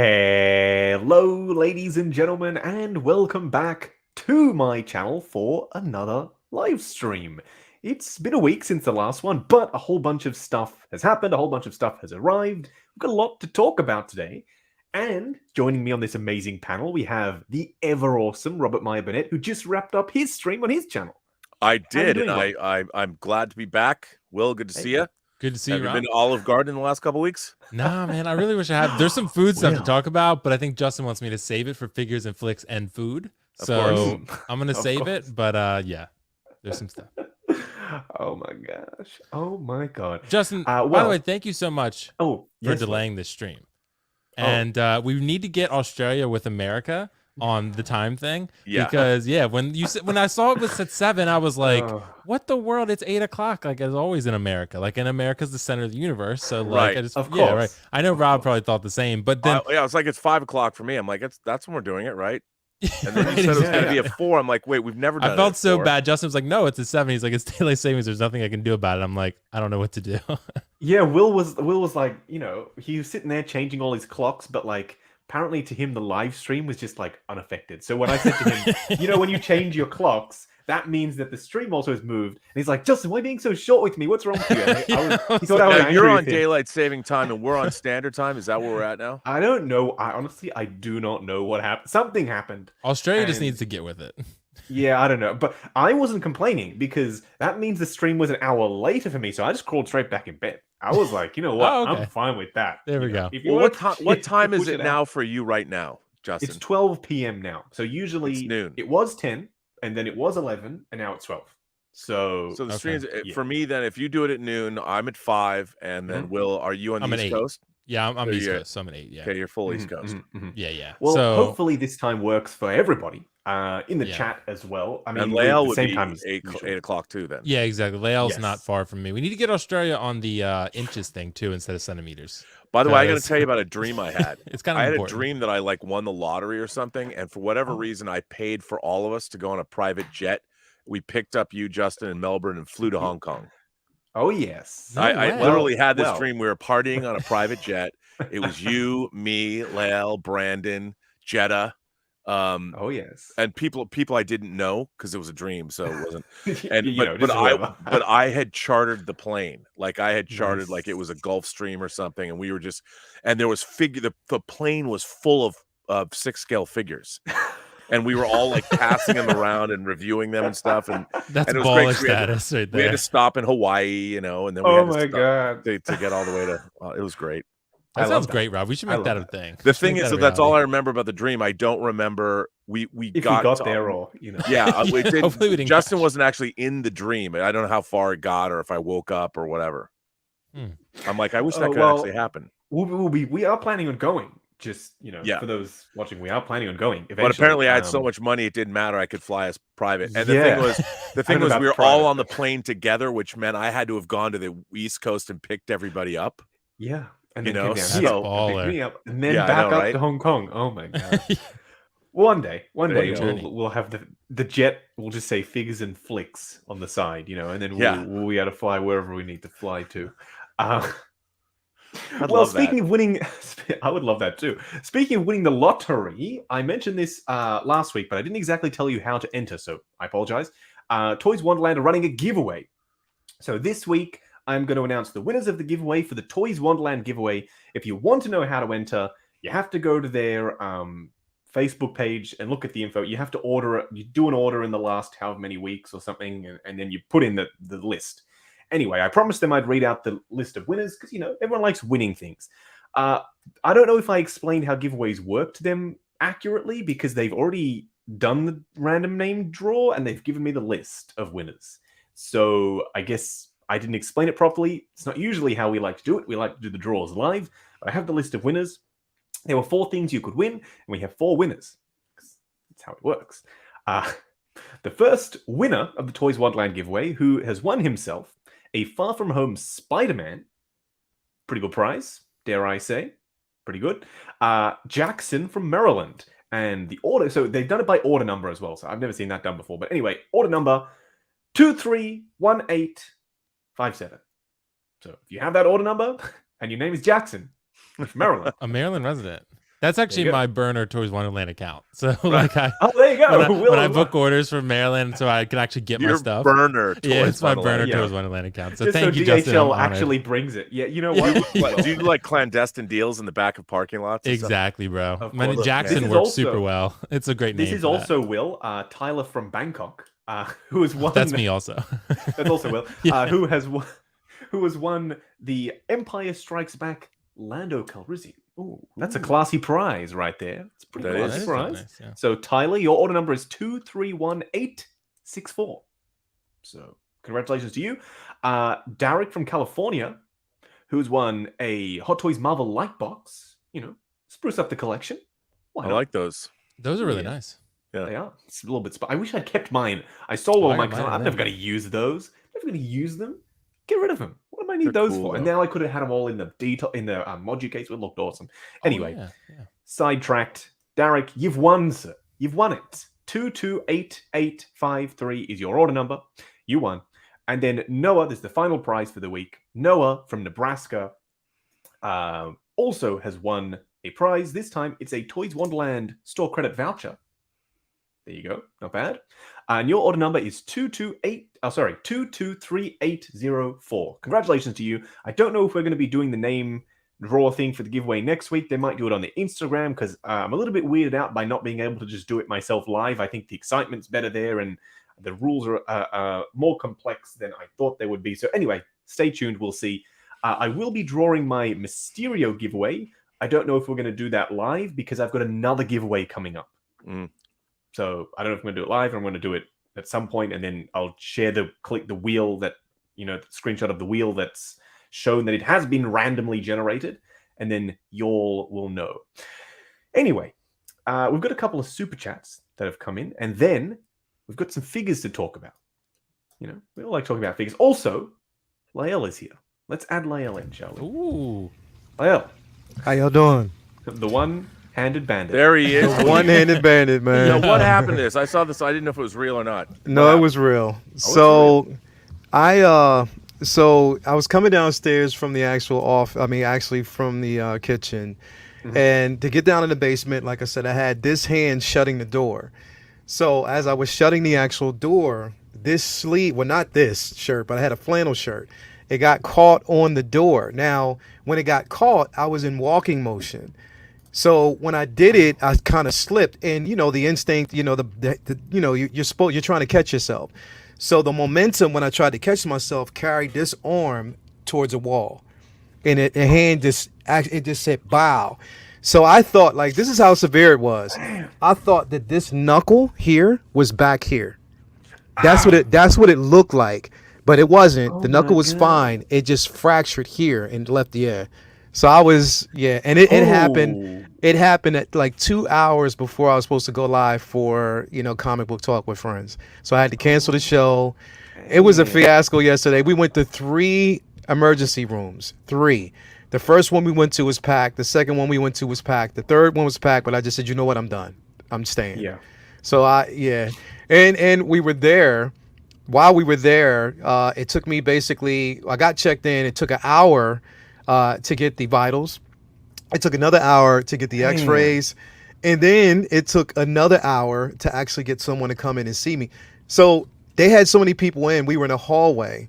Hello, ladies and gentlemen, and welcome back to my channel for another live stream. It's been a week since the last one, but a whole bunch of stuff has happened, a whole bunch of stuff has arrived. We've got a lot to talk about today. And joining me on this amazing panel, we have the ever-awesome Robert Meyer Burnett, who just wrapped up his stream on his channel. I How you did, doing, and Rob? I'm glad to be back. Will, good to see you. Good to see Have you, you Rob. been to Olive Garden in the last couple weeks? Nah, man, I really wish I had. There's some food stuff to Will. talk about, but I think Justin wants me to save it for figures and flicks and food. Of So course. I'm gonna Of save course. it, but yeah, there's some stuff. Oh my gosh. Oh my god. Justin, by the way, thank you so much Oh, for yes, delaying this stream. Oh. And we need to get Australia with America on the time thing. Yeah. Because when I saw it was at 7, I was like, Oh. what the world? It's 8 o'clock, like as always in America. Like, and America's the center of the universe. So like Right. I just Of yeah, course. right. I know Rob probably thought the same, but then Yeah, it's like it's 5 o'clock for me. I'm like, that's when we're doing it, right? And then right, you said it was going to be exactly. at 4. I'm like, wait, we've never done it. I felt at so 4. bad. Justin was like, no, it's at 7. He's like, it's daylight savings. There's nothing I can do about it. I'm like, I don't know what to do. Yeah, Will was like, he was sitting there changing all his clocks, but like apparently to him the live stream was just like unaffected. So when I said to him, when you change your clocks, that means that the stream also has moved. And he's like, Justin, why are you being so short with me? What's wrong with you? And he thought I was Now, angry you're on with him. daylight saving time, and we're on standard time. Is that where we're at now? I don't know. I do not know what happened. Something happened. Australia just And- needs to get with it. Yeah, I don't know. But I wasn't complaining because that means the stream was an hour later for me. So I just crawled straight back in bed. I was like, you know what? Oh, okay. I'm fine with that. There we You know, go. if you Well, wanna what time is push it out- now for you right now, Justin? It's 12 p.m. now. So usually It's noon. it was 10, and then it was 11, and now it's 12. So So the Okay. streams Yeah. for me. Then, if you do it at noon, I'm at 5, and then Will, are you on I'm the at East 8. Coast? Yeah, I'm So East you're- Coast, so I'm at 8. Yeah. Okay, you're full East Coast. Yeah. Well, So hopefully this time works for everybody in the Yeah. chat as well. I mean, And we're at Lael the would same be time as 8 usual. o'clock too. Then. yeah, exactly. Lael's not Yes. far from me. We need to get Australia on the inches thing too instead of centimeters. By the way, I got to Because- tell you about a dream I had. It's kind I of had important. a dream that I like won the lottery or something, and for whatever Oh. reason, I paid for all of us to go on a private jet. We picked up you, Justin, in Melbourne, and flew to Hong Kong. Oh yes. No I way. literally had this Well. dream. We were partying on a private jet. It was you, me, Lael, Brandon, Jetta, Oh yes. and people I didn't know because it was a dream, so it wasn't. And You know, but just whoever. I had chartered the plane. Like I had chartered like it Nice. was a Gulfstream or something, and we were just and there was the plane was full of 6-scale figures. And we were all like passing them around and reviewing them and stuff. And That's and it was great baller 'cause we had to- status right we had there. to stop in Hawaii, and then we Oh had to my stop god. to get all the way to. It was great. I That love sounds that. great, Rob. We should I make that love a thing. The We should thing make is, that so a that's all I reality. remember about the dream. I don't remember we If we got got to- there or Yeah, Yeah, didn't- hopefully we didn't Justin crash. wasn't actually in the dream. I don't know how far it got or if I woke up or whatever. Hmm. I'm like, I wish that could well, actually happen. we are planning on going. Just Yeah. for those watching, we are planning on going. But Eventually. apparently, I had so much money it didn't matter. I could fly as private. And the Yeah. thing was, I know about we were private. all on the plane together, which meant I had to have gone to the East Coast and picked everybody up. Yeah, and You then know, came down so- here, That's and picked baller. me up, and then Yeah, I back know, up right? to Hong Kong. Oh my god! One day There you go. we'll have the jet. We'll just say figures and flicks on the side, and then Yeah. we'll be able to fly wherever we need to fly to. I'd Well, love speaking that. of winning, I would love that too. Speaking of winning the lottery, I mentioned this last week, but I didn't exactly tell you how to enter, so I apologize. Toys Wonderland are running a giveaway. So this week, I'm going to announce the winners of the giveaway for the Toys Wonderland giveaway. If you want to know how to enter, you have to go to their Facebook page and look at the info. You have to order it. You do an order in the last however many weeks or something, and then you put in the list. Anyway, I promised them I'd read out the list of winners because, everyone likes winning things. I don't know if I explained how giveaways work to them accurately because they've already done the random name draw and they've given me the list of winners. So I guess I didn't explain it properly. It's not usually how we like to do it. We like to do the draws live. But I have the list of winners. There were 4 things you could win, and we have 4 winners. That's how it works. The first winner of the Toys Wonderland giveaway, who has won himself a Far From Home Spider-Man. Pretty good prize, dare I say. Pretty good. Jackson from Maryland. And the order, so they've done it by order number as well. So I've never seen that done before. But anyway, order number 231857. So if you have that order number and your name is Jackson from Maryland, A Maryland resident. That's actually you go. my burner Toys Wonderland account. So like Oh, there you go. when I book orders from Maryland, so I can actually get my Your stuff. burner. Yeah, it's my Wonderland. burner Yeah. Toys Wonderland account. So Just thank so you, Justin. I'm DHL honored. actually brings it. Yeah, you know what? What, do you do like clandestine deals in the back of parking lots? and stuff? Exactly, bro. Of My course. Jackson This is works also- super well. It's a great name. This is for that. also Will, Tyler from Bangkok, who has won. That's me also. That's also Will, Yeah. who has won the Empire Strikes Back Lando Calrissian. Ooh, that's a classy prize right there. It's a pretty That classy is prize. nice, yeah. So Tyler, your order number is 231864. So congratulations to you. Derek from California, who's won a Hot Toys Marvel Light Box. You know, spruce up the collection. Why I not? like those. Those are really Yeah. nice. Yeah. They are. It's a little bit. I wish I'd kept mine. I sold all Why mine are because mine I'm are never there? going to use those. Never going to use them. Get rid of them. What do I need They're those cool, for? And though. now I could have had them all in the modu case. It looked awesome. Anyway, Oh, yeah. sidetracked. Derek, you've won, sir. You've won it. 228853 is your order number. You won. And then Noah, this is the final prize for the week. Noah from Nebraska also has won a prize. This time it's a Toys Wonderland store credit voucher. There you go. Not bad. And your order number is 223804. Congratulations to you. I don't know if we're going to be doing the name draw thing for the giveaway next week. They might do it on the Instagram because I'm a little bit weirded out by not being able to just do it myself live. I think the excitement's better there and the rules are more complex than I thought they would be. So anyway, stay tuned. We'll see. I will be drawing my Mysterio giveaway. I don't know if we're going to do that live because I've got another giveaway coming up. Mm. So I don't know if I'm going to do it live or I'm going to do it at some point, and then I'll share the wheel that, the screenshot of the wheel that's shown that it has been randomly generated, and then y'all will know. Anyway, we've got a couple of super chats that have come in, and then we've got some figures to talk about. We all like talking about figures. Also, Lael is here. Let's add Lael in, shall we? Ooh. Lael, How y'all doing? the one-handed bandit. There he is. One-handed bandit, man. Yo, what happened to this? I saw this. I didn't know if it was real or not. No, it was real. So, I was coming downstairs from the actual actually from the kitchen, and to get down in the basement, like I said, I had this hand shutting the door. So as I was shutting the actual door, this sleeve, well, not this shirt, but I had a flannel shirt. It got caught on the door. Now, when it got caught, I was in walking motion. So when I did it, I kind of slipped, and the instinct, you're trying to catch yourself. So the momentum when I tried to catch myself carried this arm towards a wall, and the hand just said bow. So I thought, like, this is how severe it was. I thought that this knuckle here was back here. That's what it looked like, but it wasn't. The knuckle was fine. It just fractured here and left the air. So I was, and it happened. It happened at like 2 hours before I was supposed to go live for, Comic Book Talk with Friends. So I had to cancel the show. It was a fiasco yesterday. We went to 3 emergency rooms. 3. The first one we went to was packed. The second one we went to was packed. The third one was packed, but I just said, you know what, I'm done. I'm staying. Yeah. So and we were there. While we were there, it took me I got checked in. It took an hour to get the vitals. It took another hour to get the x-rays. And then it took another hour to actually get someone to come in and see me. So they had so many people in. We were in a hallway.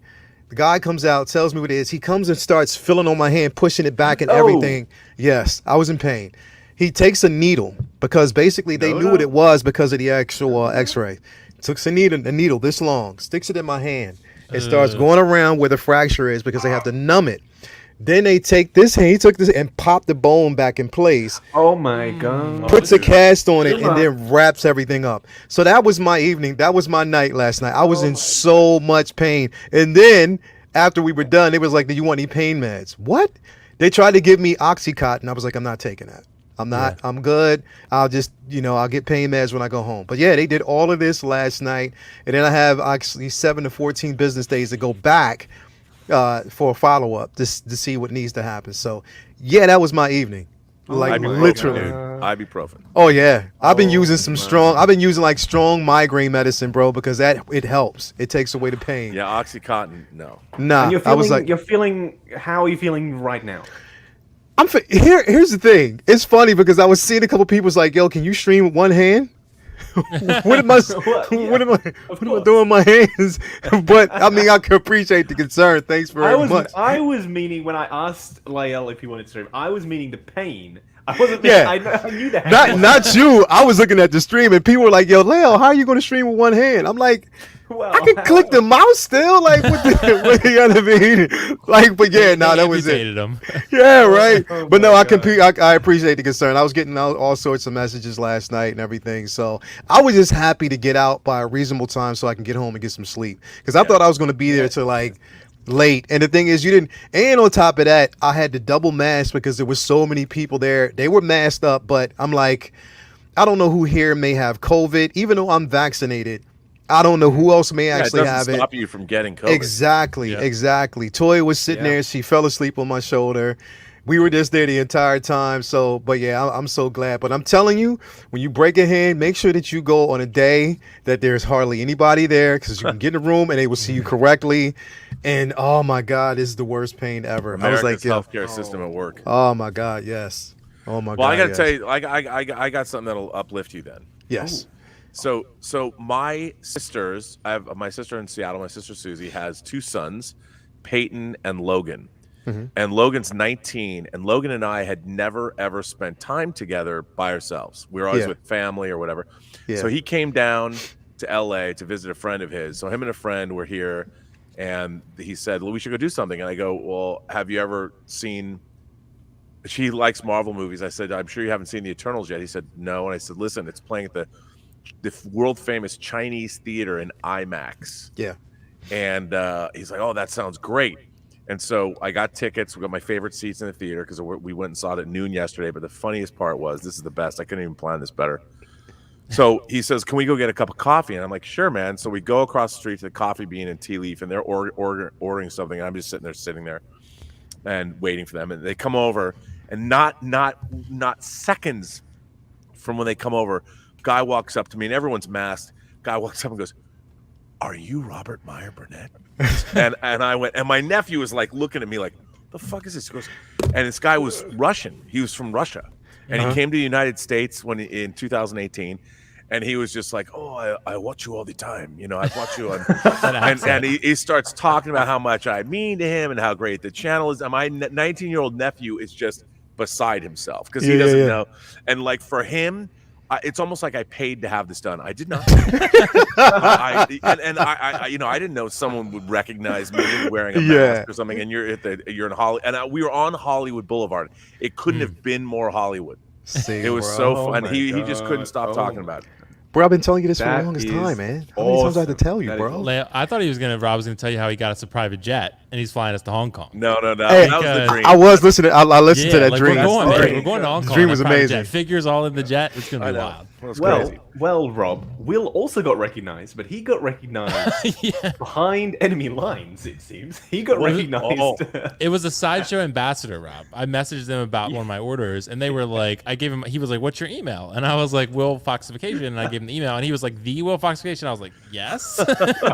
The guy comes out, tells me what it is. He comes and starts feeling on my hand, pushing it back and everything. Yes, I was in pain. He takes a needle because basically they knew what it was because of the actual x-ray. Took a needle this long, sticks it in my hand. It starts going around where the fracture is because they have to numb it. Then they take this hand, he took this and popped the bone back in place. Oh my God. Puts a cast on it and then wraps everything up. So that was my evening. That was my night last night. I was in so much pain. And then after we were done, it was like, do you want any pain meds? What? They tried to give me Oxycontin. I was like, I'm not taking that. I'm not. I'm good. I'll just, I'll get pain meds when I go home. But yeah, they did all of this last night. And then I have actually 7 to 14 business days to go back for a follow-up to see what needs to happen. So yeah, that was my evening. Like literally. Ibuprofen. Oh yeah, I've been using strong migraine medicine, bro, because it helps. It takes away the pain. Yeah, OxyContin. No. Nah, And you're feeling, I was like, how are you feeling right now? Here's the thing. It's funny because I was seeing a couple people was like, "Yo, can you stream with one hand?" what am I? Well, yeah, what am I? of What am I course. doing with my hands? But I mean, I can appreciate the concern. Thanks very much. I was meaning when I asked Lael if he wanted to stream, I was meaning the pain. I wasn't. Yeah. I knew that. Not you. I was looking at the stream and people were like, "Yo, Leo, how are you going to stream with one hand?" I'm like, Well, I can click the mouse still, like with the other mean. Like, but yeah, no, that was it. Amputated him. Yeah, right. Oh But no, my I God. compete. I appreciate the concern. I was getting all sorts of messages last night and everything. So I was just happy to get out by a reasonable time so I can get home and get some sleep. Because I thought I was going to be there till like late. And the thing is, you didn't. And on top of that, I had to double mask because there was so many people there. They were masked up, but I'm like, I don't know who here may have COVID, even though I'm vaccinated. I don't know who else may actually it have doesn't it. stop you from getting COVID. Exactly. Toy was sitting there. She fell asleep on my shoulder. We were just there the entire time. So, but yeah, I'm so glad. But I'm telling you, when you break a hand, make sure that you go on a day that there's hardly anybody there because you can get in a room and they will see you correctly. And oh my God, this is the worst pain ever. America's I was like, healthcare system at work. oh my God, yes. Oh my God. Well, I got to yes. tell you, I got something that'll uplift you then. Yes. So my sisters, I have my sister in Seattle. My sister Susie has two sons, Peyton and Logan. Mm-hmm. And Logan's 19, and Logan and I had never ever spent time together by ourselves. We were always with family or whatever. Yeah. So he came down to LA to visit a friend of his. So him and a friend were here, and he said, "Well, we should go do something." And I go, "Well, have you ever seen?" She likes Marvel movies. I said, "I'm sure you haven't seen the Eternals yet." He said, "No." And I said, "Listen, it's playing at the world famous Chinese theater in IMAX." Yeah. And he's like, "Oh, that sounds great." And so I got tickets. We got my favorite seats in the theater because we went and saw it at noon yesterday. But the funniest part was, this is the best. I couldn't even plan this better. So he says, "Can we go get a cup of coffee?" And I'm like, "Sure, man." So we go across the street to the Coffee Bean and Tea Leaf, and they're ordering something. And I'm just sitting there and waiting for them. And they come over, and not seconds from when they come over, guy walks up to me, and everyone's masked. Guy walks up and goes, "Are you Robert Meyer Burnett?" and I went, and my nephew was like looking at me like, "The fuck is this?" He goes, and this guy was Russian. He was from Russia, and he came to the United States in 2018, and he was just like, "Oh, I watch you all the time. You know, I watch you on," and he starts talking about how much I mean to him and how great the channel is. And my 19-year-old nephew is just beside himself because he doesn't know, and like for him. It's almost like I paid to have this done. I did not. I didn't know someone would recognize me wearing a mask or something. And you're in Hollywood, and we were on Hollywood Boulevard. It couldn't have been more Hollywood. It was so fun. He just couldn't stop talking about it. Bro, I've been telling you this for the That longest is time, man. How many times I have to tell you, That is bro? Leo, I thought Rob was gonna tell you how he got us a private jet and he's flying us to Hong Kong. No. Hey, That was the dream. I was listening. I listened to that like, dream. We're going, That's man. great. We're going to Hong The Kong. dream on a was private amazing. jet. Figures all in the jet. It's gonna be wild. That was crazy. Well, Rob, Will also got recognized, but he got recognized behind enemy lines, it seems. He got recognized. It was a Sideshow ambassador, Rob. I messaged them about one of my orders, and they were like, he was like, "What's your email?" And I was like, WillFoxification, and I gave him the email, and he was like, "The WillFoxification." I was like, "Yes."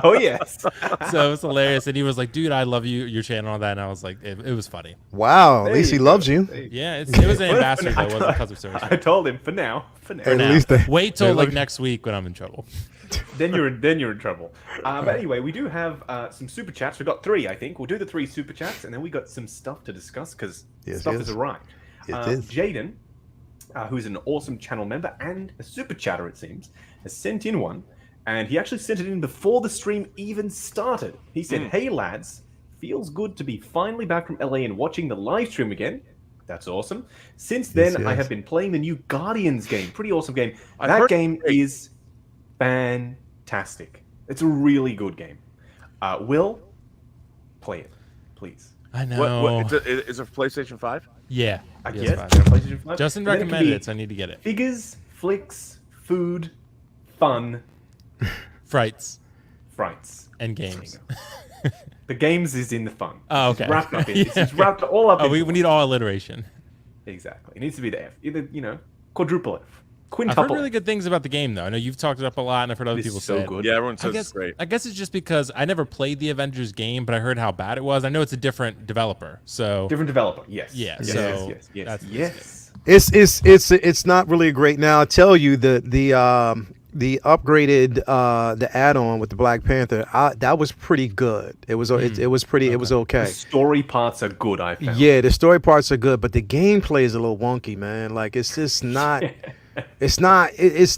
Oh, yes. So it was hilarious, and he was like, "Dude, I love your channel and all that," and I was like, it was funny. Wow, at least he you loves go. you. Yeah, it was an ambassador though, it wasn't customer service. I told him for now. At Now, least they- wait till they like love- next week when I'm in trouble. Then you're in trouble. But anyway, we do have some super chats. We've got 3, I think. We'll do the 3 super chats, and then we got some stuff to discuss because stuff has arrived. It is. Jaden, who's an awesome channel member and a super chatter, it seems, has sent in one, and he actually sent it in before the stream even started. He said, "Hey lads, feels good to be finally back from LA and watching the live stream again. That's awesome. Since then, I have been playing the new Guardians game. Pretty awesome game. That game is fantastic. It's a really good game. Will, play it, please." I know. Is it PlayStation 5? Yeah. I PS5. guess. PlayStation 5. Justin And then it can recommended be it, so I need to get it. Figures, flicks, food, fun, Frights frights. and games. The games is in the fun. Oh, It's okay. wrapped up in it. It's wrapped all up Oh, in we it. need all alliteration. Exactly. It needs to be the F. Either, quadruple F. I've heard really good things about the game, though. I know you've talked it up a lot, and I've heard other people say good. Yeah, everyone says it's great. I guess it's just because I never played the Avengers game, but I heard how bad it was. I know it's a different developer, so Different developer, yes. Yeah, Yes, so yes. It's not really great. Now I'll tell you the upgraded the add-on with the Black Panther, that was pretty good. It was pretty. It was okay. The story parts are good, I found. Yeah, the story parts are good, but the gameplay is a little wonky, man. Like it's just not. It's not as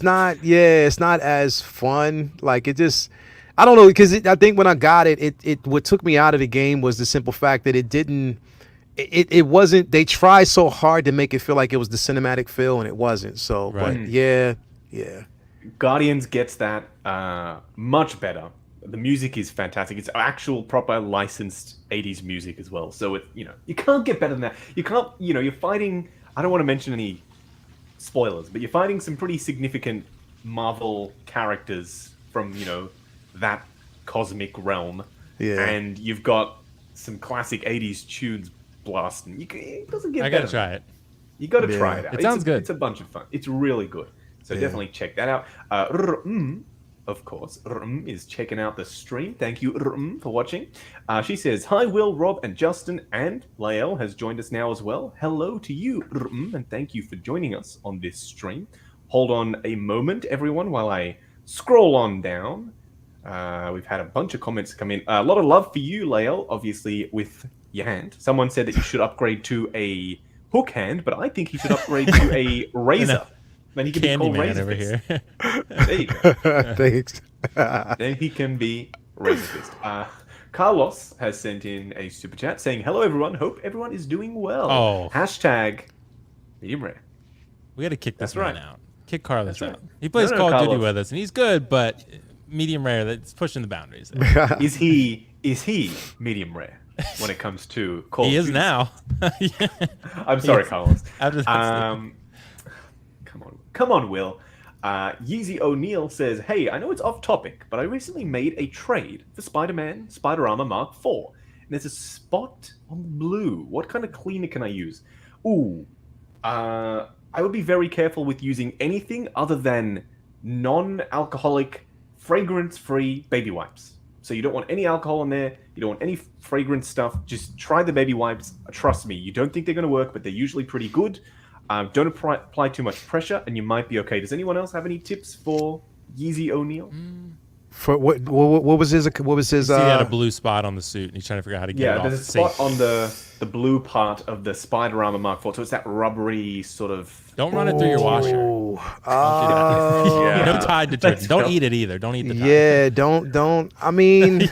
fun. Like it just, I don't know, because I think when I got it, what took me out of the game was the simple fact that it wasn't. They tried so hard to make it feel like it was the cinematic feel, and it wasn't. So, Right. but yeah. Guardians gets that much better. The music is fantastic. It's actual proper licensed 80s music as well. So you can't get better than that. You can't, you're fighting, I don't want to mention any spoilers, but you're fighting some pretty significant Marvel characters from, that cosmic realm. Yeah. And you've got some classic 80s tunes blasting. It doesn't get better. I gotta try it. You gotta try it out. It sounds good. It's a bunch of fun. It's really good. So definitely check that out. Of course, is checking out the stream. Thank you, for watching. She says, hi, Will, Rob, and Justin, and Lael has joined us now as well. Hello to you, and thank you for joining us on this stream. Hold on a moment, everyone, while I scroll on down. We've had a bunch of comments come in. A lot of love for you, Lael, obviously, with your hand. Someone said that you should upgrade to a hook hand, but I think you should upgrade to a razor. Then he can be called Razor over Fist. here. There you go. Thanks. Then he can be Razor Fist. Carlos has sent in a super chat saying, hello, everyone. Hope everyone is doing well. Oh. Hashtag medium rare. We got to kick this man out. Kick Carlos That's out. right. He plays No, Call of Duty Carlos. with us, and he's good, but medium rare, that's pushing the boundaries there. Is he medium rare when it comes to Call He of is Duty? now. I'm sorry, Carlos. After that Come on, Will. Yeezy O'Neill says, hey, I know it's off topic, but I recently made a trade for Spider-Man Spider Armor Mark IV. And there's a spot on the blue. What kind of cleaner can I use? Ooh, I would be very careful with using anything other than non-alcoholic, fragrance-free baby wipes. So you don't want any alcohol in there. You don't want any fragrance stuff. Just try the baby wipes. Trust me, you don't think they're going to work, but they're usually pretty good. Don't apply too much pressure, and you might be okay. Does anyone else have any tips for Yeezy O'Neill? For what was his? What was his? he had a blue spot on the suit, and he's trying to figure out how to get it off. There's a spot on the blue part of the Spider Armor Mark IV. So it's that rubbery sort of. Don't run it through your washer. Yeah. No Tide detergent. Don't eat it either. Don't eat the Tide. Yeah, don't. I mean,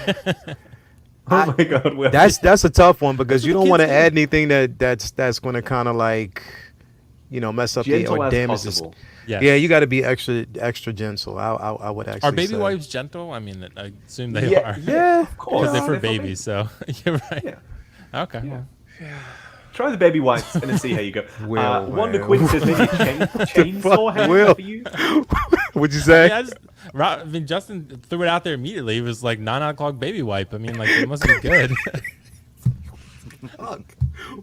Oh my God! Will. that's a tough one because you don't want to add anything that's going to kind of like, mess up Gentle or as damage this. Yes. Yeah, you got to be extra gentle. I would actually. Are baby say. wipes gentle? I mean, I assume they are. Yeah, Of course. Because they're for They're babies, so you're right. Yeah. Okay. Yeah. Try the baby wipes and then see how you go. Will, Wonder man. Quinn says maybe a chainsaw hand Will? for you. What'd you say? I mean, Justin threw it out there immediately. He was like non-alcoholic baby wipe. I mean, like it must be good. Fuck.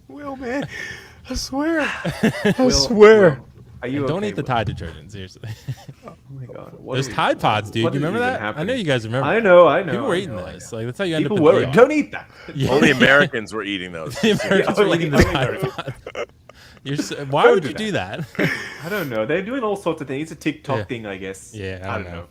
Will, man, I swear. Will, are you Don't okay eat the with- Tide detergent, seriously. Oh my God! What There's are we- Tide Pods, dude. what You is remember even that? I happening? know you guys remember. I know. People were I eating know, I this. know. Like that's how you end People up in were. the ER. Don't eat that. Yeah. Only Americans were eating those. The Americans were only- eating the only Tide Americans. Pods. Why Don't would do you do that? I don't know. They're doing all sorts of things. It's a TikTok Yeah. thing, I guess. Yeah, I I don't don't know. know.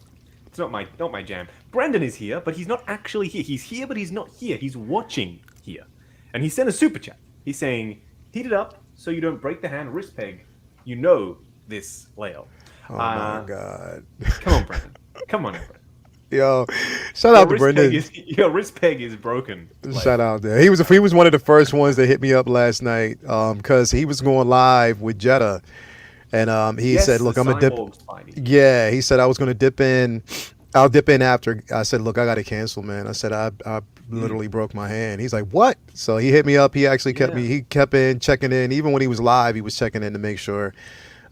It's not my jam. Brandon is here, but he's not actually here. He's here, but he's not here. He's watching here, and he sent a super chat. He's saying, "Heat it up so you don't break the hand wrist peg. You know this, Leo." Oh my God. Come on, Brandon. Come on, Brandon. Yo, shout out to Brendan. Your wrist peg is broken. Like, Shout out there. He was one of the first ones that hit me up last night because he was going live with Jetta, and he said, "Look, I'm gonna dip." Yeah, he said I was gonna dip in. I'll dip in after. I said, "Look, I gotta cancel, man." I said I literally broke my hand. He's like, "What?" So he hit me up. He actually kept me. He kept checking in. Even when he was live, he was checking in to make sure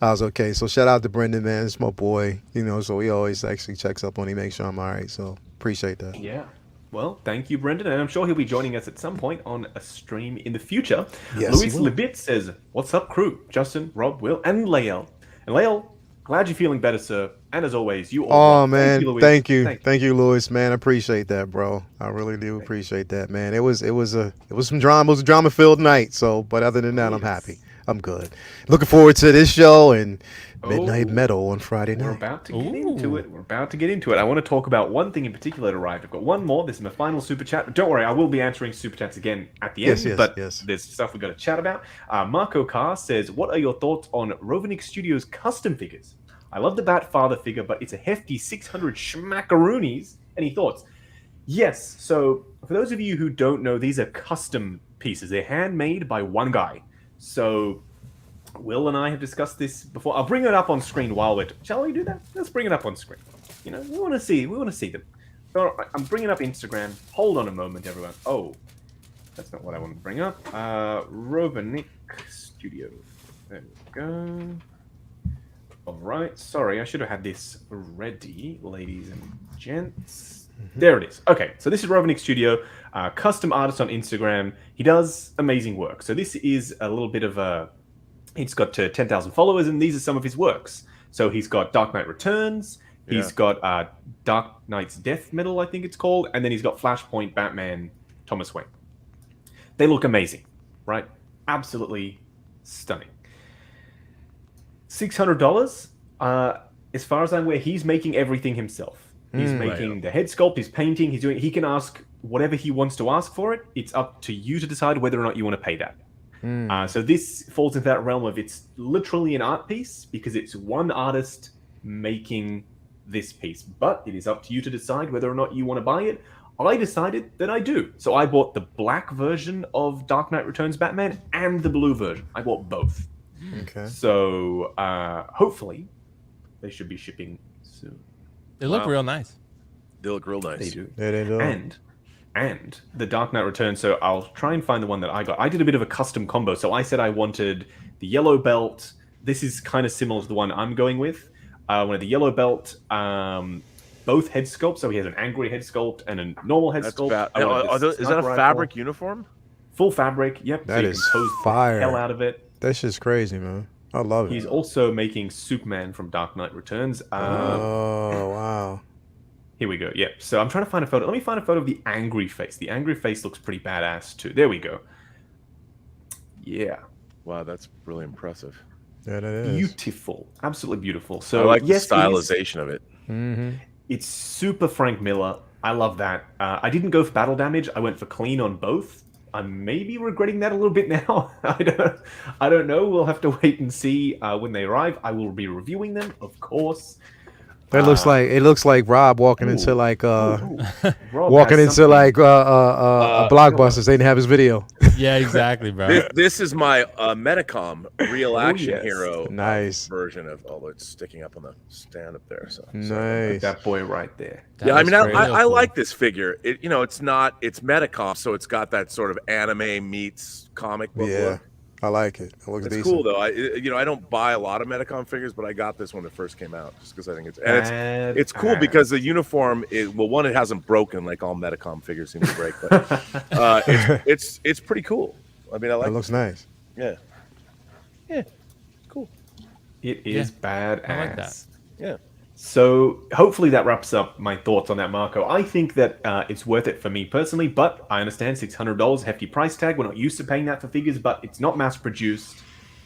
I was okay. So shout out to Brendan, man. It's my boy. So he always actually checks up on me, make sure I'm all right. So appreciate that. Yeah. Well, thank you, Brendan, and I'm sure he'll be joining us at some point on a stream in the future. Yes, Luis he will. Lebit says, "What's up, crew? Justin, Rob, Will, and Lael." And Lael, Glad you're feeling better, sir. And as always, you all. Oh rock. man, Louis. thank you, Louis. Man, I appreciate that, bro. I really do appreciate that, man. It was some drama. It was a drama-filled night. So, but other than that, I'm happy. I'm good. Looking forward to this show and Midnight Metal on Friday night. We're about to get into it. We're about to get into it. I want to talk about one thing in particular that arrived. I've got one more. This is my final super chat. Don't worry, I will be answering super chats again at the end. But there's stuff we've got to chat about. Marco Carr says, "What are your thoughts on Rovnik Studios custom figures? I love the Bat Father figure, but it's a hefty 600 schmackaroonies. Any thoughts?" Yes. So for those of you who don't know, these are custom pieces. They're handmade by one guy. So Will and I have discussed this before. I'll bring it up on screen while we're... Shall we do that? Let's bring it up on screen. You know, we want to see them. So I'm bringing up Instagram. Hold on a moment, everyone. Oh, that's not what I want to bring up. Rovnik Studio. There we go. All right. Sorry, I should have had this ready, ladies and gents. There it is. Okay, so this is Rovnik Studio, custom artist on Instagram. He does amazing work. So this is a little bit of a... He's got 10,000 followers, and these are some of his works. So he's got Dark Knight Returns. He's got Dark Knight's Death Metal, I think it's called. And then he's got Flashpoint, Batman, Thomas Wayne. They look amazing, right? Absolutely stunning. $600. As far as I'm aware, he's making everything himself. He's making the head sculpt, he's painting, he's doing... He can ask whatever he wants to ask for it. It's up to you to decide whether or not you want to pay that. So this falls into that realm of it's literally an art piece because it's one artist making this piece. But it is up to you to decide whether or not you want to buy it. I decided that I do. So I bought the black version of Dark Knight Returns Batman and the blue version. I bought both. Okay. So hopefully they should be shipping soon. They look real nice. They look real nice. They do. Yeah, they do. And the Dark Knight Returns, so I'll try and find the one that I got. I did a bit of a custom combo. So I said I wanted the yellow belt. This is kind of similar to the one I'm going with. I wanted the yellow belt, both head sculpts. So he has an angry head sculpt and a normal head sculpt. Is that a fabric uniform? Full fabric, yep. That so is fire. The hell out of it. That's just crazy, man. I love it. He's also making Superman from Dark Knight Returns. Oh, wow. Here we go. Yep. So I'm trying to find a photo. Let me find a photo of the angry face. The angry face looks pretty badass too. There we go. Yeah. Wow, that's really impressive. Yeah, that is. Beautiful. Absolutely beautiful. So I like the stylization of it. It's super Frank Miller. I love that. I didn't go for battle damage. I went for clean on both. I'm maybe regretting that a little bit now. I don't know. We'll have to wait and see when they arrive. I will be reviewing them, of course. It looks like Rob walking into like walking into like Blockbusters. They didn't have his video. Yeah, exactly, bro. This is my Metacom real action hero version of. Oh, it's sticking up on the stand up there. So nice. That boy right there. Yeah, I mean, I like this figure. It's Metacom, so it's got that sort of anime meets comic book look. I like it. It looks decent. Cool though. I don't buy a lot of Metacom figures, but I got this when it first came out just because I think it's cool because the uniform it hasn't broken like all Metacom figures seem to break, but it's pretty cool. I mean, I like it. Looks nice. Yeah. Cool. It is badass. I like that. Yeah. So hopefully that wraps up my thoughts on that, Marco. I think that it's worth it for me personally, but I understand $600, hefty price tag. We're not used to paying that for figures, but it's not mass produced.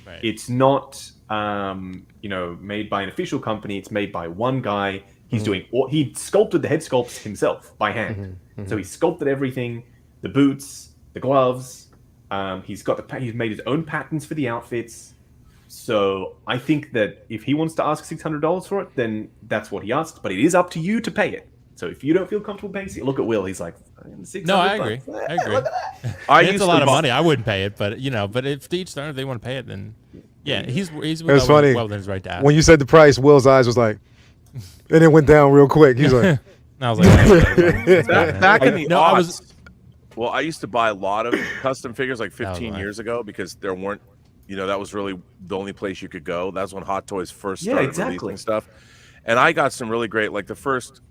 Right. It's not, made by an official company. It's made by one guy. He's he sculpted the head sculpts himself by hand. So he sculpted everything, the boots, the gloves. He's made his own patterns for the outfits. So I think that if he wants to ask $600 for it, then that's what he asks. But it is up to you to pay it. So if you don't feel comfortable paying, look at Will. He's like, $600. No, I agree. It's a lot of money. I wouldn't pay it, but if to each their own, if they want to pay it, then he's funny. Well, then it's right to ask. When you said the price, Will's eyes was like, and it went down real quick. He's like, I was like, back in the aughts, I used to buy a lot of custom figures like 15 years ago because there weren't. That was really the only place you could go. That's when Hot Toys first started releasing stuff. And I got some really great, like the first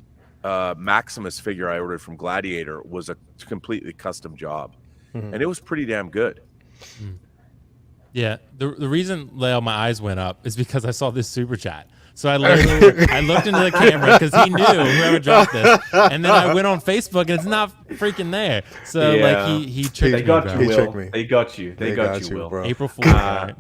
Maximus figure I ordered from Gladiator was a completely custom job. And it was pretty damn good. Yeah. The reason, Lale, my eyes went up is because I saw this super chat. So I looked into the camera because he knew whoever dropped this, and then I went on Facebook and it's not freaking there. So he tricked me. They got you, He Will. tricked me. They got you. They got you, Will. bro. April Fool's. Right?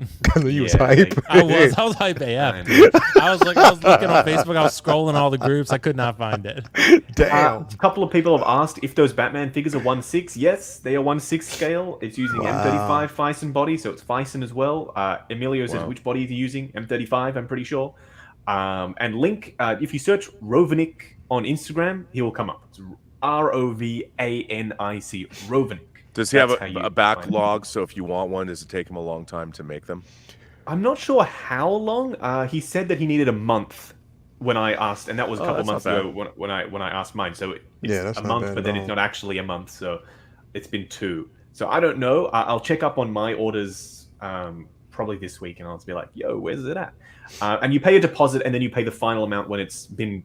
You was Yeah, hype. I was hype AF. Dude. I was looking on Facebook. I was scrolling all the groups. I could not find it. Damn. A couple of people have asked if those Batman figures are 1/6. Yes, they are 1/6 scale. It's using M35 Fison body, so it's Fison as well. Emilio says which body is he using? M35, I'm pretty sure. And Link, if you search Rovanic on Instagram, he will come up. It's Rovanic. Rovanic. Does he have a backlog? So if you want one, does it take him a long time to make them? I'm not sure how long. He said that he needed a month when I asked, and that was a couple months ago when I asked mine. So it's a month, but then it's not actually a month. So it's been 2. So I don't know. I'll check up on my orders probably this week, and I'll just be like, "Yo, where's it at?" And you pay a deposit, and then you pay the final amount when it's been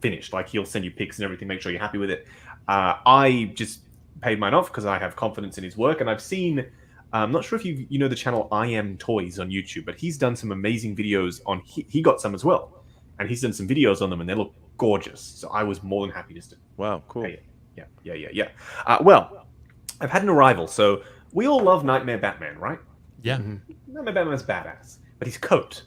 finished. Like he'll send you pics and everything, make sure you're happy with it. I just paid mine off because I have confidence in his work, and I've seen. I'm not sure if you know the channel I Am Toys on YouTube, but he's done some amazing videos on. He got some as well, and he's done some videos on them, and they look gorgeous. So I was more than happy just to. Wow, cool. Pay it. Yeah. Well, I've had an arrival, so we all love Nightmare Batman, right? Yeah. Nightmare Batman's badass, but his coat.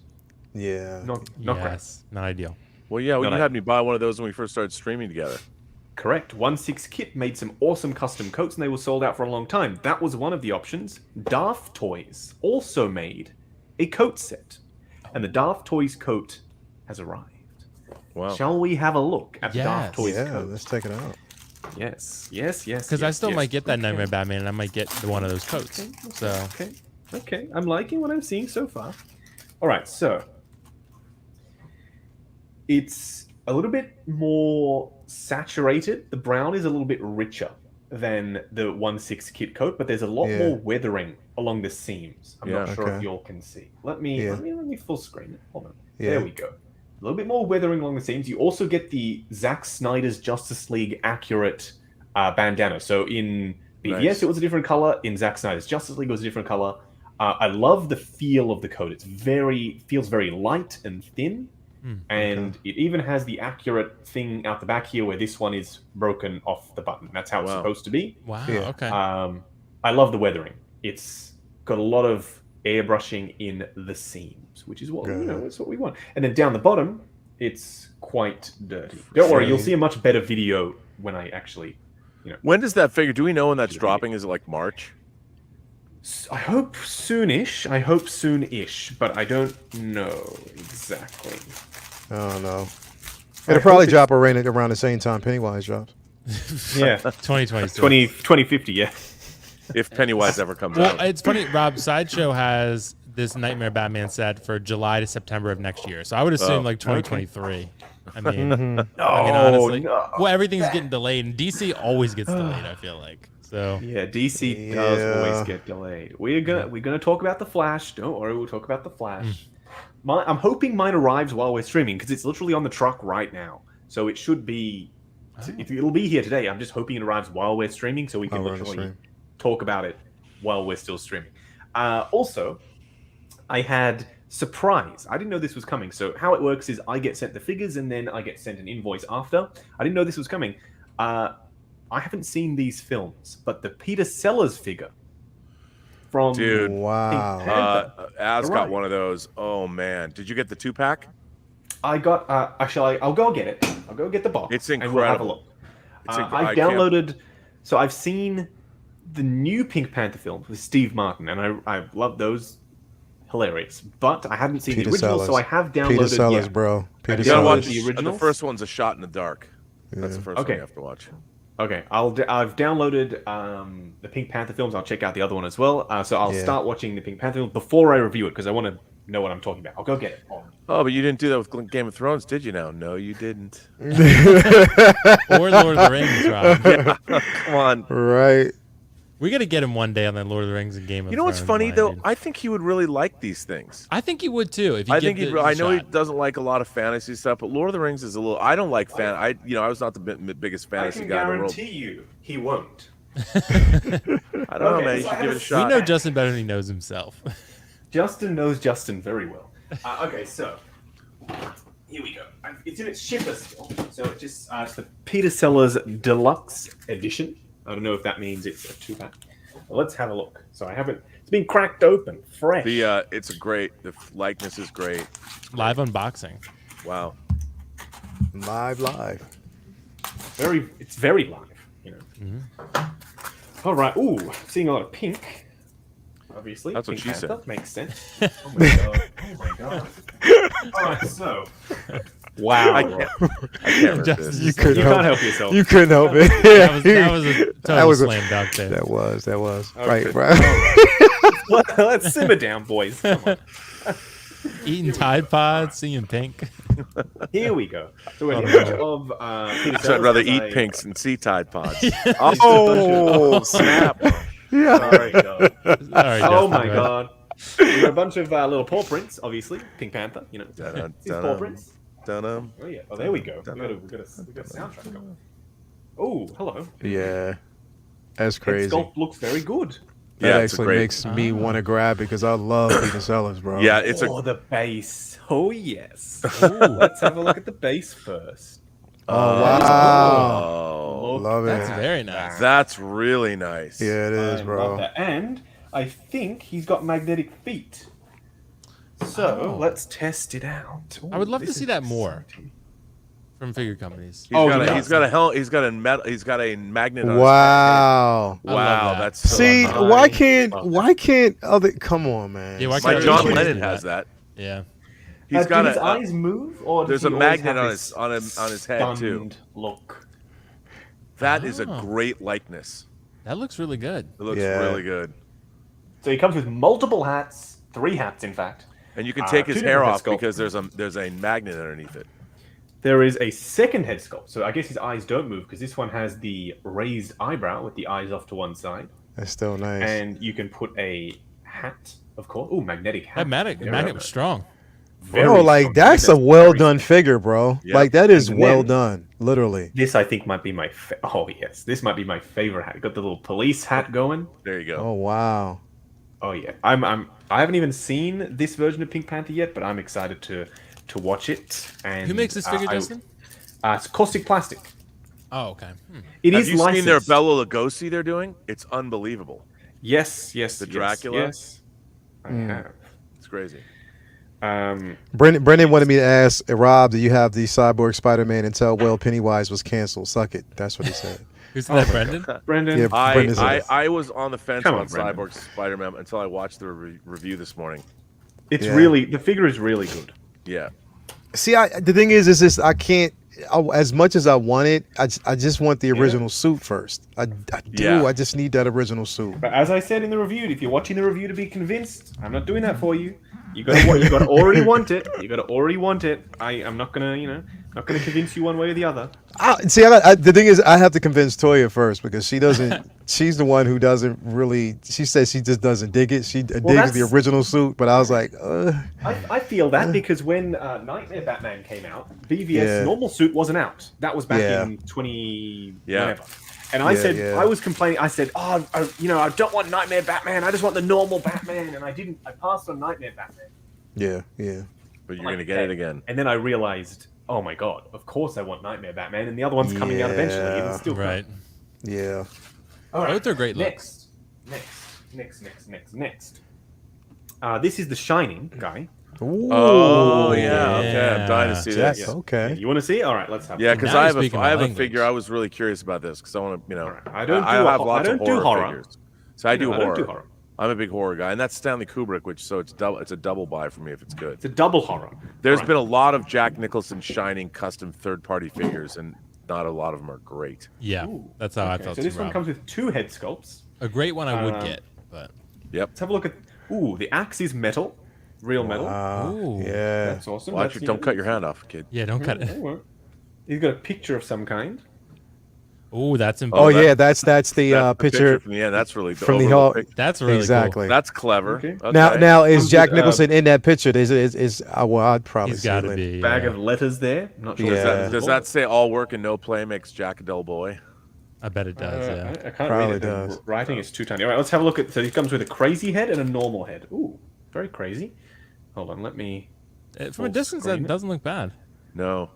Yeah. Not Yes. Not ideal. Well, yeah, you had me buy one of those when we first started streaming together. correct. 1/6 Kit made some awesome custom coats, and they were sold out for a long time. That was one of the options. Daft Toys also made a coat set, and the Daft Toys coat has arrived. Wow. Shall we have a look at the Daft Toys Yeah, coat? let's check it out. Yes. Because I still might get that Nightmare Batman, and I might get one of those coats. So Okay. I'm liking what I'm seeing so far. All right, so it's a little bit more saturated. The brown is a little bit richer than the 1/6 Kit coat, but there's a lot more weathering along the seams. I'm not sure if you all can see. Let me full screen it. Hold on. There we go. A little bit more weathering along the seams. You also get the Zack Snyder's Justice League accurate bandana. So in BVS it was a different color. In Zack Snyder's Justice League it was a different color. I love the feel of the coat. It's feels very light and thin. And it even has the accurate thing out the back here where this one is broken off the button. That's how it's supposed to be. Wow. Yeah. Okay. I love the weathering. It's got a lot of airbrushing in the seams, which is what it's what we want. And then down the bottom, it's quite dirty. Don't worry, you'll see a much better video when I actually, When does that figure? Do we know when that's dropping? Is it like March? I hope soonish. But I don't know exactly. I don't know. It'll probably drop around the same time Pennywise drops. Yeah. 2026. 2050, yeah. If Pennywise ever comes Well, out. it's funny, Rob. Sideshow has this Nightmare Batman set for July to September of next year. So I would assume like 2023. I mean, honestly, well, everything's getting delayed, and DC always gets delayed. I feel like so. Yeah, DC does always get delayed. We're gonna talk about the Flash. Don't worry, we'll talk about the Flash. I'm hoping mine arrives while we're streaming because it's literally on the truck right now. So it should be. It'll be here today. I'm just hoping it arrives while we're streaming, so we can literally talk about it while we're still streaming. Also, I had surprise. I didn't know this was coming. So how it works is I get sent the figures and then I get sent an invoice after. I didn't know this was coming. I haven't seen these films, but the Peter Sellers figure from Dude, wow. Az got one of those. Oh man, did you get the 2-pack? I got. I'll go get it. I'll go get the box. It's incredible. And we'll have a look. I've downloaded. So I've seen the new Pink Panther film with Steve Martin, and I love those. Hilarious, but I hadn't seen Peter the original, Sellers. so I have downloaded. Peter Sellers, bro. Peter You gotta watch Sellers. the original. The first one's A Shot in the Dark. That's the first one you have to watch. Okay, I've downloaded the Pink Panther films. I'll check out the other one as well. So I'll start watching the Pink Panther film before I review it because I want to know what I'm talking about. I'll go get it. Oh, but you didn't do that with Game of Thrones, did you? Now, no, you didn't. Or Lord of the Rings, Rob. Come on. Right. We got to get him one day on the Lord of the Rings and Game of Thrones. You know what's funny though? I think he would really like these things. I think he would too. If you I give think the I know he shot. doesn't like a lot of fantasy stuff, but Lord of the Rings is a little. I don't like fan. I was not the biggest fantasy guy in the world. you, he won't. I don't know, man. You should give it a We shot. know Justin better than he knows himself. Justin knows Justin very well. Okay, so here we go. It's in its shipper still, so it just it's the Peter Sellers Deluxe Edition. I don't know if that means it's a 2-pack. Well, let's have a look. So I haven't. It's been cracked open, fresh. It's a great. The likeness is great. Live unboxing. Wow. Live. It's very live. You know. Mm-hmm. All right. Ooh, seeing a lot of pink. Obviously, that's what Pink she Panther said. Makes sense. Oh my god. Oh my god. All right. So. Wow. I can't resist. You couldn't can't help yourself. You couldn't help it. That was a total slam dunk there. That was. Okay. Right. Let's simmer down, boys. Come on. Eating Tide Pods, seeing pink. Here we go. So we're a bunch of Peter So I'd Sellers, rather as eat I- pinks and see Tide Pods. Oh, snap! Sorry, God. Sorry, Oh Justin, my man. God. We've got a bunch of little paw prints, obviously. Pink Panther, you know. These paw prints. Dun-dum. Oh yeah. Oh, there we go. We got a soundtrack going. Oh, hello. yeah. That's Head crazy. sculpt looks very good. That Yeah, it's a actually great. makes me want to grab it because I love Peter Sellers, bro. Yeah, it's Oh, the base. Oh yes. Ooh, let's have a look at the base first. Oh, wow. Oh, Look Love it. That's at very that. nice. that's really nice. Yeah, it is, I bro. love that. And I think he's got magnetic feet. So Oh. let's test it out. I would love This to see is that more. exciting. From figure companies. He's Oh, got he a, does. he's got a hell. He's got a metal. He's got a magnet. On Wow. I love Wow, that. that's so See, nice. why can't other? Come on, man. Yeah, why Like can't John Everybody Lennon do has that. Yeah. He's Do got his a. eyes move, or does there's he a always magnet have on this on his head too. stunned look. That is a Oh. great likeness. That looks really good. It looks Yeah. really good. So he comes with multiple hats, 3 hats in fact. And you can take his two hair different off head sculpts. because there's a magnet underneath it. There is a second head sculpt, so I guess his eyes don't move because this one has the raised eyebrow with the eyes off to one side, That's still nice. and you can put a hat, of course. Oh, magnetic hat. That magnet was strong. Very Bro, like strong. that's a Very well strong. done figure, bro. Yep. Like that is And well then- done, literally. This I think might be my oh yes, this might be my favorite hat. Got the little police hat going. There you go. Oh wow. Oh yeah, I haven't even seen this version of Pink Panther yet, but I'm excited to watch it. And Who makes this figure, Justin? It's Caustic Plastic. Oh, okay. It Have is you licensed. seen their Bela Lugosi they're doing? It's unbelievable. Yes, The yes, Dracula? Yes, I have. It's crazy. Brendan wanted me to ask Rob, do you have the Cyborg Spider-Man and tell Will Pennywise was canceled? Suck it. That's what he said. Who's that, Brendan? Brendan. Yeah, Brendan's I was on the fence Come on on, Brendan. Cyborg Spider-Man until I watched the review this morning. It's Yeah. really the figure is really good. Yeah. See, the thing is just I can't. As much as I want it, I just want the original suit first. I do. Yeah. I just need that original suit. But as I said in the review, if you're watching the review to be convinced, I'm not doing that for you. You got to already want it. You got to already want it. I'm not gonna, not gonna convince you one way or the other. See, the thing is, I have to convince Toya first because she doesn't. She's the one who doesn't really. She says she just doesn't dig it. She digs the that's- original suit, but I was like, I feel that because when Nightmare Batman came out, BVS Yeah. normal suit wasn't out. That was back Yeah. in 20 Yeah. whatever. And I Yeah, said, yeah. I was complaining. I said, I don't want Nightmare Batman. I just want the normal Batman. And I didn't. I passed on Nightmare Batman. yeah. But you're Like, going to get it again. And then I realized, oh my god, of course I want Nightmare Batman, and the other one's coming out eventually. And Yeah. it's still coming. Right. Yeah. All right. Both are great looks. Next. This is the Shining guy. Ooh. Oh, yeah. Okay. I'm dying to see Jack, this. okay. You want to see? All right, let's have. Yeah, it. because Now I you're have speaking a my I have a language. figure. I was really curious about this because I want to, right. I don't have do lots of horror, horror. figures. So I do I horror. don't do horror. I'm a big horror guy, and that's Stanley Kubrick, it's a double buy for me if it's good. It's a double horror. There's All been a lot of Jack Nicholson Shining custom third-party figures, and not a lot of them are great. Yeah, Ooh, that's how I okay, felt So too, this one Rob. comes with 2 head sculpts. A great one I would Um, get, but Yep. Let's have a look at. Ooh, the axe is metal, real metal. Ooh. Yeah. That's awesome. Watch That's, it. Don't cut your hand off, kid. yeah, don't cut it. Oh, he's got a picture of some kind. Ooh, that's Oh important. yeah, that's the That's the picture from the end. That's really from the overlook whole. pic- That's really Exactly. That's clever. Okay. Now is Comes Jack with, Nicholson in that picture? Is well, I'd cool. probably He's say got to later. be. Bag yeah. of letters there. I'm not sure. Yeah. What Does that say all work and no play makes Jack a dull boy? I bet it does. Yeah. I can't Probably read it. The does. writing is too tiny. All right, let's have a look at. So he comes with a crazy head and a normal head. Ooh, very crazy. Hold on, let me. From a full distance, screen that it. doesn't look bad. No.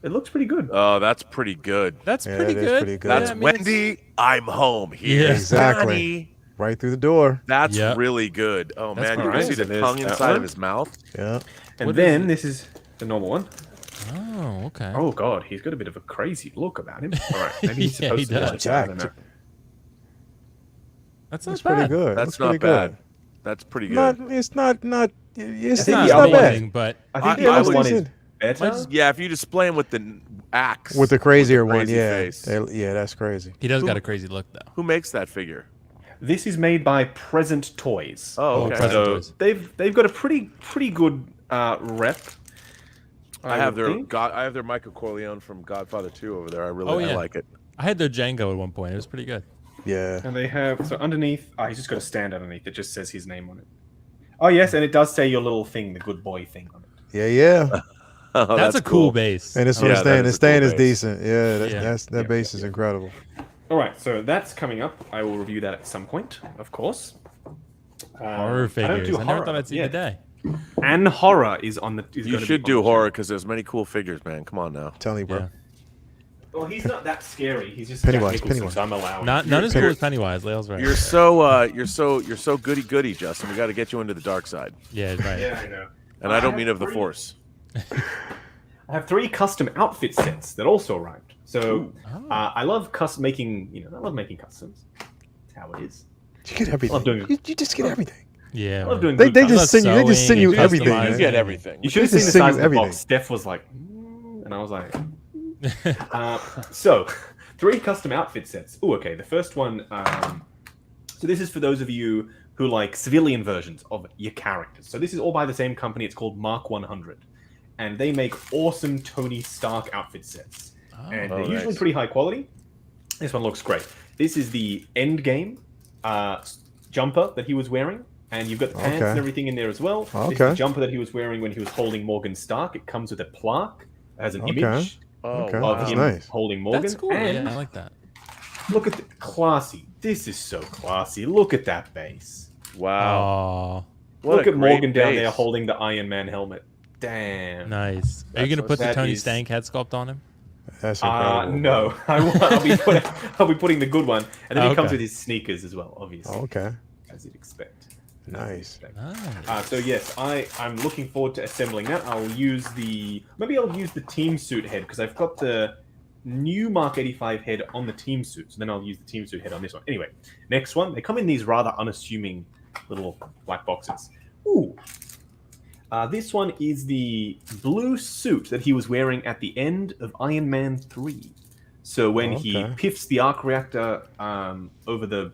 It looks pretty good. Oh, that's pretty good. That's Yeah, pretty it is good. pretty good. That's Yeah, I mean, Wendy. I'm home. Here's Exactly. Johnny. Right through the door. That's Yep. really good. Oh That's man, you pretty can good. see the So there's tongue that inside one. of his mouth. Yeah. And What then is it? this is the normal one. Oh, okay. Oh god, he's got a bit of a crazy look about him. All right, maybe he's Yeah, supposed he to be does. like that, I don't know. That's not That's pretty bad. good. That's pretty not bad. good. That's pretty good. Not. It's not. It's think Not the not other one bad. amazing, but I think I the other would- one is better. Yeah, if you display him with the axe. With the crazier with the one, crazy yeah. face. Yeah, that's crazy. he does got a crazy look though. Who makes that figure? This is made by Present Toys. Oh, okay. Present So Toys. they've got a pretty good rep. I have would their think. I have their Michael Corleone from Godfather 2 over there. I Oh, yeah. like it. I had their Django at one point. It was pretty good. Yeah. And they have so underneath. He's just got a stand underneath that just says his name on it. Oh yes, and it does say your little thing, the good boy thing on it. Yeah. Oh, That's a cool base. And this Yeah, one's that staying. is The a cool stand is base. decent. Yeah. Yeah. That base is incredible. All right, so that's coming up. I will review that at some point, of course. Horror figures. I never thought I'd see the day. And horror is on the. You should do horror because there's many cool figures, man. Come on now. Tell you, bro. Yeah. Well, he's not that scary. He's just Pennywise, Jack Nicholson, Pennywise. so I'm allowed. Not as cool as Pennywise. Leo's right. You're so goody, Justin. We got to get you into the dark side. Yeah, right. Yeah, I know. And I don't mean of the Force. I have 3 custom outfit sets that also arrived. So I love making. I love making customs. That's how it is. You get everything. love doing it. You just get everything. Yeah. I love doing. They good just customs. send you. They just send you Sewing, everything. customizing. man. get everything. You should have They seen the just send size you of the everything. box. Steph was like, and I was like, so 3 custom outfit sets. Oh, okay. The first one. So this is for those of you who like civilian versions of your characters. So this is all by the same company. It's called Mark 100, and they make awesome Tony Stark outfit sets, and they're usually nice. pretty high quality. This one looks great. This is the Endgame jumper that he was wearing. And you've got the pants Okay. and everything in there as well. This is Okay. the jumper that he was wearing when he was holding Morgan Stark. It comes with a plaque as an Okay. image Oh, Okay. of That's him nice. holding Morgan. That's cool. And Yeah, I like that. look at the classy. This is so classy. Look at that base. wow. Oh, What Look a at Morgan great down there base. holding the Iron Man helmet. Damn. nice. Are you gonna put the that Tony is- Stank head sculpt on him? That's incredible. No. I'll be putting the good one. And then he comes Okay. with his sneakers as well, obviously. Okay. As you'd expect. Nice. Nice. So yes, I'm looking forward to assembling that. I'll use the team suit head because I've got the new Mark 85 head on the team suit. So then I'll use the team suit head on this one. Anyway, next one. They come in these rather unassuming little black boxes. Ooh. This one is the blue suit that he was wearing at the end of Iron Man 3. So when he Okay. piffs the arc reactor over the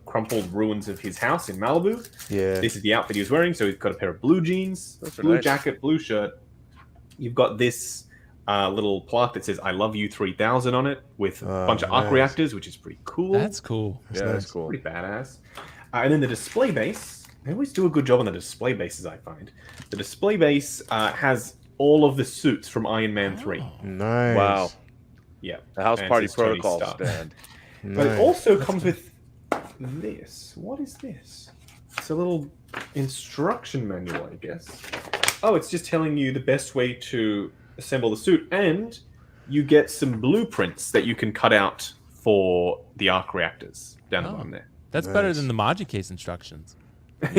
crumpled ruins of his house in Malibu, Yeah. this is the outfit he was wearing. So he's got a pair of blue jeans, Those are blue nice. jacket, blue shirt. You've got this little plaque that says "I love you 3000" on it with a bunch of arc nice. reactors, which is pretty cool. That's cool. Yeah, nice. that's cool. pretty badass. And then the display base. They always do a good job on the display bases, I find. The display base has all of the suits from Iron Man 3. Nice. Wow. Yeah. The House And Party it's Tony Protocol Stark. stand. But it Nice. also comes with this. What is this? It's a little instruction manual, I guess. Oh, it's just telling you the best way to assemble the suit, and you get some blueprints that you can cut out for the arc reactors down the Oh. bottom there. That's better Nice. than the Maji case instructions. I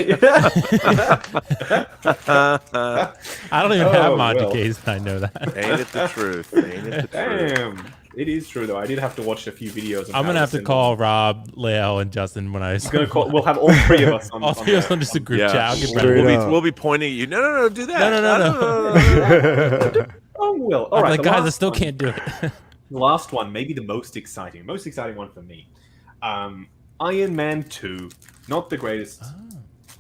don't even have Oh, Maji well. case. I know that. Ain't it the truth? Ain't it the truth? Damn. It is true, though. I did have to watch a few videos. On I'm how gonna have to assemble. call Rob, Leo, and Justin when I. We'll have all 3 of us on. All 3 of us there. on just a group Yeah. chat. I'll get Straight better. up. We'll be pointing at you. No, do that. No. Oh, well. All I'm right. like, the guys, I last still one- can't do it. The last one, maybe the most exciting one for me. Iron Man 2, not the greatest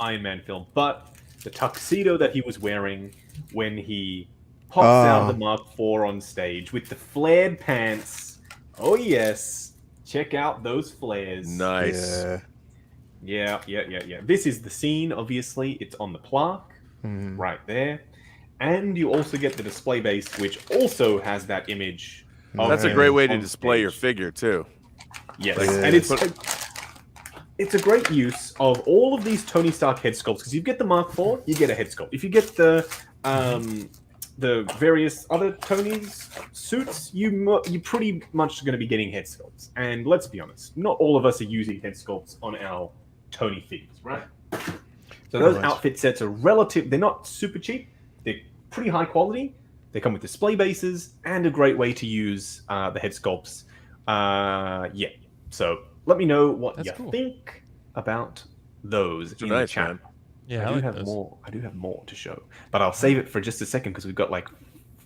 Iron Man film, but the tuxedo that he was wearing when he pops out the Mark IV on stage with the flared pants. Oh, yes. Check out those flares. Nice. Yeah. Yeah. This is the scene, obviously. It's on the plaque right there. And you also get the display base, which also has that image. of That's a him great way to on display stage. your figure too. Yes, Like, and it's a great use of all of these Tony Stark head sculpts because you get the Mark IV, you get a head sculpt. If you get the the various other Tony's suits, you pretty much going to be getting head sculpts. And let's be honest, not all of us are using head sculpts on our Tony figures, right? So those outfit sets are relative. They're not super cheap. They're pretty high quality. They come with display bases and a great way to use the head sculpts. Yeah. So let me know what you think about those in the chat. Man. Yeah, I do have more. I do have more to show, but I'll save it for just a second because we've got like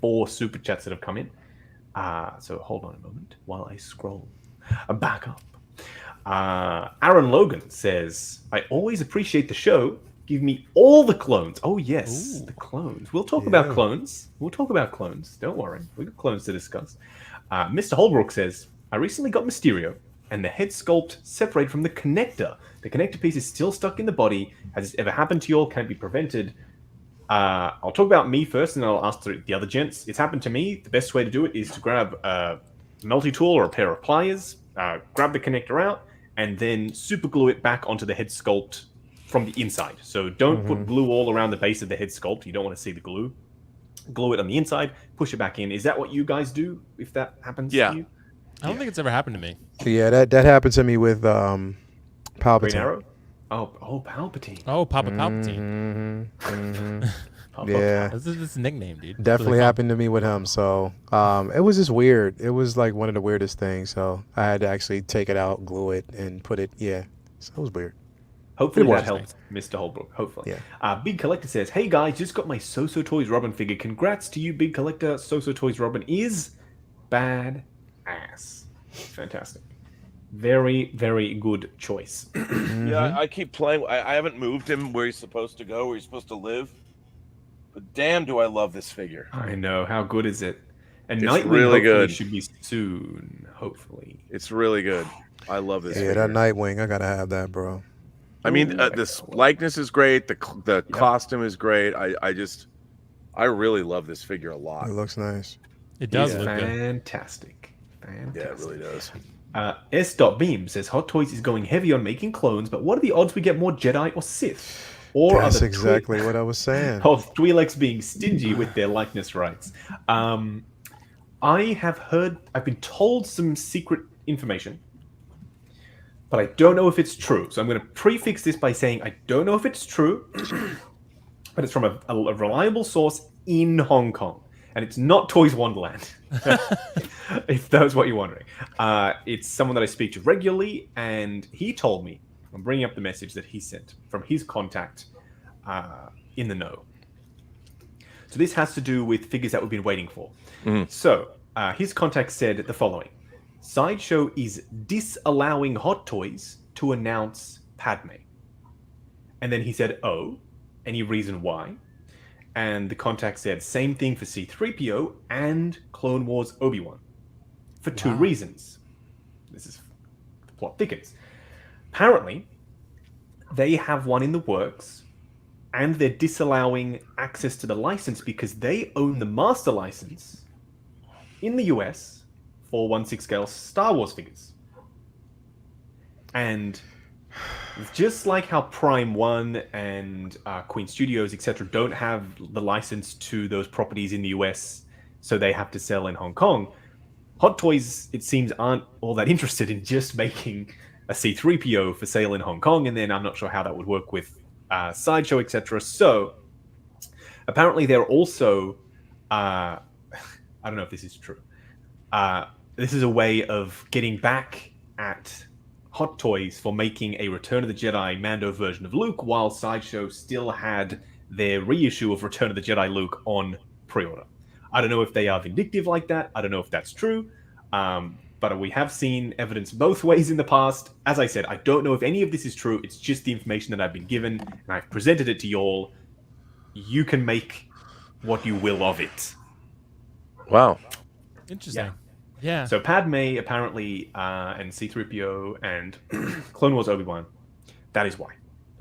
4 super chats that have come in. So hold on a moment while I scroll back up. Aaron Logan says, "I always appreciate the show. Give me all the clones." Oh yes, the clones. We'll talk about clones. We'll talk about clones. Don't worry, we've got clones to discuss. Mr. Holbrook says, "I recently got Mysterio, and the head sculpt separated from the connector. The connector piece is still stuck in the body. Has this ever happened to you all? Can it be prevented?" I'll talk about me first, and then I'll ask the other gents. It's happened to me. The best way to do it is to grab a multi-tool or a pair of pliers, grab the connector out, and then super glue it back onto the head sculpt from the inside. So don't put glue all around the base of the head sculpt. You don't want to see the glue. Glue it on the inside, push it back in. Is that what you guys do if that happens to you? I don't think it's ever happened to me. Yeah, that happened to me with Palpatine. Green Arrow? Oh, Palpatine. Oh, Papa Palpatine. Yeah. This is his nickname, dude. Definitely happened to me with him. So it was just weird. It was like one of the weirdest things. So I had to actually take it out, glue it, and put it. Yeah. So it was weird. Hopefully that helped, Mr. Holbrook. Hopefully. Yeah. Big Collector says, "Hey guys, just got my So Toys Robin figure. Congrats to you, Big Collector. So Toys Robin is bad ass." Fantastic. Very, very good choice. Yeah, I keep playing. I haven't moved him where he's supposed to go, where he's supposed to live. But damn, do I love this figure. I know. How good is it? And it's Nightwing really good. Should be soon, hopefully. It's really good. I love this figure. That Nightwing, I gotta have that, bro. I mean, this likeness is great. The costume is great. I really love this figure a lot. It looks nice. It does look fantastic. Fantastic. Yeah, it really does. S.Beam says, "Hot Toys is going heavy on making clones, but what are the odds we get more Jedi or Sith?" Or that's exactly what I was saying. Of Twi'leks being stingy with their likeness rights. I've been told some secret information, but I don't know if it's true. So I'm going to prefix this by saying I don't know if it's true, but it's from a reliable source in Hong Kong. And it's not Toys Wonderland, if that's what you're wondering. It's someone that I speak to regularly, and he told me, I'm bringing up the message that he sent from his contact in the know. So this has to do with figures that we've been waiting for. So his contact said the following: Sideshow is disallowing Hot Toys to announce Padme. And then he said, "Oh, any reason why?" And the contact said, same thing for C-3PO and Clone Wars Obi-Wan. For 2 reasons. This is the plot thickens. Apparently, they have one in the works, and they're disallowing access to the license because they own the master license in the US for 1/6 scale Star Wars figures. And just like how Prime 1 and Queen Studios, etc., don't have the license to those properties in the US, so they have to sell in Hong Kong, Hot Toys, it seems, aren't all that interested in just making a C-3PO for sale in Hong Kong, and then I'm not sure how that would work with Sideshow, etc. So, apparently they're also... I don't know if this is true. This is a way of getting back at Hot Toys for making a Return of the Jedi Mando version of Luke, while Sideshow still had their reissue of Return of the Jedi Luke on pre-order. I don't know if they are vindictive like that. I don't know if that's true. But we have seen evidence both ways in the past. As I said, I don't know if any of this is true. It's just the information that I've been given, and I've presented it to y'all. You can make what you will of it. Wow. Interesting. Yeah. So Padme, apparently, and C-3PO and Clone Wars Obi-Wan, that is why.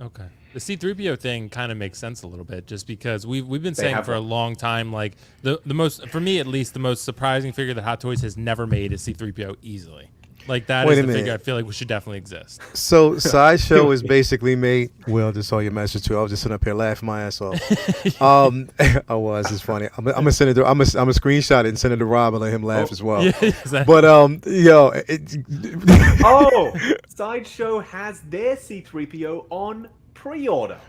Okay. The C-3PO thing kind of makes sense a little bit, just because we've been saying for a long time, like the most, for me at least, the most surprising figure that Hot Toys has never made is C-3PO easily. Like that Wait is a the figure minute. I feel like we should definitely exist. So Sideshow is basically made. Will, just saw your message too. I was just sitting up here laughing my ass off. I was. It's funny. I'm gonna send it. I'm gonna screenshot it and send it to Rob and let him laugh as well. Yeah, exactly. But yo, Oh, Sideshow has their C3PO on pre-order.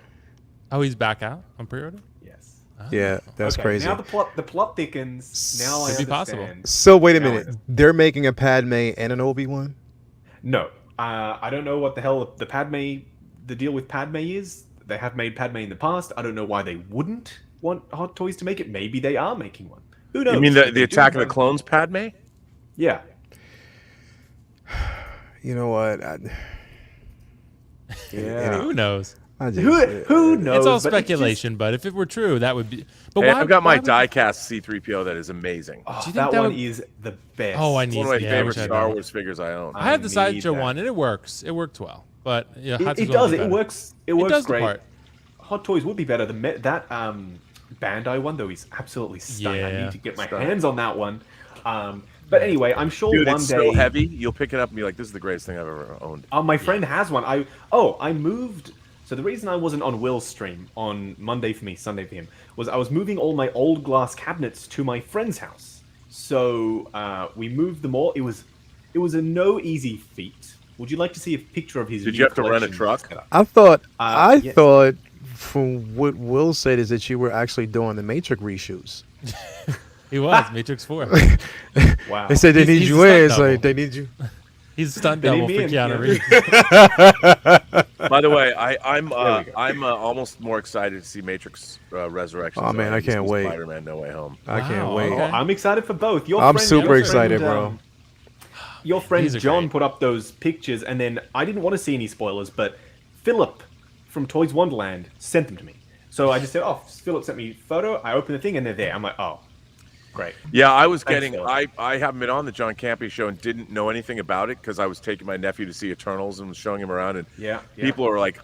Oh, he's back out on pre-order. Yes. yeah, that's Okay, crazy. Now the plot thickens. Now I Could be possible. understand. So wait a Now minute. it is. They're making a Padme and an Obi-Wan. No, I don't know what the hell the deal with Padme is. They have made Padme in the past. I don't know why they wouldn't want Hot Toys to make it. Maybe they are making one. Who knows? You mean If the they Attack do, of the Clones Padme? Yeah. You know what? Yeah. Who knows? I just, Who knows? It's all but speculation, but if it were true, that would be. But Hey, why? I've got my why would- diecast C3PO that is amazing. Oh, Do you think that that one would- is the best. Oh, I need. One of my yeah, I favorite wish I had Star that. Wars figures I own. I have the need sideshow that. one, and it works. It worked well, but yeah, Hot It Toys does. would be It better. works. It works does the great. part. Hot Toys would be better. That Bandai one though is absolutely stunning. I Yeah. need to get my Stunning. hands on that one. But anyway, I'm sure Dude, one it's day. so heavy. You'll pick it up and be like, "This is the greatest thing I've ever owned." My friend has one. I moved. So the reason I wasn't on Will's stream on Monday for me, Sunday for him, was I was moving all my old glass cabinets to my friend's house. So we moved them all. It was a no easy feat. Would you like to see a picture of his? Did new you have to rent a collection truck? setup? I thought. Yes. thought from what Will said is that you were actually doing the Matrix reshoots. He was Matrix 4. Wow. They said they He's- need he's you a in. stunt It's like double. they need you. He's a stunt They double need for me in, Keanu yeah. Reeves. By the way, I'm There we go. almost more excited to see Matrix Resurrections. Oh, man, I can't wait. Spider-Man: No Way Home. I can't Wow, wait. okay. I'm excited for both. I'm super excited, bro. Your friend These are John great. put up those pictures, and then I didn't want to see any spoilers, but Philip from Toys Wonderland sent them to me. So I just said, "Oh, Philip sent me a photo." I opened the thing, and they're there. I'm like, "Oh, great." Yeah, I was Thanks, getting. Phil. I haven't been on the John Campy show and didn't know anything about it because I was taking my nephew to see Eternals and was showing him around, and Yeah. people are like,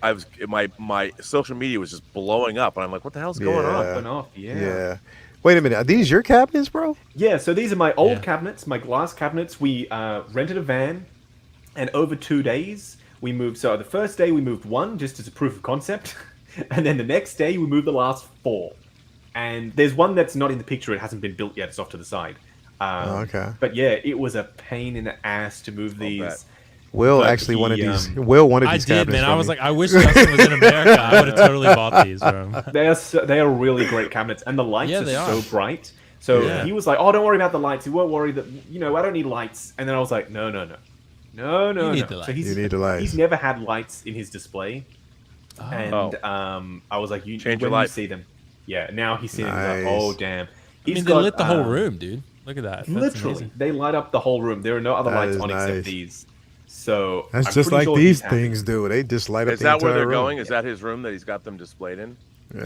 my social media was just blowing up, and I'm like, what the hell's going on? Yeah. Open off. Yeah. Wait a minute. Are these your cabinets, bro? Yeah, so these are my old Yeah. cabinets, my glass cabinets. We rented a van, and over 2 days, we moved. So the first day, we moved one just as a proof of concept. And then the next day, we moved the last 4. And there's one that's not in the picture. It hasn't been built yet. It's off to the side. Okay. But yeah, it was a pain in the ass to move bet. these. Will But actually wanted he, these. Will wanted I these did, cabinets. man. from I was me. like, I wish Justin was in America. I would have totally bought these from him. They are really great cabinets. And the lights Yeah, they are are. so bright. So Yeah. he was like, "Oh, don't worry about the lights. You won't worry that, I don't need lights." And then I was like, No. You No. need the So lights. he's, You need the lights. He's never had lights in his display. And Oh. I was like, Change when your you life. see them. Yeah, now he's seeing them. He's like, Nice. oh, damn. I He's mean, got, they lit the whole room, dude. Look at that. That's Literally. amazing. They light up the whole room. There are no other That lights is on nice. except these. So That's I'm just pretty like sure these he's happy. things do. They just light up Is the that where entire they're room. going? Is that his room that he's got them displayed in?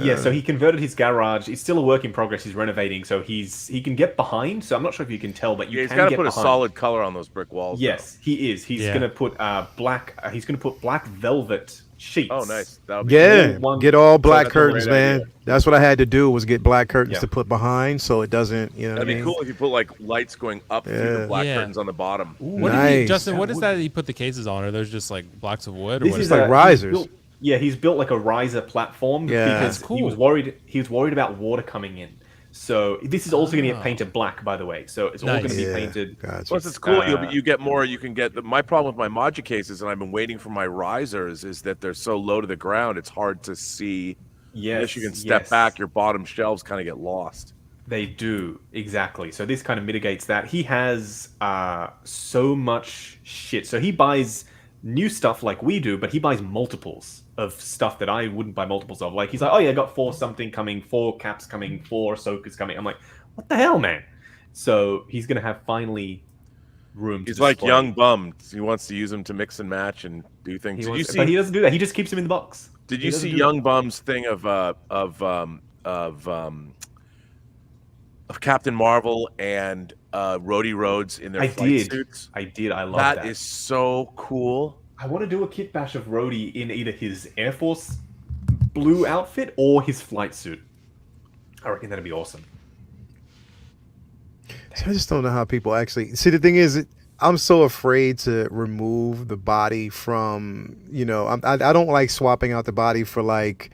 Yeah, so he converted his garage. It's still a work in progress. He's renovating, so he can get behind. So I'm not sure if you can tell, but you Yeah, he's can got to get put a behind. solid color on those brick walls. though. Yes, he is. He's Yeah. gonna put black. He's gonna put black velvet sheets. Oh, nice. That'll be Yeah, One- get all black that's a great curtains, man. idea. That's what I had to do was get black curtains Yeah. to put behind, so it doesn't, you know. That'd what I be mean? cool if you put like lights going up through Yeah. the black Yeah. curtains on the bottom. What did he, Nice. Justin? What That is would that he put the cases on? Are those just like blocks of wood? Or This what is is like that? he's risers. built- he's built like a riser platform Yeah. because That's cool. he was worried about water coming in. So this is also going to get painted black, by the way. So it's all Nice. going to be Yeah, painted. gotcha. Plus, it's cool. Uh, You get more. You can get. My problem with my Modular cases, and I've been waiting for my risers, is that they're so low to the ground. It's hard to see. Yes, Unless you can step yes. back, your bottom shelves kind of get lost. They do, exactly. So this kind of mitigates that. He has so much shit. So he buys new stuff like we do, but he buys multiples of stuff that I wouldn't buy multiples of. Like he's like, oh yeah, I got 4 something coming, 4 caps coming, 4 Ahsokas coming. I'm like, what the hell, man? So he's gonna have finally room. He's to like display. young bum. He wants to use them to mix and match and do things. He Did you wants- see? but he doesn't do that. He just keeps them in the box. Did He you doesn't see do Young that. Bum's thing of Captain Marvel and Rhodey Rhodes in their I flight did. suits? I did. I love That that. is so cool. I want to do a kit bash of Rhodey in either his Air Force blue outfit or his flight suit. I reckon that'd be awesome. So I just don't know how people actually see. The thing is, I'm so afraid to remove the body from, I don't like swapping out the body for like,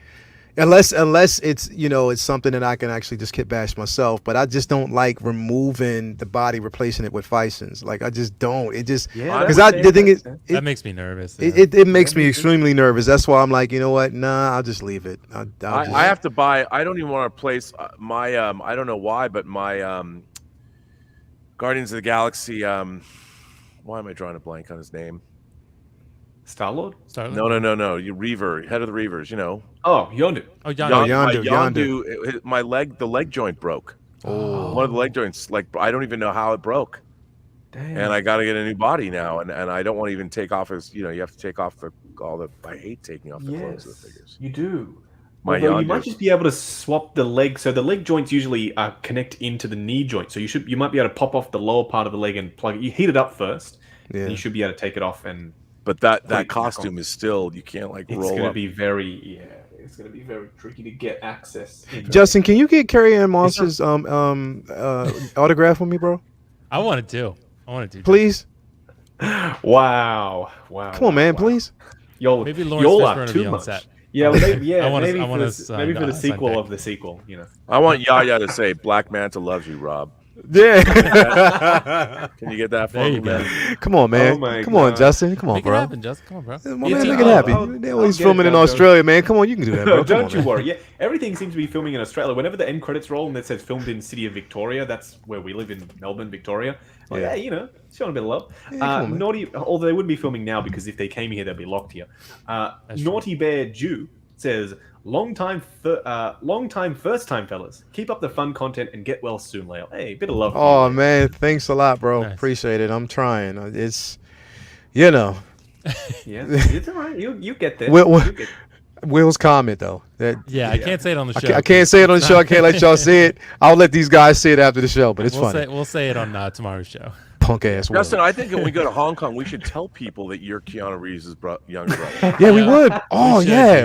unless it's, it's something that I can actually just kit bash myself. But I just don't like removing the body, replacing it with Fisons. Like, I just don't. It just, because the thing is, that makes me nervous. It makes me extremely nervous. That's why I'm like, you know what? Nah, I'll just leave it. I have to buy. I don't even want to replace my. I don't know why, but my Guardians of the Galaxy. Why am I drawing a blank on his name? Star-Lord? No. You Reaver, head of the Reavers. Oh, Yondu. Oh, Yondu. Yondu. My leg, the leg joint broke. Oh. One of the leg joints, like I don't even know how it broke. Damn. And I got to get a new body now, and I don't want to even take off his. You have to take off all the. I hate taking off the clothes of the figures. You do. Although you might just be able to swap the leg. So the leg joints usually connect into the knee joint. So you might be able to pop off the lower part of the leg and plug it. You heat it up first. Yeah. And you should be able to take it off and. But that costume is still, you can't roll up. It's going to be very tricky to get access. Justin, can you get Carrie Ann Moss's autograph with me, bro? I wanted to. Please. Wow. Come on, man, please. Maybe Lawrence Fishburne will be on set. Yeah, maybe I for the sequel of the sequel, I want Yaya to say, "Black Manta loves you, Rob." Yeah. Can you get that for me, man? Come on, man. Come on, Justin. Come on, make bro. It happen, Justin. Come on, bro. Man, make it happen. They're always filming in Australia, man. Come on, you can do that, bro. Don't you worry. Yeah, everything seems to be filming in Australia. Whenever the end credits roll and it says filmed in city of Victoria, that's where we live in Melbourne, Victoria. Like, yeah, showing a bit of love. Naughty, although they wouldn't be filming now because if they came here, they'd be locked here. Naughty Bear Jew says, long time first time fellas. Keep up the fun content and get well soon, Lale. Hey, bit of love. Oh man, thanks a lot, bro. Nice. Appreciate it. I'm trying. It's Yeah, it's all right. You get there. Will's comment though. I can't say it on the show. I can't say it on the show. I can't let y'all see it. I'll let these guys see it after the show, but funny. We'll say it on tomorrow's show. Punk ass. Justin, I think when we go to Hong Kong, we should tell people that you're Keanu Reeves' younger brother. Yeah, we would. Oh,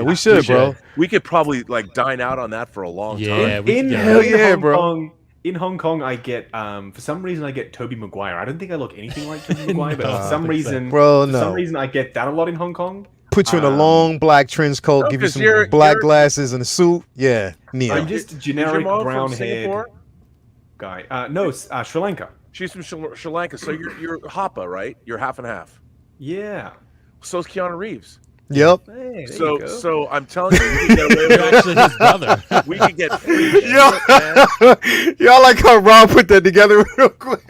we should, bro. We could probably dine out on that for a long time. In Hong Kong, I get for some reason I get Tobey Maguire. I don't think I look anything like Tobey Maguire, but for some reason, I get that a lot in Hong Kong. Put you in a long black trench coat, give you some black glasses and a suit. Yeah, Neo. I'm just a generic brown-haired guy. No, Sri Lanka. She's from Sri Lanka, so you're Hapa, right? You're half and half. Yeah. So's Keanu Reeves. Yep. Hey, so I'm telling you, we can get away with actually his brother. We could get free. Y'all like how Rob put that together real quick.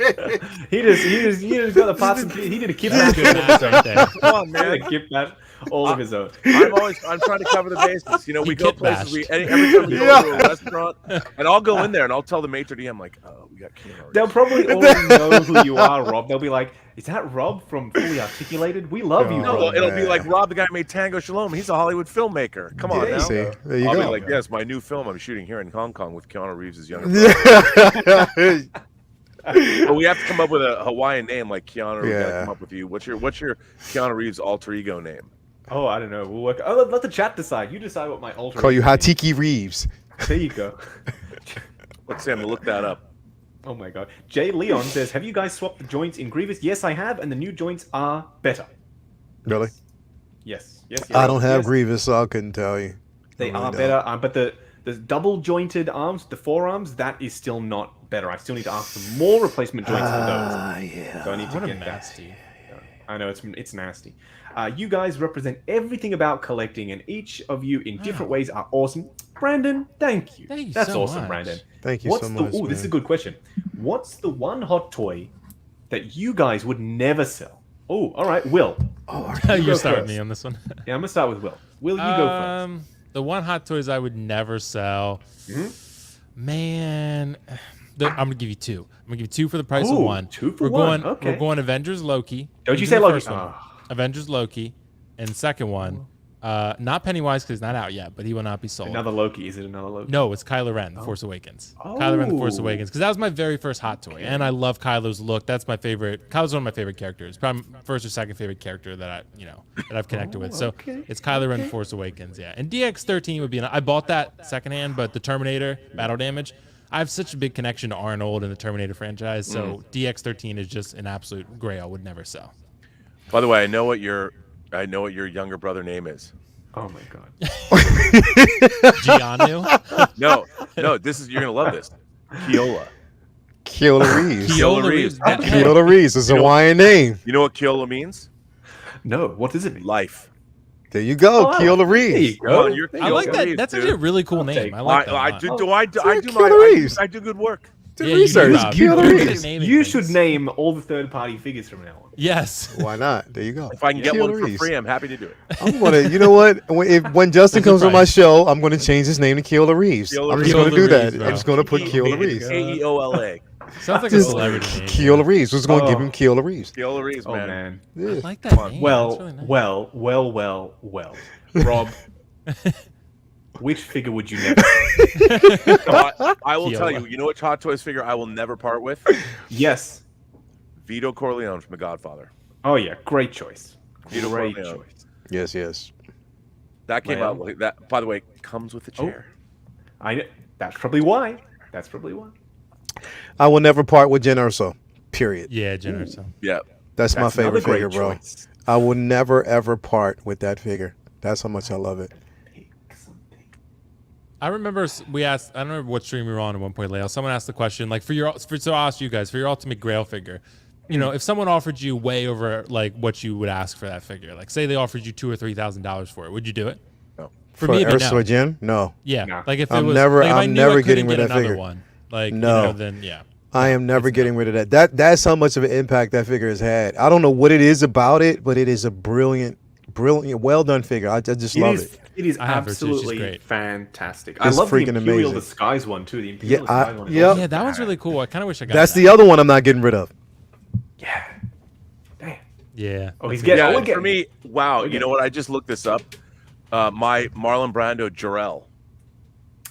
He just got the parts. He did a kip bash right there. Come on, man. A kip bash. All of his own. I'm trying to cover the bases. We go places. Every time we go to a restaurant, and I'll go in there and I'll tell the maitre d', I'm like, oh, we got Keanu. They'll probably already know who you are, Rob. They'll be like, is that Rob from Fully Articulated? We love you, Rob. It'll be like Rob, the guy who made Tango Shalom. He's a Hollywood filmmaker. Come on now. See, there you I'll go. be like, yes, my new film I'm shooting here in Hong Kong with Keanu Reeves' younger brother. But we have to come up with a Hawaiian name like Keanu. We gotta come up with you. What's your Keanu Reeves alter ego name? Oh, I don't know. We'll work. Oh, let the chat decide. You decide what my alter. Call you Hatiki Reeves. There you go. Let's see. I'm gonna look that up. Oh my god. Jay Leon says, "Have you guys swapped the joints in Grievous?" Yes, I have, and the new joints are better. Really? Yes. I don't have Grievous, so I couldn't tell you. They are better, but the double jointed arms, the forearms, that is still not better. I still need to ask for more replacement joints for those. Yeah. So I need to get that. I know it's nasty. You guys represent everything about collecting, and each of you in different ways are awesome. Brandon, thank you. That's so awesome, much. Brandon. Thank you so much. This is a good question. What's the one hot toy that you guys would never sell? Oh, all right, Will. You start with me on this one. Yeah, I'm gonna start with Will. Will, you go first. The one hot toys I would never sell. Man, I'm gonna give you two. I'm gonna give you two for the price of one. Two for one. Okay. We're going Avengers Loki. Don't you say Loki? First one. Avengers Loki, and second one, not Pennywise because he's not out yet, but he will not be sold. Another Loki? Is it another Loki? No, it's Kylo Ren, The Force Awakens. Kylo Ren, The Force Awakens, because that was my very first hot toy, and I love Kylo's look. That's my favorite. Kylo's one of my favorite characters, probably first or second favorite character that I've connected with. So it's Kylo Ren, The Force Awakens, yeah. And DX13 would be. I bought that secondhand, but the Terminator Battle Damage. I have such a big connection to Arnold and the Terminator franchise, so DX13 is just an absolute grail. Would never sell. By the way, I know what your younger brother name is. Oh my god. Gianu? No, this is, you're gonna love this. Keola. Keola Reeves. Keola Reeves. Keola Reeves is a Hawaiian name. You know what Keola means? No, what does it mean? Life. There you go, Keola There Reeves. you go. I like that. Reeves, That's dude. actually a really cool name. I like that. I do Keola Reeves. I do good work. Do Yeah, you research. do, Rob. Keola You're good at Reeves. naming You things. should name all the third-party figures from now on. Yes. Why not? There you go. If I can get Keola one for Reeves. free, I'm happy to do it. I'm gonna. You know what? When Justin There's a comes on my price. show, I'm gonna change his name to Keola Reeves. Keola I'm just Reeves. gonna do that. Keola I'm just gonna put Reeves, Keola Reeves. Keola. Sounds like a Just celebrity name. Keola Reeves. Who's gonna give him Keola Reeves? Keola Reeves, Oh man. man. Yeah. I like that name. Well, That's really nice. well. Rob, which figure would you never? I will tell Keola. you. You know what Hot Toys figure I will never part with? Yes. Vito Corleone from The Godfather. Oh yeah, great choice. Vito Great Corleone. choice. Yes. That came Well. out like that. By the way, comes with a chair. That's probably why. That's probably why. I will never part with Jen Urso. Period. Yeah, Jenner. Yeah. That's my That's another favorite great figure, bro. choice. I will never ever part with that figure. That's how much I love it. I remember we asked. I don't remember what stream we were on at one point, Leo. Someone asked the question, like, so I'll ask you guys for your ultimate Grail figure. You know, if someone offered you way over like what you would ask for that figure, like say they offered you $2,000 or $3,000 for it, would you do it? No. For me, it'd be Urso no. or Jen? No. Yeah, No. like if it I'm was, never- like, if I I'm knew never I couldn't getting rid get of that another figure. one. Like, No. you know, then yeah. I am never getting rid of that. That's how much of an impact that figure has had. I don't know what it is about it, but it is a brilliant, well done figure. I just love it. It is I have her too. She's absolutely great. fantastic. I It's love the freaking Imperial amazing. Disguise one too. The Imperial Yeah, Disguise one. Is yep. also Yeah, that one's badass. really cool. I kind of wish I got That's that. the other one I'm not getting rid of. Yeah. Damn. Yeah. Oh, he's That's a getting. Yeah, we're and for getting- me, wow. we're You know what? I just looked this up. My Marlon Brando Jarrell.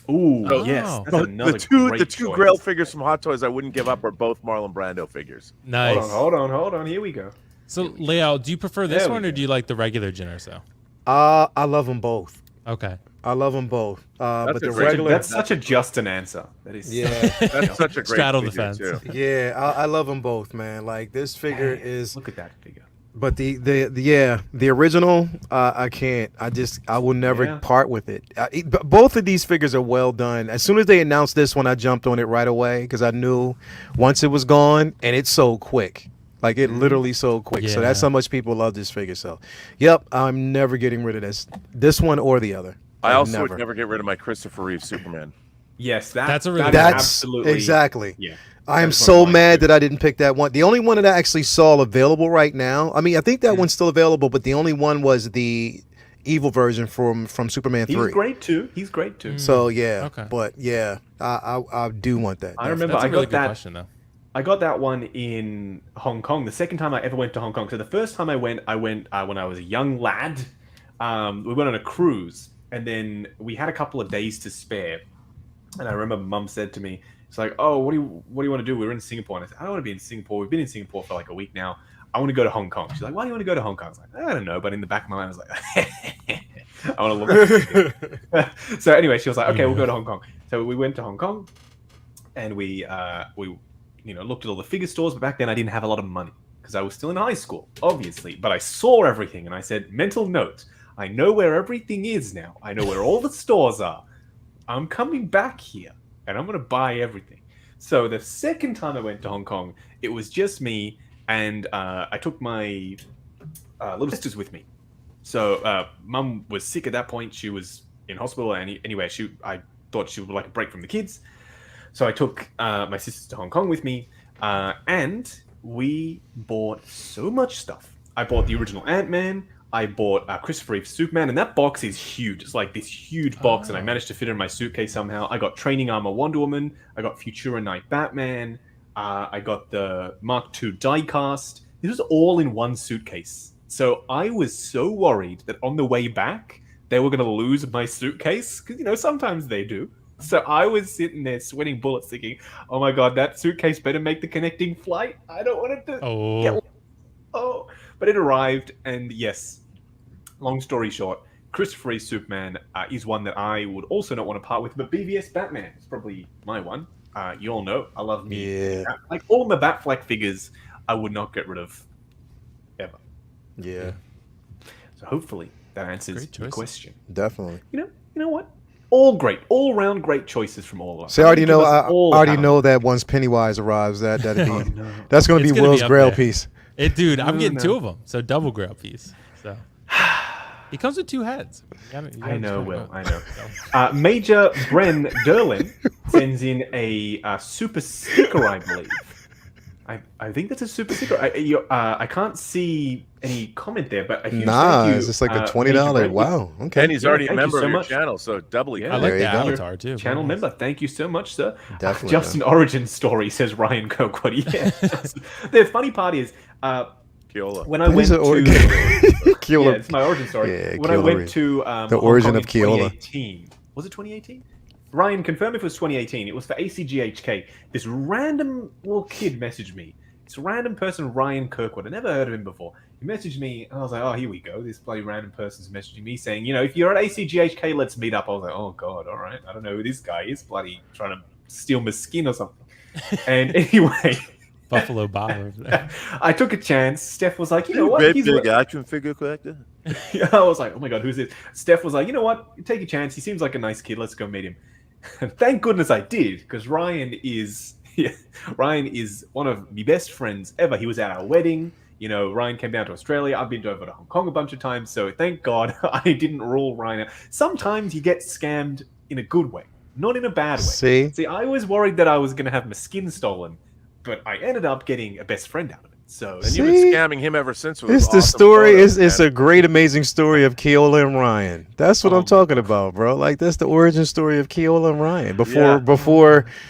Ooh, Oh. yes. That's another The two great Grail choice. figures from Hot Toys I wouldn't give up are both Marlon Brando figures. Nice. Hold on. Here we go. So, Leo, do you prefer this There we one or go. do you like the regular Jin Urso? I love them both. Okay. I love them both. But a the great- regular, That's such a Justin answer. That is. yeah, That's such a great Straddle the figure, fence. too. yeah, I love them both, man. Like this figure is, Look at that figure. but the original, I can't. I will never Yeah. part with it. Both of these figures are well done. As soon as they announced this one, I jumped on it right away because I knew once it was gone, and it's so quick. Like it literally so quick. So that's Yeah. how much people love this figure. So, yep, I'm never getting rid of this one or the other. I Like, also would never get rid of my Christopher Reeve Superman. Yes, That's a really that good is one. That's absolutely exactly. Yeah. I am That's one so of mine, mad too. that I didn't pick that one. The only one that I actually saw available right now. I mean, I think that one's still available, but the only one was the evil version from Superman He's 3. great too. He's great too. So yeah, Okay. but yeah, I do want that. I remember That's a I really got good that. question, though. I got that one in Hong Kong. The second time I ever went to Hong Kong. So the first time I went when I was a young lad. We went on a cruise, and then we had a couple of days to spare. And I remember Mum said to me, "It's like, oh, what do you want to do? We're in Singapore." And I said, "I don't want to be in Singapore. We've been in Singapore for like a week now. I want to go to Hong Kong." She's like, "Why do you want to go to Hong Kong?" I was like, "I don't know," but in the back of my mind, I was like, "I want to look." So anyway, she was like, "Okay, we'll go to Hong Kong." So we went to Hong Kong, and we looked at all the figure stores. But back then, I didn't have a lot of money because I was still in high school, obviously. But I saw everything, and I said, "Mental note: I know where everything is now. I know where all the stores are. I'm coming back here, and I'm going to buy everything." So the second time I went to Hong Kong, it was just me, and I took my little sisters with me. So Mum was sick at that point. She was in hospital, and anyway, I thought she would like a break from the kids. So I took my sisters to Hong Kong with me, and we bought so much stuff. I bought the original Ant-Man. I bought Christopher Reeve Superman, and that box is huge. It's like this huge box, and I managed to fit it in my suitcase somehow. I got Training Armor Wonder Woman. I got Futura Night Batman. I got the Mark II diecast. This was all in one suitcase. So I was so worried that on the way back, they were going to lose my suitcase, because, sometimes they do. So I was sitting there sweating bullets thinking, oh my God, that suitcase better make the connecting flight. I don't want it to get... Oh, but it arrived, and yes, long story short, Christopher Reeve Superman is one that I would also not want to part with, but BVS Batman is probably my one. You all know I love me. Yeah. Like all the Batfleck figures, I would not get rid of ever. Yeah. So hopefully that answers Great the choices. question. Definitely. You know what? All great, all round great choices from all of us. See, I already Give know. us I all already talent. know that once Pennywise arrives, that's going to It's be gonna be Will's up Grail there. piece. Dude, I'm No, getting no. 2 of them. So double grail piece. So he comes with 2 heads. You gotta I know, try Will. it. I know. Major Bren Derlin sends in a super sticker, I believe. I think that's a super sticker. I can't see any comment there, but a huge thank you. It's just like a Major $20. Bren. Wow. Okay. And he's already a thank you member so of your much. channel, so doubly. Yeah. I like There the you go. avatar too. Channel Very nice. member. Thank you so much, sir. Definitely, Just an origin story, says Ryan Kirkwood. Yeah. The funny part is, Keola. when I went Is it to... Keola. Yeah, it's my origin story. Yeah, When I Keola went Reed. to The origin of Keola. 2018. Was it 2018? Ryan, confirm if it was 2018. It was for ACGHK. This random little kid messaged me. This random person, Ryan Kirkwood. I never heard of him before. He messaged me, and I was like, oh, here we go. This bloody random person's messaging me saying, if you're at ACGHK, let's meet up. I was like, oh, God, all right. I don't know who this guy is. Bloody trying to steal my skin or something. And anyway... Buffalo Bob over there. I took a chance. Steph was like, you know what? He's big action figure collector. I was like, oh my God, who's this? Steph was like, you know what? Take a chance. He seems like a nice kid. Let's go meet him. And thank goodness I did, because Ryan is one of my best friends ever. He was at our wedding. Ryan came down to Australia. I've been over to Hong Kong a bunch of times. So thank God I didn't rule Ryan out. Sometimes you get scammed in a good way, not in a bad way. See, I was worried that I was going to have my skin stolen, but I ended up getting a best friend out of it. So And you've been scamming him ever since. With It's those the awesome story. photos, It's man. a great, amazing story of Keola and Ryan. That's what I'm talking about, bro. Like that's the origin story of Keola and Ryan. Before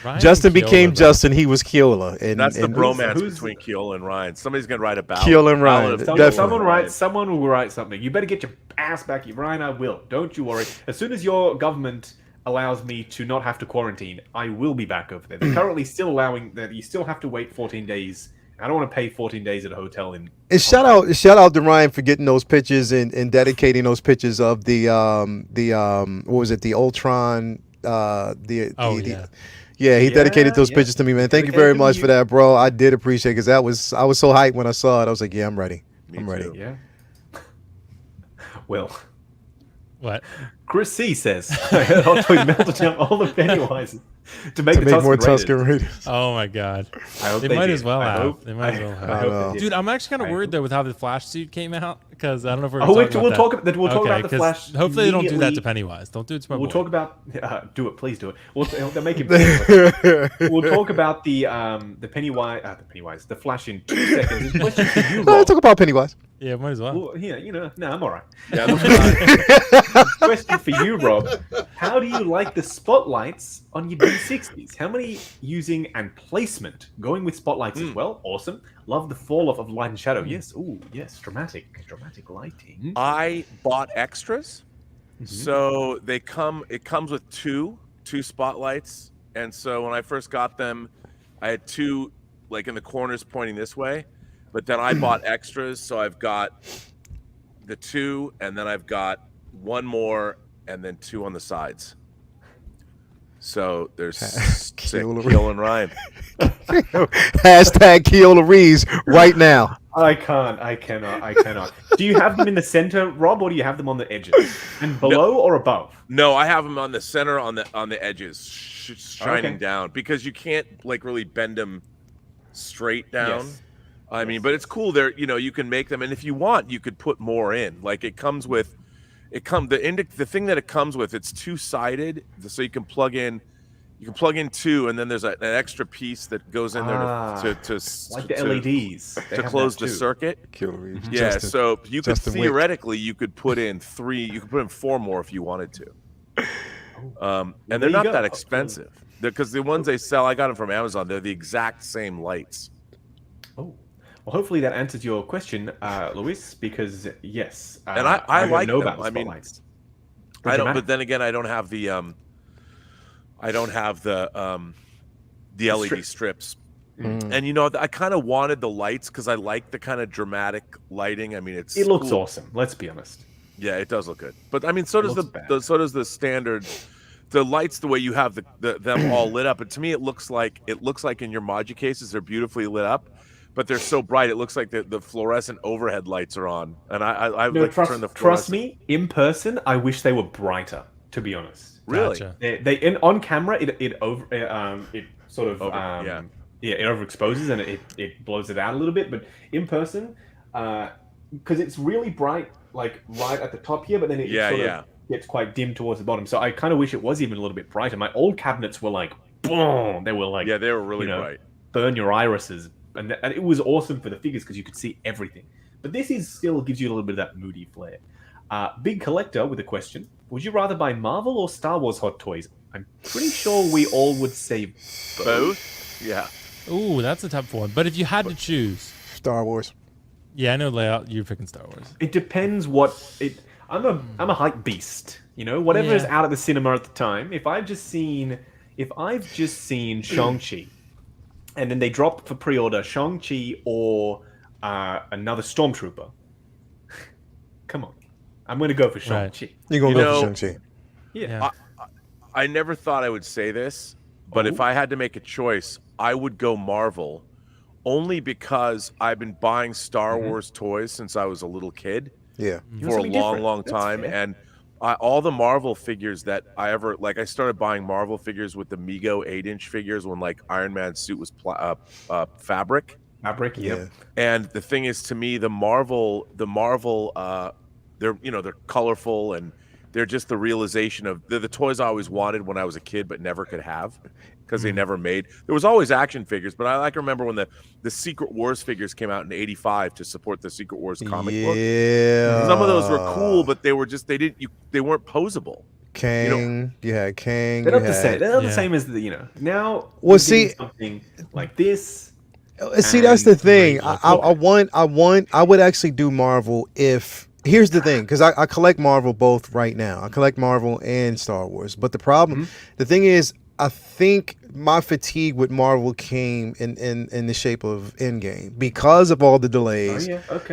Ryan Justin and Keola, became bro. Justin, he was Keola. And That's the and bromance who's- between Keola and Ryan. Somebody's gonna write a ballad. Keola and Ryan. Ballad of Definitely. Keola and Someone will write something. You better get your ass back here. Ryan, I will. Don't you worry. As soon as your government allows me to not have to quarantine, I will be back over there. They're currently still allowing that you still have to wait 14 days. I don't want to pay 14 days at a hotel in... And shout out to Ryan for getting those pictures and dedicating those pictures of the what was it, the Ultron he dedicated those pictures to me, man. Thank you very much for that, bro. I did appreciate it, because I was so hyped when I saw it. I was like, yeah, I'm ready. I'm ready. Yeah. Well, What? Chris C says, Hot Toys melted down all the Pennywises to make more Tusken Tusken Raiders. Raiders. Oh my God. I hope They they might did. as well I have. hope- They might as well I have. hope know. they did. Dude, I'm actually kind I of worried hope- though with how the Flash suit came out, because I don't know if we're Oh, gonna wait, talk we'll about talk about the 'cause Flash Hopefully they don't do that immediately. to Pennywise. Don't do it to my We'll boy. talk about please do it. They'll make it. We'll talk about the Pennywise, the Flash in 2 seconds. It's a question for you, No, Rob. talk about Pennywise. Yeah, might as well. Well, yeah, no, I'm all right. Yeah, that's Question for you, Rob. How do you like the spotlights on your B60s? How many using and placement? Going with spotlights as well. Awesome. Love the fall off of light and shadow. Yes. Ooh, yes. Dramatic lighting. I bought extras, so it comes with two spotlights, and so when I first got them, I had 2 like in the corners pointing this way, but then I bought extras, so I've got the 2, and then I've got 1 more, and then 2 on the sides. So there's Keola and Ryan. Hashtag Keola Reeves right now. I cannot. Do you have them in the center, Rob, or do you have them on the edges? And below or above? No, I have them on the center, on the edges, shining Okay. down, because you can't like really bend them straight down. Yes. I mean, but it's cool. There, you can make them, and if you want, you could put more in. Like it comes with, the thing that it comes with. It's 2-sided, so you can plug in. You can plug in 2, and then there's an extra piece that goes in there to Like the LEDs. They to have close that the too. circuit. Keola Reeves. Yeah, Justin. so you could Justin Wick. theoretically you could put in 3, you could put in 4 more if you wanted to. And there they're you not go. that expensive, because the ones they sell, I got them from Amazon. They're the exact same lights. Oh. Well, hopefully that answers your question, Luis, because yes. And I don't like know them. about the I mean, spotlights. I don't, Dramatic. but then again, I don't have the LED strips. And I kind of wanted the lights because I like the kind of dramatic lighting. I mean, It looks cool. awesome. Let's be honest. Yeah, it does look good. But I mean, so does looks bad. so does the standard the lights, the way you have them all lit up, and to me it looks like in your Maji cases they're beautifully lit up, but they're so bright it looks like the fluorescent overhead lights are on. And I would like to turn the trust me, in person, I wish they were brighter. To be honest, really, Gotcha. they on camera it sort of it overexposes and it blows it out a little bit, but in person, because it's really bright, like right at the top here, but then it sort of gets quite dim towards the bottom. So I kind of wish it was even a little bit brighter. My old cabinets were like, boom, they were like, they were really bright, burn your irises, and it was awesome for the figures because you could see everything. But this still gives you a little bit of that moody flair. Big Collector with a question: would you rather buy Marvel or Star Wars Hot Toys? I'm pretty sure we all would say both. Yeah. Ooh, that's a tough one. But if you had to choose, Star Wars. Yeah, I know layout. You're picking Star Wars. It depends what it. I'm a hype beast. Whatever is out at the cinema at the time. If I've just seen Shang-Chi, and then they drop for pre-order Shang-Chi or another Stormtrooper. Come on, I'm going to go for Shang-Chi. You're going to go for Shang-Chi. Yeah. I never thought I would say this, but if I had to make a choice, I would go Marvel, only because I've been buying Star Wars toys since I was a little kid. Yeah. For a long time. And all the Marvel figures that I started buying Marvel figures with the Mego 8-inch figures when like Iron Man's suit was fabric. Fabric, yeah. And the thing is, to me, the Marvel, they're colorful, and they're just the realization of the toys I always wanted when I was a kid but never could have because they never made. There was always action figures, but I remember when the Secret Wars figures came out in '85 to support the Secret Wars comic book. Yeah. Some of those were cool, but they weren't posable. Kang, you had Kang. They're not the same. They're not the same as now. Well, see, something like this. See, that's the thing. I would actually do Marvel if. Here's the thing, because I collect Marvel both right now. I collect Marvel and Star Wars. But the problem, the thing is, I think my fatigue with Marvel came in the shape of Endgame because of all the delays.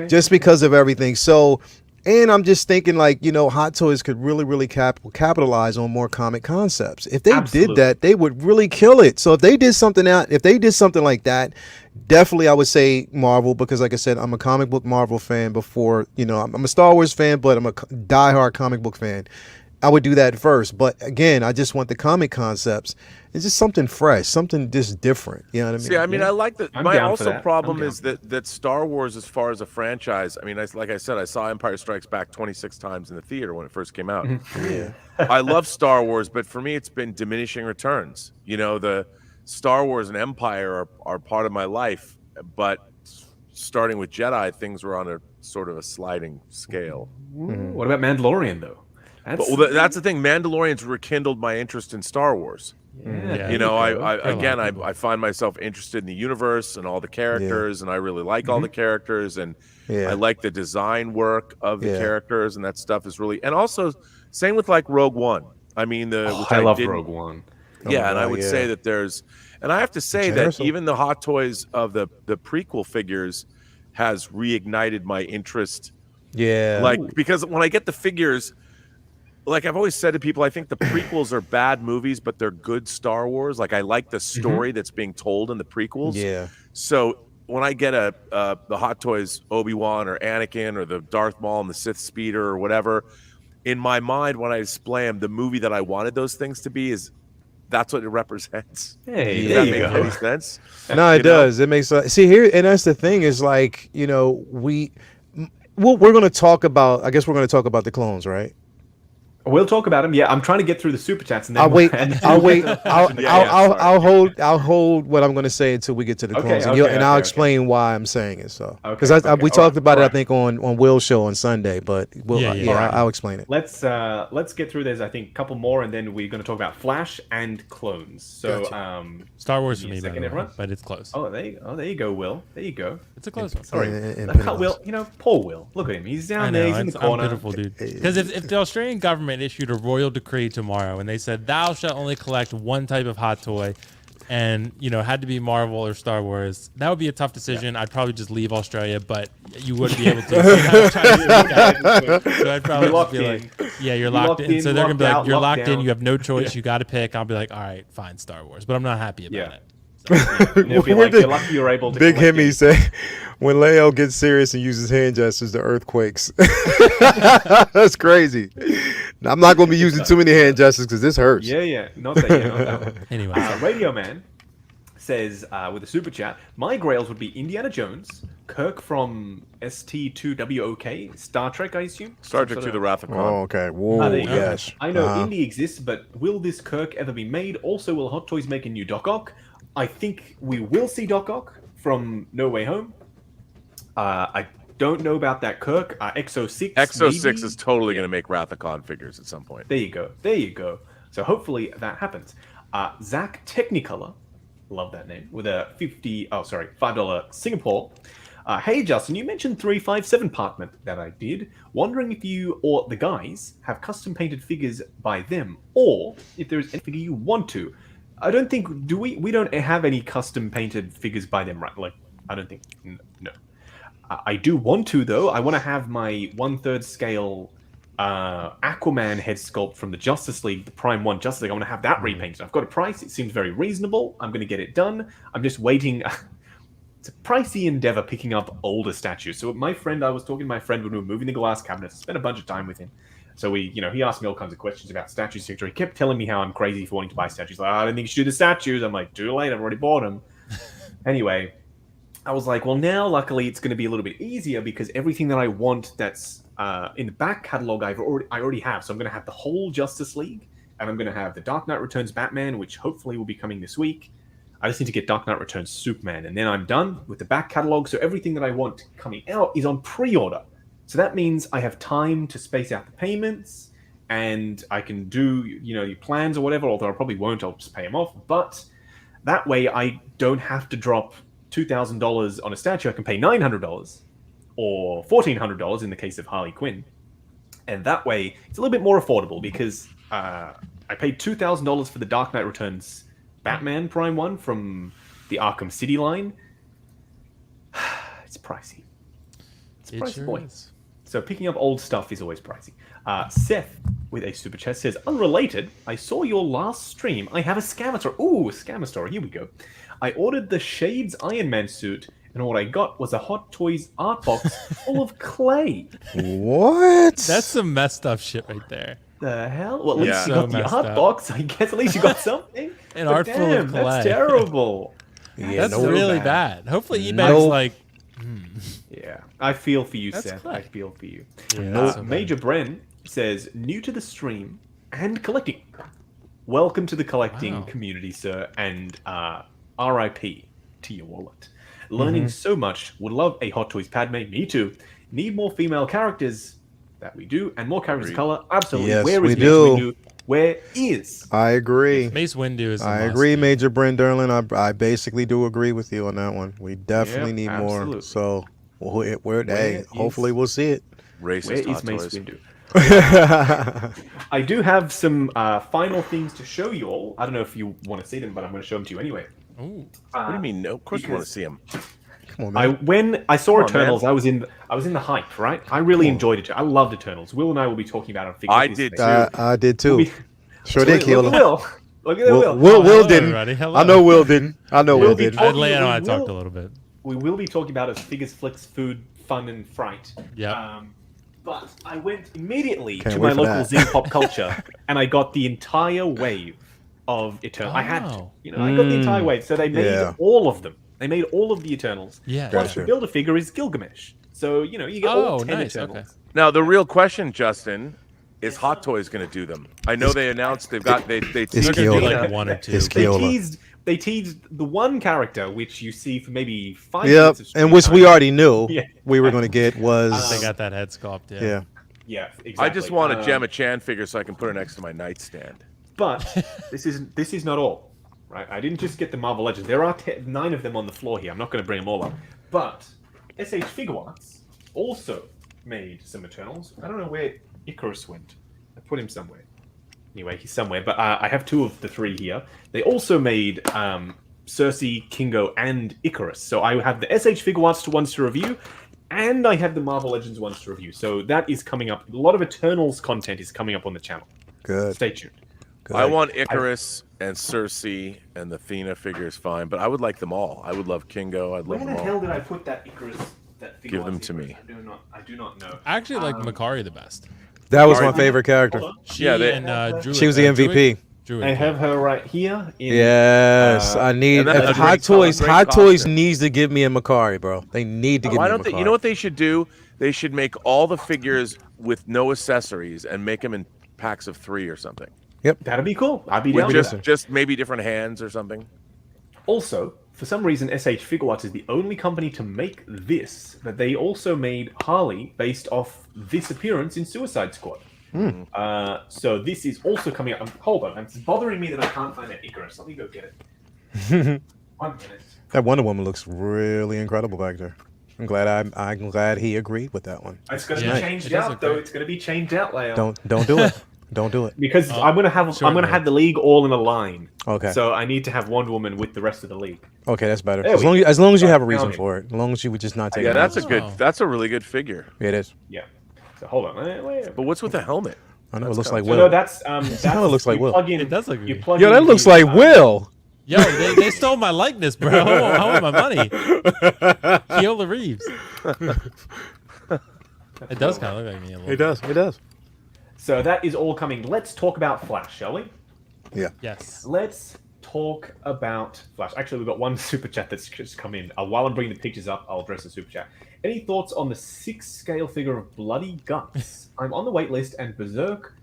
Just because of everything. So, and I'm just thinking like, Hot Toys could really capitalize on more comic concepts. If they did that, they would really kill it. So if they did something like that, definitely I would say Marvel, because like I said, I'm a comic book Marvel fan before, I'm a Star Wars fan, but I'm a diehard comic book fan. I would do that first. But again, I just want the comic concepts. It's just something fresh, something just different. You know what I mean? See, I mean, I like that. My also problem is that Star Wars, as far as a franchise, I mean, like I said, I saw Empire Strikes Back 26 times in the theater when it first came out. Yeah. I love Star Wars, but for me, it's been diminishing returns. The Star Wars and Empire are part of my life, but starting with Jedi, things were on a sort of a sliding scale. What about Mandalorian, though? That's the thing. Mandalorian's rekindled my interest in Star Wars. I find myself interested in the universe and all the characters, and I really like all the characters, and I like the design work of the characters, and that stuff is really. And also, same with like Rogue One. I mean, I love Rogue One. Yeah, and I would say that there's, and I have to say that even the Hot Toys of the prequel figures has reignited my interest. Yeah, like because when I get the figures. Like I've always said to people, I think the prequels are bad movies, but they're good Star Wars. Like I like the story that's being told in the prequels. Yeah. So when I get the Hot Toys Obi-Wan or Anakin or the Darth Maul and the Sith Speeder or whatever, in my mind when I display them, the movie that I wanted those things to be that's what it represents. Hey, does that make any sense? No, it does. It makes see here, and that's the thing is like we're going to talk about. I guess we're going to talk about the clones, right? We'll talk about him. Yeah, I'm trying to get through the super chats, and then I'll wait. I'll hold what I'm going to say until we get to the clones, and I'll explain why I'm saying it. So, because we talked about it, I think on Will's show on Sunday, but I'll explain it. Let's get through. There's I think a couple more, and then we're going to talk about Flash and clones. So, Star Wars for me, but it's close. Oh, there you go, Will. There you go. It's a close one. Sorry, Will. Poor Will. Look at him. He's down there. He's in the corner. Beautiful dude. Because if the Australian government issued a royal decree tomorrow and they said thou shalt only collect one type of hot toy and had to be Marvel or Star Wars, that would be a tough decision. I'd probably just leave Australia, but you wouldn't be able to. So I'd probably just be like, yeah, you're locked in. So they're gonna be like, you're locked in. You have no choice. You got to pick. I'll be like, all right, fine, Star Wars, but I'm not happy about it. It'll be like, you're lucky you're able to. Big Hemi say, when Leo gets serious and uses hand gestures, the earthquakes. That's crazy. I'm not going to be using too many hand gestures because this hurts. Yeah, not that one. Anyway, Radio Man says with a super chat, my grails would be Indiana Jones, Kirk from ST2WOK, Star Trek, I assume. Star Trek to the Wrath of Khan. Oh, okay. Whoa, yes. I know Indy exists, but will this Kirk ever be made? Also, will Hot Toys make a new Doc Ock? I think we will see Doc Ock from No Way Home. I don't know about that Kirk. Exo-6. Exo-6 maybe? is totally going to make Wrath of Khan figures at some point. There you go. So hopefully that happens. Zach Technicolor, love that name, with a $5 Singapore. Hey Justin, you mentioned 357 Partment that I did. Wondering if you or the guys have custom painted figures by them, or if there's any figure you want to. I don't think we don't have any custom painted figures by them, right? Like, I don't think, no. I do want to, though. I want to have my 1/3 scale Aquaman head sculpt from the Justice League, the Prime 1 Justice League. I want to have that repainted. I've got a price. It seems very reasonable. I'm going to get it done. I'm just waiting. It's a pricey endeavor picking up older statues. So I was talking to my friend when we were moving the glass cabinets. I spent a bunch of time with him. So he asked me all kinds of questions about statues. He kept telling me how I'm crazy for wanting to buy statues. Like, I don't think you should do the statues. I'm like, too late. I've already bought them. Anyway, I was like, well, now luckily it's going to be a little bit easier because everything that I want that's in the back catalog I already have. So I'm going to have the whole Justice League, and I'm going to have the Dark Knight Returns Batman, which hopefully will be coming this week. I just need to get Dark Knight Returns Superman, and then I'm done with the back catalog. So everything that I want coming out is on pre-order. So that means I have time to space out the payments, and I can do, your plans or whatever, although I probably won't, I'll just pay them off. But that way I don't have to drop $2,000 on a statue. I can pay $900 or $1,400 in the case of Harley Quinn. And that way it's a little bit more affordable because I paid $2,000 for the Dark Knight Returns Batman Prime 1 from the Arkham City line. It's pricey. It's pricey, sure boy. is. So picking up old stuff is always pricey. Seth, with a super chat, says, unrelated, I saw your last stream. I have a scammer story. Ooh, a scammer story. Here we go. I ordered the Shades Iron Man suit, and what I got was a Hot Toys art box full of clay. What? That's some messed up shit right there. The hell? Well, at least you So got the messed art up. box. I guess at least you got something. An But art full of clay. That's terrible. Yeah, That's no, really bad. bad. Hopefully eBay's Nope. like, Yeah, I feel for you, That's Seth. clay. I feel for you. that's so bad. Major Bren says, new to the stream and collecting. Welcome to the collecting Wow. community, sir, and RIP to your wallet. Learning so much. Would love a Hot Toys Padme. Me too. Need more female characters. That we do. And more characters of color. Absolutely. Yes, Where is we Mace do. Windu? Where is? I agree. Mace Windu is. A I must. agree, Major Brent Derlin. I basically do agree with you on that one. We definitely Yep, need absolutely. more. So, hopefully we'll see it. Racist Where Hot is Mace Toys. Windu? I do have some final things to show you all. I don't know if you want to see them, but I'm going to show them to you anyway. Ooh. What do you mean? No, of course you want to because- see him. Come on, man. When I saw Come on, Eternals, man. I was in the hype, right? I really enjoyed it. I loved Eternals. Will and I will be talking about it on Figure I This did Day. too. I did too. We'll be- Sure did, Look Keelan. at Will. Look at Will. Will Hello, didn't. everybody. Hello. I know Will didn't. I know Will Will be didn't. talking- I'd lay out. I We talked will- a little bit. We will be talking about it as Figures, Flicks, Food, Fun, and Fright. Yeah. But I went immediately Can't to wait my for local that. Zing Pop Culture, and I got the entire wave of Eternals. I had to. Oh. I got the entire wave. So they made Yeah. all of them. They made all of the Eternals. Yeah. Plus, Gotcha. the Build-A-Figure is Gilgamesh. So, you get all 10 nice. Eternals. Okay. Now the real question, Justin, is Hot Toys going to do them? I know they announced they They're Keola. gonna do like one or two. It's They Keola. teased the one character which you see for maybe 5 Yep, minutes of screen and which we time. already knew Yeah. we were going to get was They got that head sculpt. Yeah. yeah. Yeah, exactly. I just want a Gemma Chan figure so I can put her next to my nightstand. But this is not all, right? I didn't just get the Marvel Legends. There are 9 of them on the floor here. I'm not going to bring them all up. But SH Figuarts also made some Eternals. I don't know where Icarus went. I put him somewhere. Anyway, he's somewhere. But I have 2 of the 3 here. They also made Cersei, Kingo, and Icarus. So I have the SH Figure Arts ones to review, and I have the Marvel Legends ones to review. So that is coming up. A lot of Eternals content is coming up on the channel. Good. Stay tuned. Good. I want Icarus and Cersei and the Athena figure is fine, but I would like them all. I would love Kingo. I'd love Where them the all. hell did I put that Icarus? That figure Give them arts to Icarus? me. I do not know. I actually like Makari the best. That was my Alright. favorite character. Hold on. She Yeah, they- and Druid, She was the MVP. Druid, I have her right here. In, Yes, I need. and that's If a Hot great color, Toys, great Hot Toys costume. needs to give me a Makari, bro. They need to give Why me a don't Makari. they? You know what they should do? They should make all the figures with no accessories and make them in packs of 3 or something. That'd be cool. I'd be With down with that. just maybe different hands or something. Also, for some reason, SH Figure Arts is the only company to make this, but they also made Harley based off this appearance in Suicide Squad. So this is also coming up. Hold on, it's bothering me that I can't find that Icarus. Let me go get it. 1 minute. That Wonder Woman looks really incredible back there. I'm glad he agreed with that one. It's going to Yeah, be it changed does out, look though. great. It's going to be changed out, Leo. Don't do it. Don't do it. Because I'm going to have sure, I'm going to man. have the league all in a line. Okay. So I need to have Wonder Woman with the rest of the league. Okay, that's better. There As we long as you have a Found reason it. for it. As long as you would just not take Yeah, it. that's a Oh. good. That's a really good figure. It is. Yeah. So hold on. Wait. But what's with the helmet? I know it That's looks kinda- like So Will. no, that's kinda looks like you Will. Plug in, It does look you good. plug Yo, in that looks the, like Will. Yo, they stole my likeness, bro. I want my money. Keola Reeves. It does kind of look like me a little. It does. It does. So that is all coming. Let's talk about Flash, shall we? Yeah. Yes. Let's talk about Flash. Actually, we've got one super chat that's just come in. While I'm bringing the pictures up, I'll address the super chat. Any thoughts on the 6-scale figure of Bloody Guts? I'm on the wait list, and Berserk,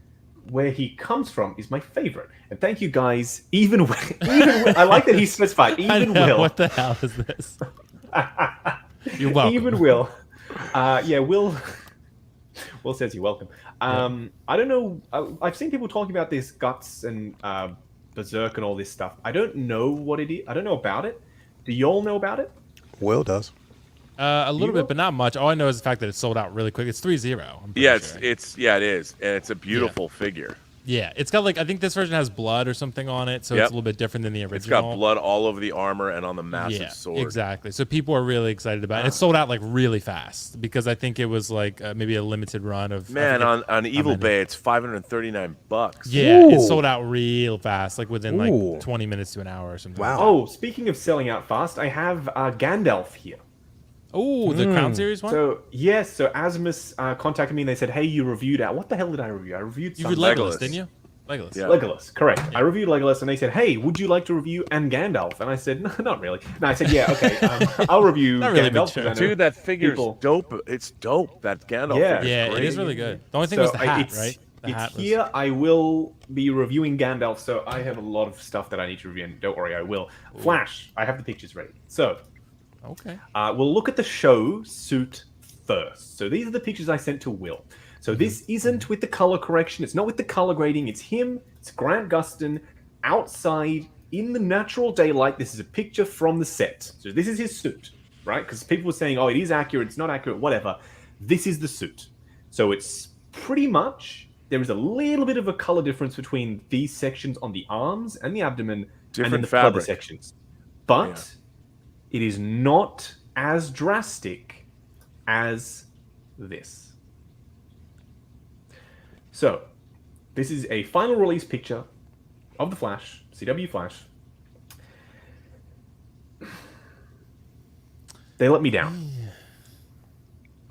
where he comes from, is my favorite. And thank you guys. Even Will, I like that he specified. I Even know, Will. what the hell is this? You're welcome. Even Will. Yeah, Will. Will says you're welcome. I don't know. I've seen people talking about this Guts and Berserk and all this stuff. I don't know what it is. I don't know about it. Do you all know about it? Will does. A little will? bit, but not much. All I know is the fact that it's sold out really quick. It's 3-0. I'm pretty Yeah, sure. it is, and it's a beautiful figure. Yeah, it's got like, I think this version has blood or something on it, so Yep. it's a little bit different than the original. It's got blood all over the armor and on the massive Yeah, sword. exactly. So people are really excited about it. It's sold out like really fast because I think it was like maybe a limited run of. I Man, forget on Evil many. Bay, it's $539. Yeah, Ooh. it sold out real fast, like within Ooh. like 20 minutes to an hour or something. Wow. Oh, speaking of selling out fast, I have Gandalf here. Oh, the Crown Series one? So yes, so Asmus contacted me and they said, "Hey, you reviewed out. What the hell did I review? I reviewed You something. reviewed Legolas, Legolas. didn't you? Legolas. Yeah. Legolas, correct. I reviewed Legolas, and they said, "Hey, would you like to review and Gandalf?" And I said, "No, not really." No, I said, "Yeah, okay, I'll review Not really, but Gandalf." sure. 'cause I know Dude, that figure's people- dope. It's dope. That Gandalf Yeah. figure's Yeah, great. it is really good. The only thing was the hat, it's, right? The it's hat was. here. I will be reviewing Gandalf, so I have a lot of stuff that I need to review. And don't worry, I will. Flash, I have the pictures ready. So Okay. we'll look at the show suit first. So these are the pictures I sent to Will. So this isn't with the color correction. It's not with the color grading. It's him. It's Grant Gustin outside in the natural daylight. This is a picture from the set. So this is his suit, right? Because people were saying, "Oh, it is accurate. It's not accurate. Whatever." This is the suit. So it's pretty much. There is a little bit of a color difference between these sections on the arms and the abdomen, and Different then the further fabric. sections, but it is not as drastic as this. So, this is a final release picture of the Flash, CW Flash. They let me down.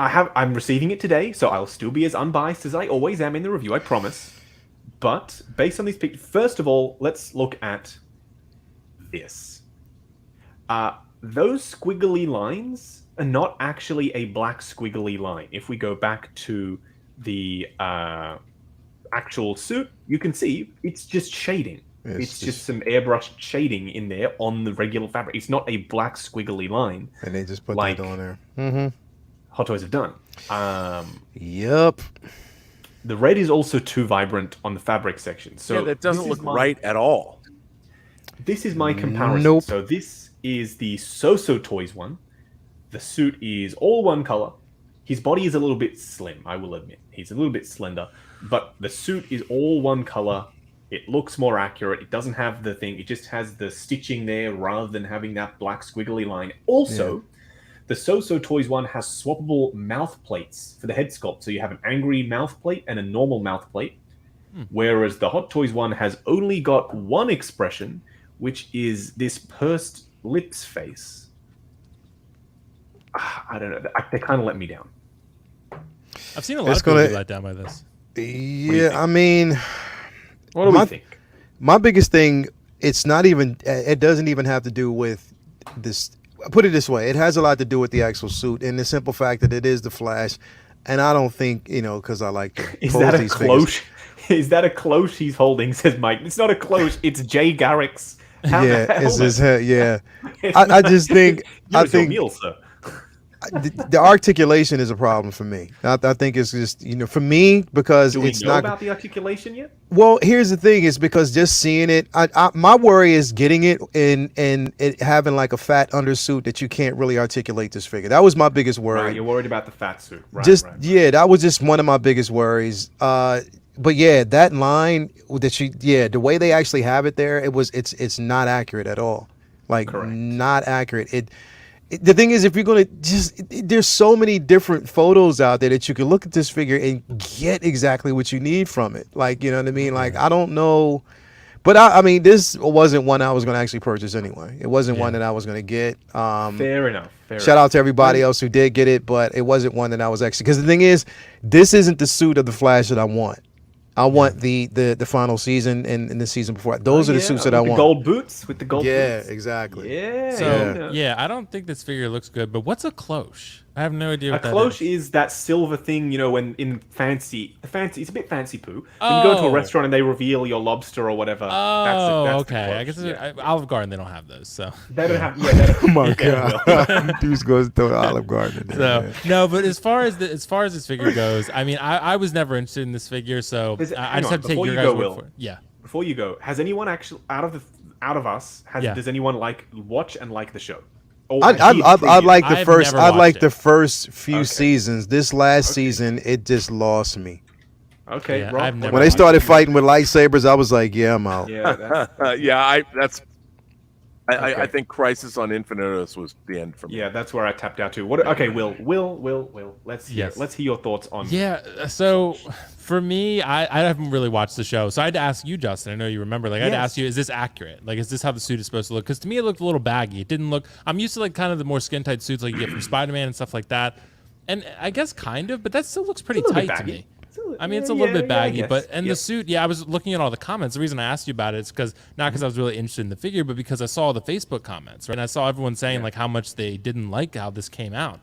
I'm receiving it today, so I'll still be as unbiased as I always am in the review, I promise. But based on these pictures, first of all, let's look at this. Those squiggly lines are not actually a black squiggly line. If we go back to the actual suit, you can see it's just shading. It's just some airbrushed shading in there on the regular fabric. It's not a black squiggly line. And they just put Like- that on there. Mm-hmm. Hot Toys have done. Yep. The red is also too vibrant on the fabric section. So yeah, that doesn't this is look my- right at all. This is my comparison. Nope. So this is the So-So Toys one. The suit is all one color. His body is a little bit slim, I will admit. He's a little bit slender. But the suit is all one color. It looks more accurate. It doesn't have the thing. It just has the stitching there rather than having that black squiggly line. Also, the So-So Toys one has swappable mouth plates for the head sculpt. So you have an angry mouth plate and a normal mouth plate. Whereas the Hot Toys one has only got one expression, which is this pursed lips face. I don't know. They kind of let me down. I've seen a lot of people be let down by this. Yeah, I mean, what do we think? My biggest thing, it's not even. It doesn't even have to do with this. Put it this way: it has a lot to do with the actual suit and the simple fact that it is the Flash. And I don't think because I like to is that a cloche? Is that a cloche he's holding? Says Mike. It's not a cloche. It's Jay Garrick's. It's his head. Yeah, I just think. I think. Meal, sir. The articulation is a problem for me. I think it's just for me because Do we it's know not about the articulation yet. Well, here's the thing: is because just seeing it, my worry is getting it and it having like a fat undersuit that you can't really articulate this figure. That was my biggest worry. Right, you're worried about the fat suit. Right, Yeah, that was just one of my biggest worries. But yeah, that line that the way they actually have it there, it's not accurate at all. Like Correct. Not accurate. The thing is, if you're going to there's so many different photos out there that you can look at this figure and get exactly what you need from it. Like, you know what I mean? Like, I don't know. But I mean, this wasn't one I was going to actually purchase anyway. It wasn't one that I was going to get. Fair enough. Shout out to everybody else who did get it, but it wasn't one that I was actually, because the thing is, this isn't the suit of the Flash that I want. I want the final season and the season before. Those are the suits that I want. Gold boots with the gold boots. Yeah, exactly. Yeah. So I don't think this figure looks good. But what's a cloche? I have no idea what that is. A cloche is that silver thing, when in fancy, it's a bit fancy poo. When you go to a restaurant and they reveal your lobster or whatever. That's okay. I guess Olive Garden, they don't have those. So they don't have. Yeah, oh my god, dudes goes to Olive Garden. So no, but as far as this figure goes, I mean, I was never interested in this figure, so I just have to take your guys' word for it. Yeah. Before you go, has anyone actually out of us does anyone watch and like the show? I like the first. I like the first few Okay. seasons. This last season, it just lost me. Okay, Yeah, Rob, I've never When they started fighting with lightsabers, I was like, "Yeah, I'm out." Yeah, I think Crisis on Infinite Earths was the end for me. yeah, that's where I tapped out to. What? Okay, Will, let's hear your thoughts on. Yeah. So for me, I haven't really watched the show, so I had to ask you, Justin. I know you remember. Like, I had to ask you, is this accurate? Like, is this how the suit is supposed to look? Because to me, it looked a little baggy. It didn't look. I'm used to like kind of the more skin tight suits like you get from Spider-Man and stuff like that. And I guess kind of, but that still looks pretty tight to me. I mean, it's a little bit baggy, the suit, I was looking at all the comments. The reason I asked you about it is not because I was really interested in the figure, but because I saw the Facebook comments, right? And I saw everyone saying like how much they didn't like how this came out.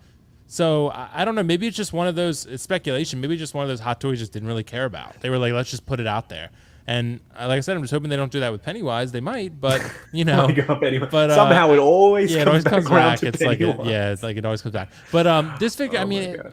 So I don't know. Maybe it's just one of those, it's speculation. Maybe just one of those Hot Toys just didn't really care about. They were like, let's just put it out there. And like I said, I'm just hoping they don't do that with Pennywise. They might, but but somehow it always comes back. It's like it always comes back. But this figure,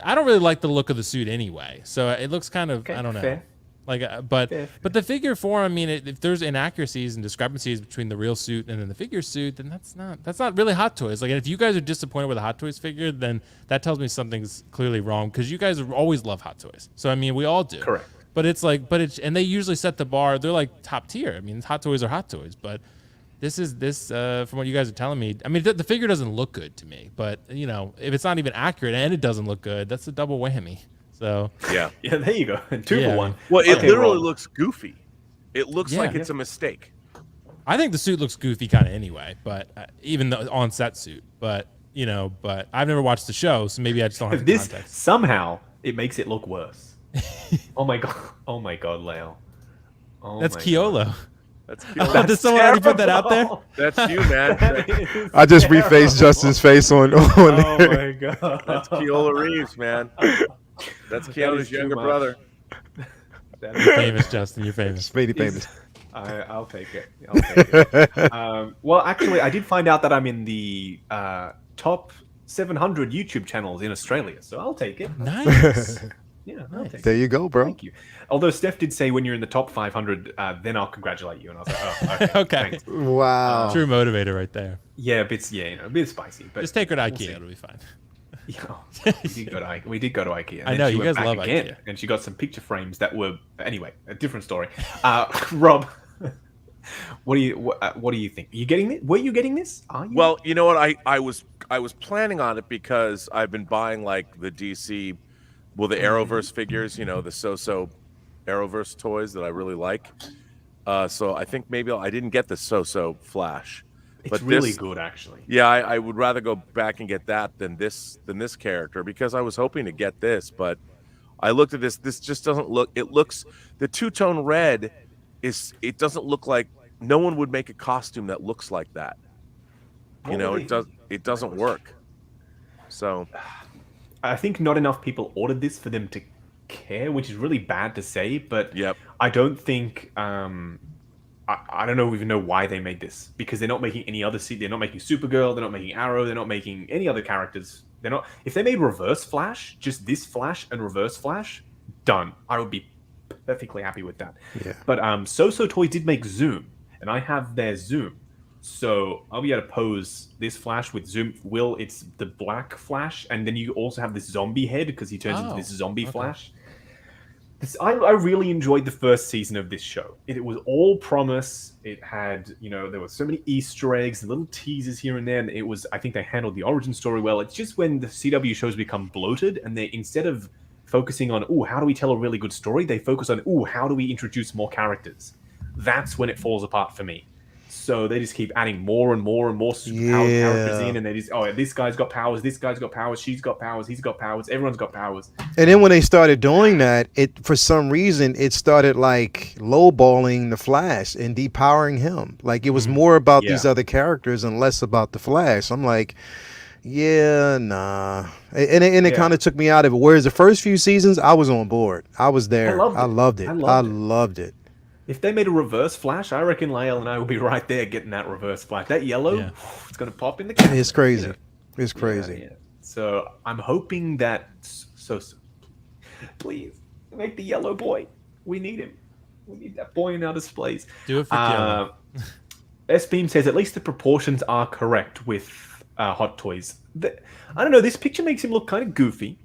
I don't really like the look of the suit anyway. So it looks kind of I don't know. Fair. But the figure form, if there's inaccuracies and discrepancies between the real suit and then the figure suit, then that's not really Hot Toys. Like, if you guys are disappointed with a Hot Toys figure, then that tells me something's clearly wrong, because you guys always love Hot Toys. So we all do. Correct. But it's like, and they usually set the bar. They're like top tier. Hot Toys are Hot Toys, but this from what you guys are telling me. The figure doesn't look good to me. But if it's not even accurate and it doesn't look good, that's a double whammy. So yeah, there you go. 2 for 1. Well, it literally looks goofy. It looks like it's a mistake. I think the suit looks goofy kind of anyway, but even the on-set suit. But but I've never watched the show, so maybe I just don't have the context. Somehow it makes it look worse. Oh my god, Leo. That's Keolo. That's Keolo. Did someone already put that out there? That's you, man. I just refaced Justin's face on there. Oh my god. That's Keolo Reeves, man. That's Keanu's younger brother. You're famous, Justin. You're famous. Famous. I'll take it. Well, actually, I did find out that I'm in the top 700 YouTube channels in Australia, so I'll take it. Nice. Yeah, I'll take it. There you go, bro. Thank you. Although Steph did say when you're in the top 500, then I'll congratulate you, and I was like, oh, okay. Okay. Wow. True motivator right there. Yeah, a bit spicy, but just take her to IKEA. It'll be fine. We did go to IKEA. I know you guys love IKEA, and she got some picture frames that were anyway a different story. Rob, What do you think? Are you getting it? Were you getting this? Are you? Well, you know what? I was planning on it because I've been buying like the DC, well, the Arrowverse figures, you know, the so Arrowverse toys that I really like. So I think maybe I didn't get the so Flash, it's but really this, good, actually. yeah, I would rather go back and get that than this character because I was hoping to get this, but I looked at this. This just doesn't look. It looks the two-tone red is. It doesn't look like no one would make a costume that looks like that. You know, it does. It doesn't work. So, I think not enough people ordered this for them to care, which is really bad to say. But yep. I don't think. I don't even know why they made this because they're not making any other. They're not making Supergirl. They're not making Arrow. They're not making any other characters. They're not. If they made Reverse Flash, just this Flash and Reverse Flash, done. I would be perfectly happy with that. Yeah. But So Toys did make Zoom, and I have their Zoom, so I'll be able to pose this Flash with Zoom. It's the black Flash, and then you also have this zombie head because he turns into this zombie Flash. I really enjoyed the first season of this show. It was all promise. It had, there were so many Easter eggs and little teasers here and there. And I think they handled the origin story well. It's just when the CW shows become bloated and they, instead of focusing on, how do we tell a really good story? They focus on, how do we introduce more characters? That's when it falls apart for me. So they just keep adding more and more and more superpowered characters in, and they just, this guy's got powers, this guy's got powers, she's got powers, he's got powers, everyone's got powers. And then when they started doing that, for some reason it started like lowballing the Flash and depowering him. Like it was more about these other characters and less about the Flash. I'm like, nah. And it kind of took me out of it. Whereas the first few seasons, I was on board. I was there. I loved it. If they made a Reverse Flash, I reckon Lael and I will be right there getting that Reverse Flash. That yellow, it's going to pop in the camera. It's crazy. It's crazy. Yeah. So I'm hoping that please make the yellow boy. We need him. We need that boy in our displays. Do it for Killer. S-Beam says at least the proportions are correct with Hot Toys. I don't know. This picture makes him look kind of goofy,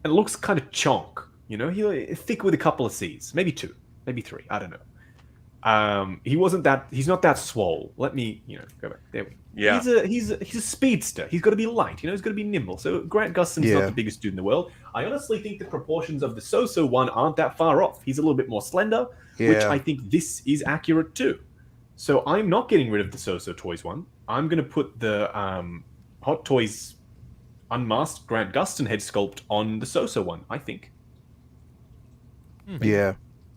and it looks kind of chonk. He's thick with a couple of C's, maybe 2, maybe 3. I don't know. He's not that swole. Let me, go back. There we go. Yeah. He's a speedster. He's got to be light. He's got to be nimble. So Grant Gustin's not the biggest dude in the world. I honestly think the proportions of the So one aren't that far off. He's a little bit more slender, which I think this is accurate too. So I'm not getting rid of the So Toys one. I'm going to put the Hot Toys unmasked Grant Gustin head sculpt on the So one, I think. Yeah.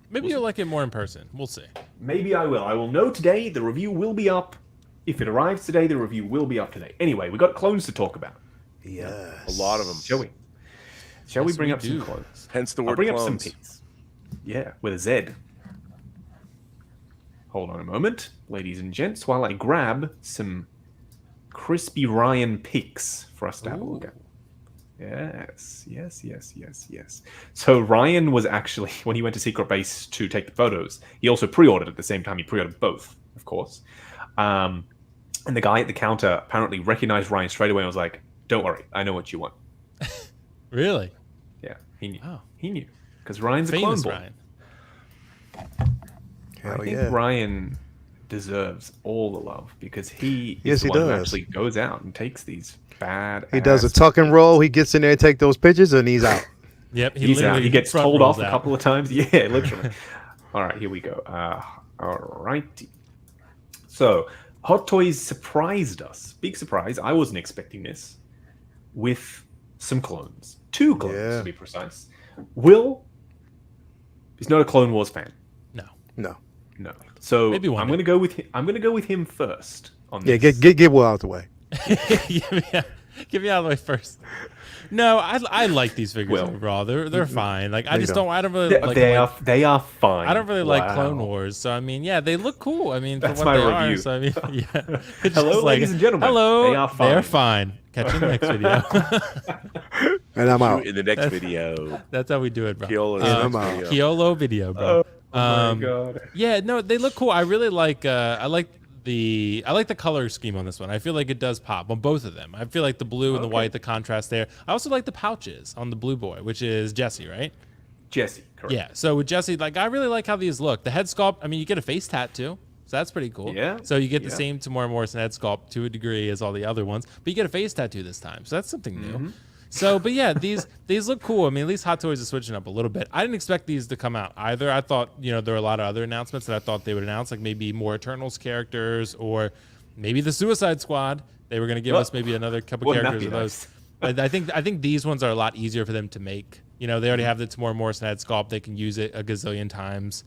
Maybe you'll like it more in person. We'll see. Maybe I will. I will know today. The review will be up. If it arrives today, the review will be up today. Anyway, we got clones to talk about. Yes. A lot of them. Shall we bring up some clones? Hence the word bring clones. up some pics. Yeah, with a Z. Hold on a moment, ladies and gents, while I grab some crispy Ryan pics for us to have a look at. Yes. So Ryan was actually, when he went to Secret Base to take the photos, he also pre-ordered at the same time. He pre-ordered both, of course. And the guy at the counter apparently recognized Ryan straight away and was like, "Don't worry, I know what you want." Really? Yeah, he knew. Oh. He knew. Because Ryan's Famous a clone Ryan. boy. I think Ryan deserves all the love because he is the one who actually goes out and takes these bad. He does a tuck and roll. He gets in there, take those pictures, and he's out. Yep, he's out. He gets told off a couple of times. Yeah, literally. All right, here we go. All righty. So, Hot Toys surprised us. Big surprise. I wasn't expecting this. With some clones. 2 clones, to be precise. Will is not a Clone Wars fan. No. So maybe I'm going to go with him. I'm going to go with him first on this. Yeah, get Will out the way. Get me out of the way first. No, I like these figures overall. They're fine. Like I don't really like. They are fine. I don't really like Clone Wars, so I mean, they look cool. I mean, that's for what my they review. are. So I mean, Hello, ladies and gentlemen. Hello, they are fine. They're fine. Catch you in the next video. And I'm out. In the next video. That's how we do it, bro. Kiolo video, bro. Oh my god. Yeah, no, they look cool. I really like. I like the color scheme on this one. I feel like it does pop on both of them. I feel like the blue and the white, the contrast there. I also like the pouches on the blue boy, which is Jesse, right? Jesse, correct. Yeah. So with Jesse, like I really like how these look. The head sculpt. I mean, you get a face tattoo, so that's pretty cool. Yeah. So you get the same Tamora Morrison head sculpt to a degree as all the other ones, but you get a face tattoo this time, so that's something new. So, but yeah, these look cool. I mean, at least Hot Toys is switching up a little bit. I didn't expect these to come out either. I thought, there were a lot of other announcements that I thought they would announce, like maybe more Eternals characters or maybe the Suicide Squad. They were going to give us maybe another couple characters of those. I think these ones are a lot easier for them to make. They already have the Tamora Morrison head sculpt. They can use it a gazillion times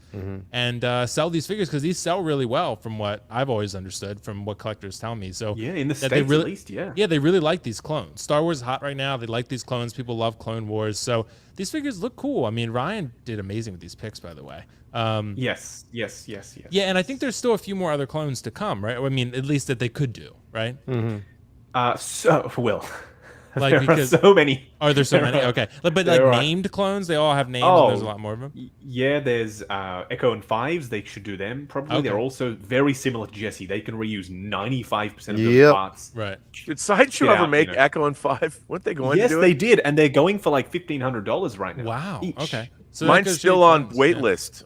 and sell these figures because these sell really well from what I've always understood from what collectors tell me. So yeah, in the States at least, Yeah, they really like these clones. Star Wars is hot right now. They like these clones. People love Clone Wars. So these figures look cool. I mean, Ryan did amazing with these picks, by the way. Yes. Yeah, and I think there's still a few more other clones to come, right? I mean, at least that they could do, right? So, Will. Like there because are so many. Are there so many? Okay, but like named clones, they all have names. And there's a lot more of them. Yeah, there's Echo and Fives. They should do them probably. Okay. They're also very similar to Jesse. They can reuse 95% of those parts. Right. Did Sideshow ever make Echo and 5? Weren't they going to do it? Yes, they did, and they're going for like $1,500 right now. Wow. Each. Okay. So mine's still on wait list.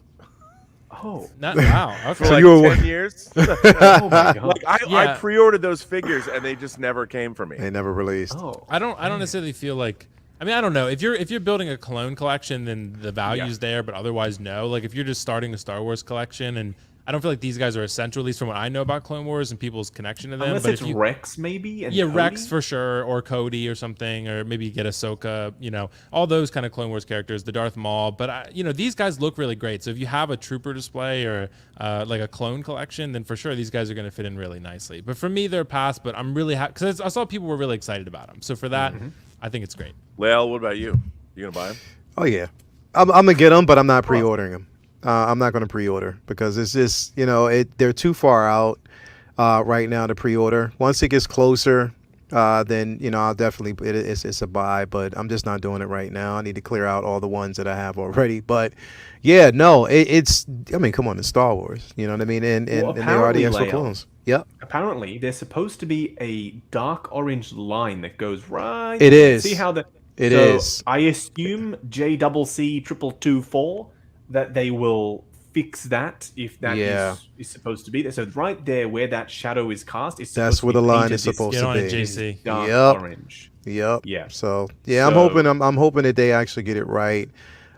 Oh, wow. Okay. For like 10 years. Oh my god! Like I pre-ordered those figures and they just never came for me. They never released. Oh, I don't necessarily feel like. I mean, I don't know. If you're building a clone collection, then the value's there, but otherwise, no. Like if you're just starting a Star Wars collection, and I don't feel like these guys are essential, at least from what I know about Clone Wars and people's connection to them. Unless but it's Rex, maybe. And yeah, Cody? Rex for sure, or Cody or something, or maybe you get Ahsoka. All those kind of Clone Wars characters, the Darth Maul. But these guys look really great. So if you have a trooper display or like a clone collection, then for sure these guys are going to fit in really nicely. But for me, they're past. But I'm really happy because I saw people were really excited about them. So for that, I think it's great. Well, what about you? You gonna buy them? Oh yeah, I'm gonna get them, but I'm not pre-ordering them. I'm not going to pre-order because it's just, they're too far out right now to pre-order. Once it gets closer, then, I'll definitely, it's a buy, but I'm just not doing it right now. I need to clear out all the ones that I have already. But yeah, no, come on, it's Star Wars, you know what I mean? And they already asked for clones. Yep. Apparently, there's supposed to be a dark orange line that goes right. It is. See how it is. I assume JCC2224 that they will fix that if that is supposed to be there. So right there where that shadow is cast, that's where the line is supposed to be. JC. Dark orange. Yep. Yeah. So I'm hoping that they actually get it right.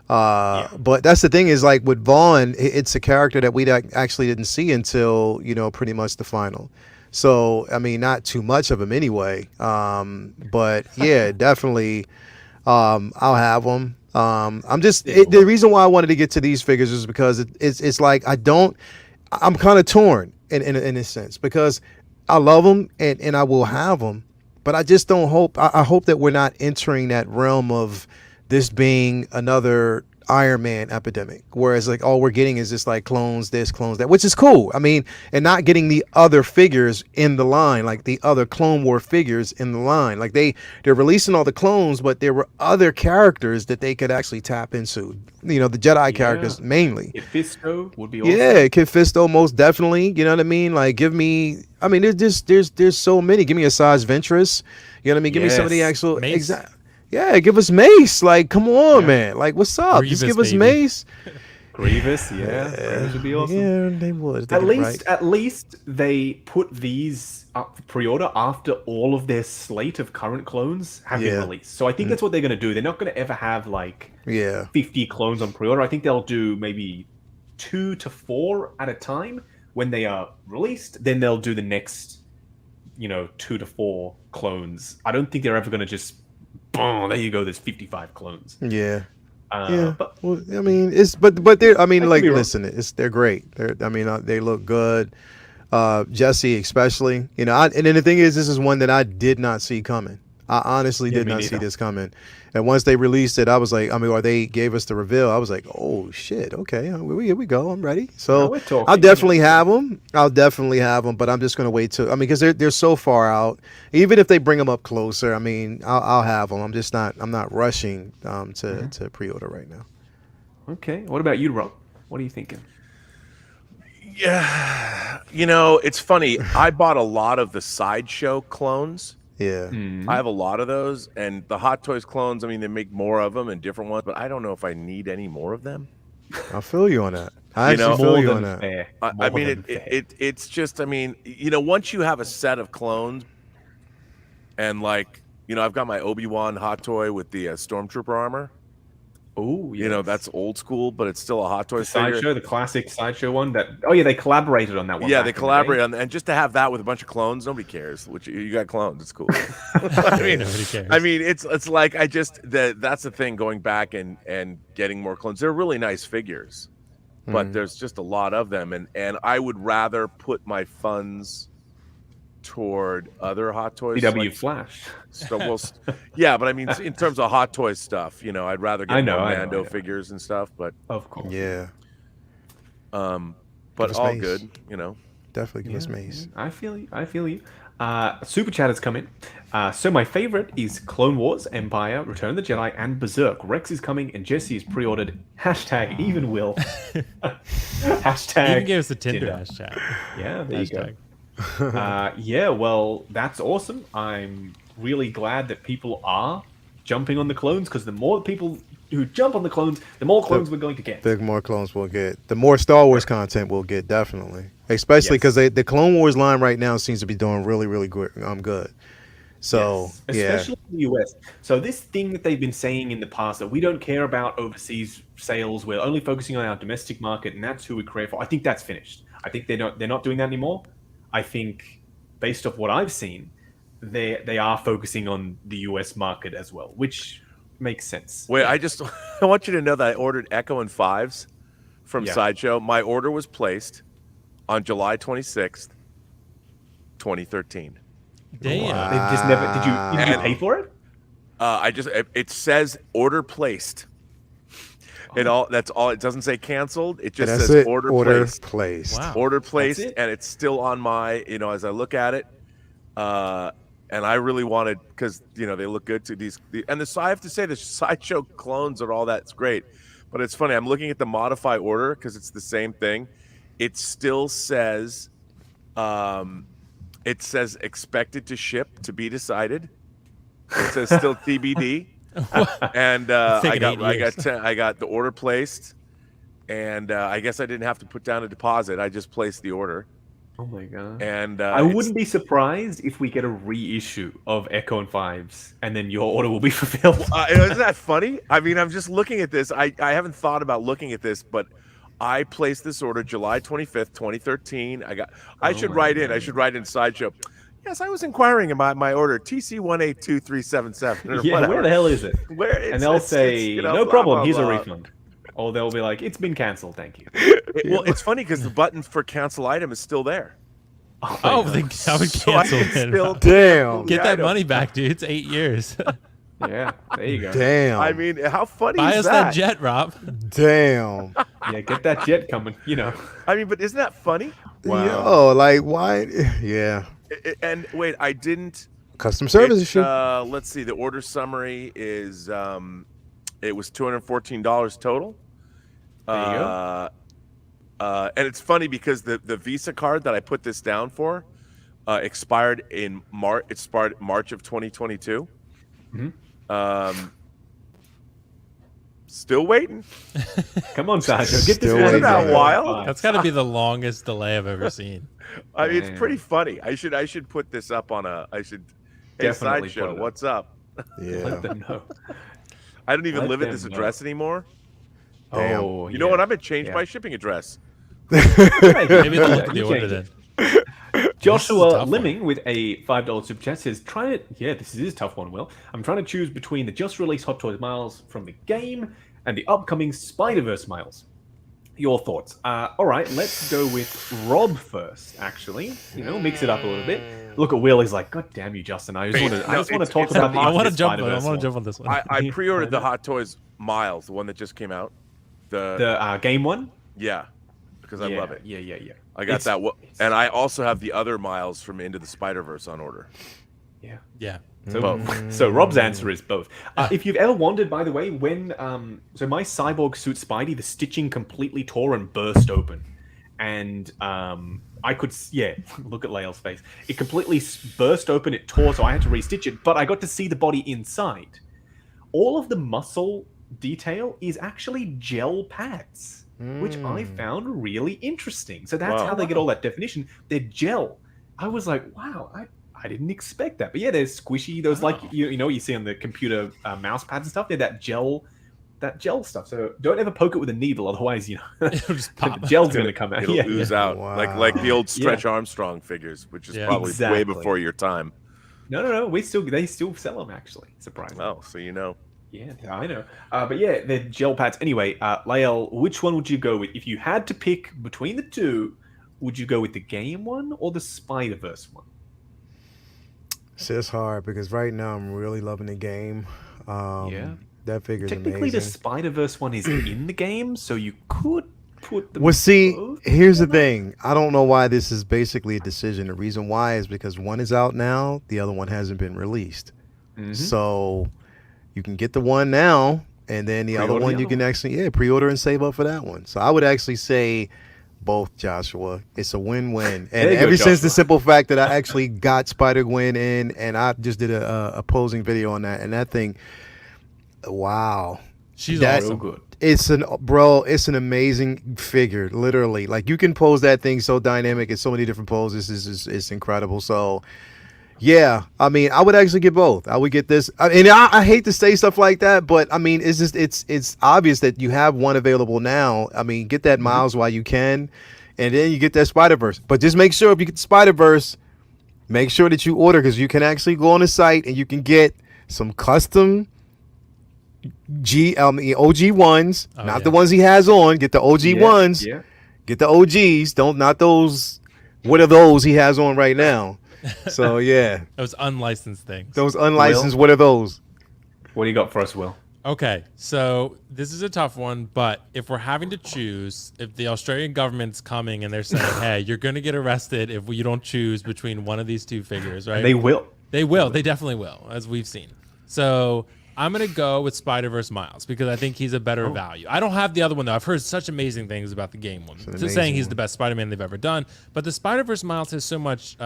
But that's the thing is like with Vaughn, it's a character that we actually didn't see until pretty much the final. So I mean, not too much of him anyway. But yeah, definitely, I'll have them. The reason why I wanted to get to these figures is because it's like I'm kind of torn in a sense because I love them and I will have them, but I just don't hope. I hope that we're not entering that realm of this being another Iron Man epidemic, whereas like all we're getting is just like clones this, clones that, which is cool. I mean, and not getting the other figures in the line, like the other Clone War figures in the line. Like they're releasing all the clones, but there were other characters that they could actually tap into. The Jedi characters mainly. Kit Fisto would be awesome. Yeah, Kit Fisto most definitely. You know what I mean? Like give me. I mean, there's so many. Give me a Asajj Ventress. You know what I mean? Give me some of the actual exact. Yeah, give us Mace. Like, come on, man. Like, what's up? Grievous, just give us baby. Mace. Grievous, Grievous would be awesome. Yeah, they would. At least they put these up for pre-order after all of their slate of current clones have been released. So I think that's what they're going to do. They're not going to ever have like 50 clones on pre-order. I think they'll do maybe 2 to 4 at a time when they are released. Then they'll do the next, 2 to 4 clones. I don't think they're ever going to just boom, there you go. There's 55 clones. Yeah. But well, I mean, they're. I mean, like, listen, they're great. They look good. Jesse, especially. And then the thing is, this is one that I did not see coming. I honestly did not see this coming. And once they released it, I was like, or they gave us the reveal. I was like, oh shit, okay, here we go. I'm ready. So I'll definitely have them. But I'm just gonna wait till. I mean, because they're so far out. Even if they bring them up closer, I mean, I'll have them. I'm not rushing to pre-order right now. Okay. What about you, Rob? What are you thinking? Yeah, it's funny. I bought a lot of the Sideshow clones. Yeah. I have a lot of those, and the Hot Toys clones. I mean, they make more of them and different ones, but I don't know if I need any more of them. I feel you on that. I You know, actually feel More you on than that. fair. I More mean, than fair. it's just. I mean, you know, once you have a set of clones, and like, you know, I've got my Obi-Wan Hot Toy with the Stormtrooper armor. Oh, You know, that's old school, but it's still a Hot the Toys figure. Sideshow, the classic Sideshow one. That they collaborated on that one. Yeah, back they in the collaborate day. on, and just to have that with a bunch of clones, nobody cares. Which you got clones, it's cool. I mean, Nobody cares. I mean, it's like that's the thing. Going back and getting more clones, they're really nice figures, but there's just a lot of them, and I would rather put my funds toward other Hot Toys. VW like, Flash. so well, yeah, but I mean, in terms of Hot Toys stuff, you know, I'd rather get more Mando figures and stuff, but Of course. Yeah. but us all Mace. good, you know. Definitely give us Mace. I feel you. I feel you. Super chat has come in. So my favorite is Clone Wars, Empire, Return of the Jedi, and Berserk. Rex is coming, and Jesse is pre-ordered. Hashtag even will. Hashtag. He even gave us the Tinder dinner. hashtag. Yeah, there Hashtag. you go. Yeah, well, that's awesome. I'm really glad that people are jumping on the clones, because the more people who jump on the clones, the more clones we're going to get. The more clones we'll get. The more Star Wars content we'll get, definitely. Especially because the Clone Wars line right now seems to be doing really, really good. Good. So, Yes, especially in the US. So this thing that they've been saying in the past, that we don't care about overseas sales, we're only focusing on our domestic market, and that's who we create for. I think that's finished. I think they're not doing that anymore. I think, based off what I've seen, they are focusing on the US market as well, which makes sense. Wait, I want you to know that I ordered Echo and Fives from Sideshow. My order was placed on July 26th, 2013. Damn. They just never did you pay for it? It says order placed. That's all. It doesn't say canceled. It just says order placed. Wow. Order placed, it? and it's still on my. You know, as I look at it, and I really wanted, because you know they look good to these. I have to say the Sideshow clones are all that's great, but it's funny. I'm looking at the modify order because it's the same thing. It still says, expected to ship, to be decided. It says still TBD. And I got the order placed, and I guess I didn't have to put down a deposit. I just placed the order. Oh my god! And I wouldn't be surprised if we get a reissue of Echo and Fives, and then your order will be fulfilled. Isn't that funny? I mean, I'm just looking at this. I haven't thought about looking at this, but I placed this order July 25th, 2013. I should write in Sideshow. Yes, I was inquiring about my order, TC182377. Yeah, where the hell is it? And they'll say, no problem, here's a blah. refund. Or they'll be like, it's been cancelled, thank you. Well, it's funny because the button for cancel item is still there. Oh, I would cancel it. Damn. Get that money back, dude. It's 8 years. Yeah, there you go. Damn. I mean, how funny Buy is us that? that jet, Rob. Damn. Yeah, get that jet coming, you know. I mean, but isn't that funny? Wow. Yo, like, why? Yeah. And wait, I didn't. Custom service issue. Let's see. The order summary is it was $214 total. There you go. And it's funny because the Visa card that I put this down for expired in March. It expired March of 2022. Mm-hmm. Still waiting. Come on, Sancho, get this Still money waiting. back. Isn't that wild? That's got to be the longest delay I've ever seen. I mean, it's pretty funny. I should put this up on a. Hey, Definitely Sideshow, put it up. what's up? Yeah. Let them know. I don't even Let live at them this know. address anymore. Damn. Oh, You know what? I'm gonna change my shipping address. Maybe they'll look at the You order change then. it. Joshua tough one. Limming with a $5 super chat says, this is a tough one, Will. I'm trying to choose between the just released Hot Toys Miles from the game and the upcoming Spider-Verse Miles. Your thoughts? All right, let's go with Rob first, actually. You know, mix it up a little bit. Look at Will, he's like, God damn you, Justin. I just want to talk it's about the I want to jump. Spider-Verse I want one. to jump on this one. I pre-ordered the Hot Toys Miles, the one that just came out. The game one? Yeah, because I love it. Yeah. I got that, and I also have the other Miles from Into the Spider-Verse on order. Yeah. Yeah. So, Both. so Rob's answer is both. If you've ever wondered, by the way, when so my cyborg suit Spidey, the stitching completely tore and burst open, and I could, yeah, look at Lael's face. It completely burst open, it tore, so I had to restitch it, but I got to see the body inside. All of the muscle detail is actually gel pads, which I found really interesting. So that's how they get all that definition. They're gel. I was like, wow, I didn't expect that. But yeah, they're squishy. Those like you know you see on the computer mouse pads and stuff. They're that gel stuff. So don't ever poke it with a needle, otherwise It'll just pop. the gel's going to come out. It'll ooze out like the old Stretch Yeah. Armstrong figures, which is Yeah. probably way Exactly. before your time. No. They still sell them actually. Surprisingly. Oh, so you know. Yeah, I know. But yeah, they're gel pads. Anyway, Lael, which one would you go with if you had to pick between the two? Would you go with the game one or the Spider-Verse one? See, it's hard because right now I'm really loving the game. Yeah. That figure's Technically, the amazing. Spider-Verse one is in the game, so you could put them. Well, see, both here's the together. thing. I don't know why this is basically a decision. The reason why is because one is out now, the other one hasn't been released. So you can get the one now, and then the other Pre-order one the you other can actually pre-order and save up for that one. So I would actually say both, Joshua. It's a win-win. And There you go, ever since the Joshua. simple fact that I actually got Spider-Gwen in, and I just did a posing video on that, and that thing, wow. She's That- awesome. Real good. It's an amazing figure, literally. Like you can pose that thing so dynamic in so many different poses. It's incredible. So, yeah, I mean, I would actually get both. I would get this, and I hate to say stuff like that, but I mean, it's obvious that you have one available now. I mean, get that Miles while you can, and then you get that Spider-Verse. But just make sure if you get the Spider-Verse, make sure that you order because you can actually go on the site and you can get some custom OG ones, not the ones he has on. Get the OG ones. Yeah. Get the OGs. Not those. What are those he has on right now? So yeah, Those unlicensed things. those unlicensed. What are those? What do you got for us, Will? Okay, so this is a tough one, but if we're having to choose, if the Australian government's coming and they're saying, hey, you're going to get arrested if you don't choose between one of these two figures, right? They will. They will. They definitely will, as we've seen. So I'm going to go with Spider-Verse Miles because I think he's a better value. I don't have the other one, though. I've heard such amazing things about the game one. Saying he's the best Spider-Man they've ever done. But the Spider-Verse Miles has so much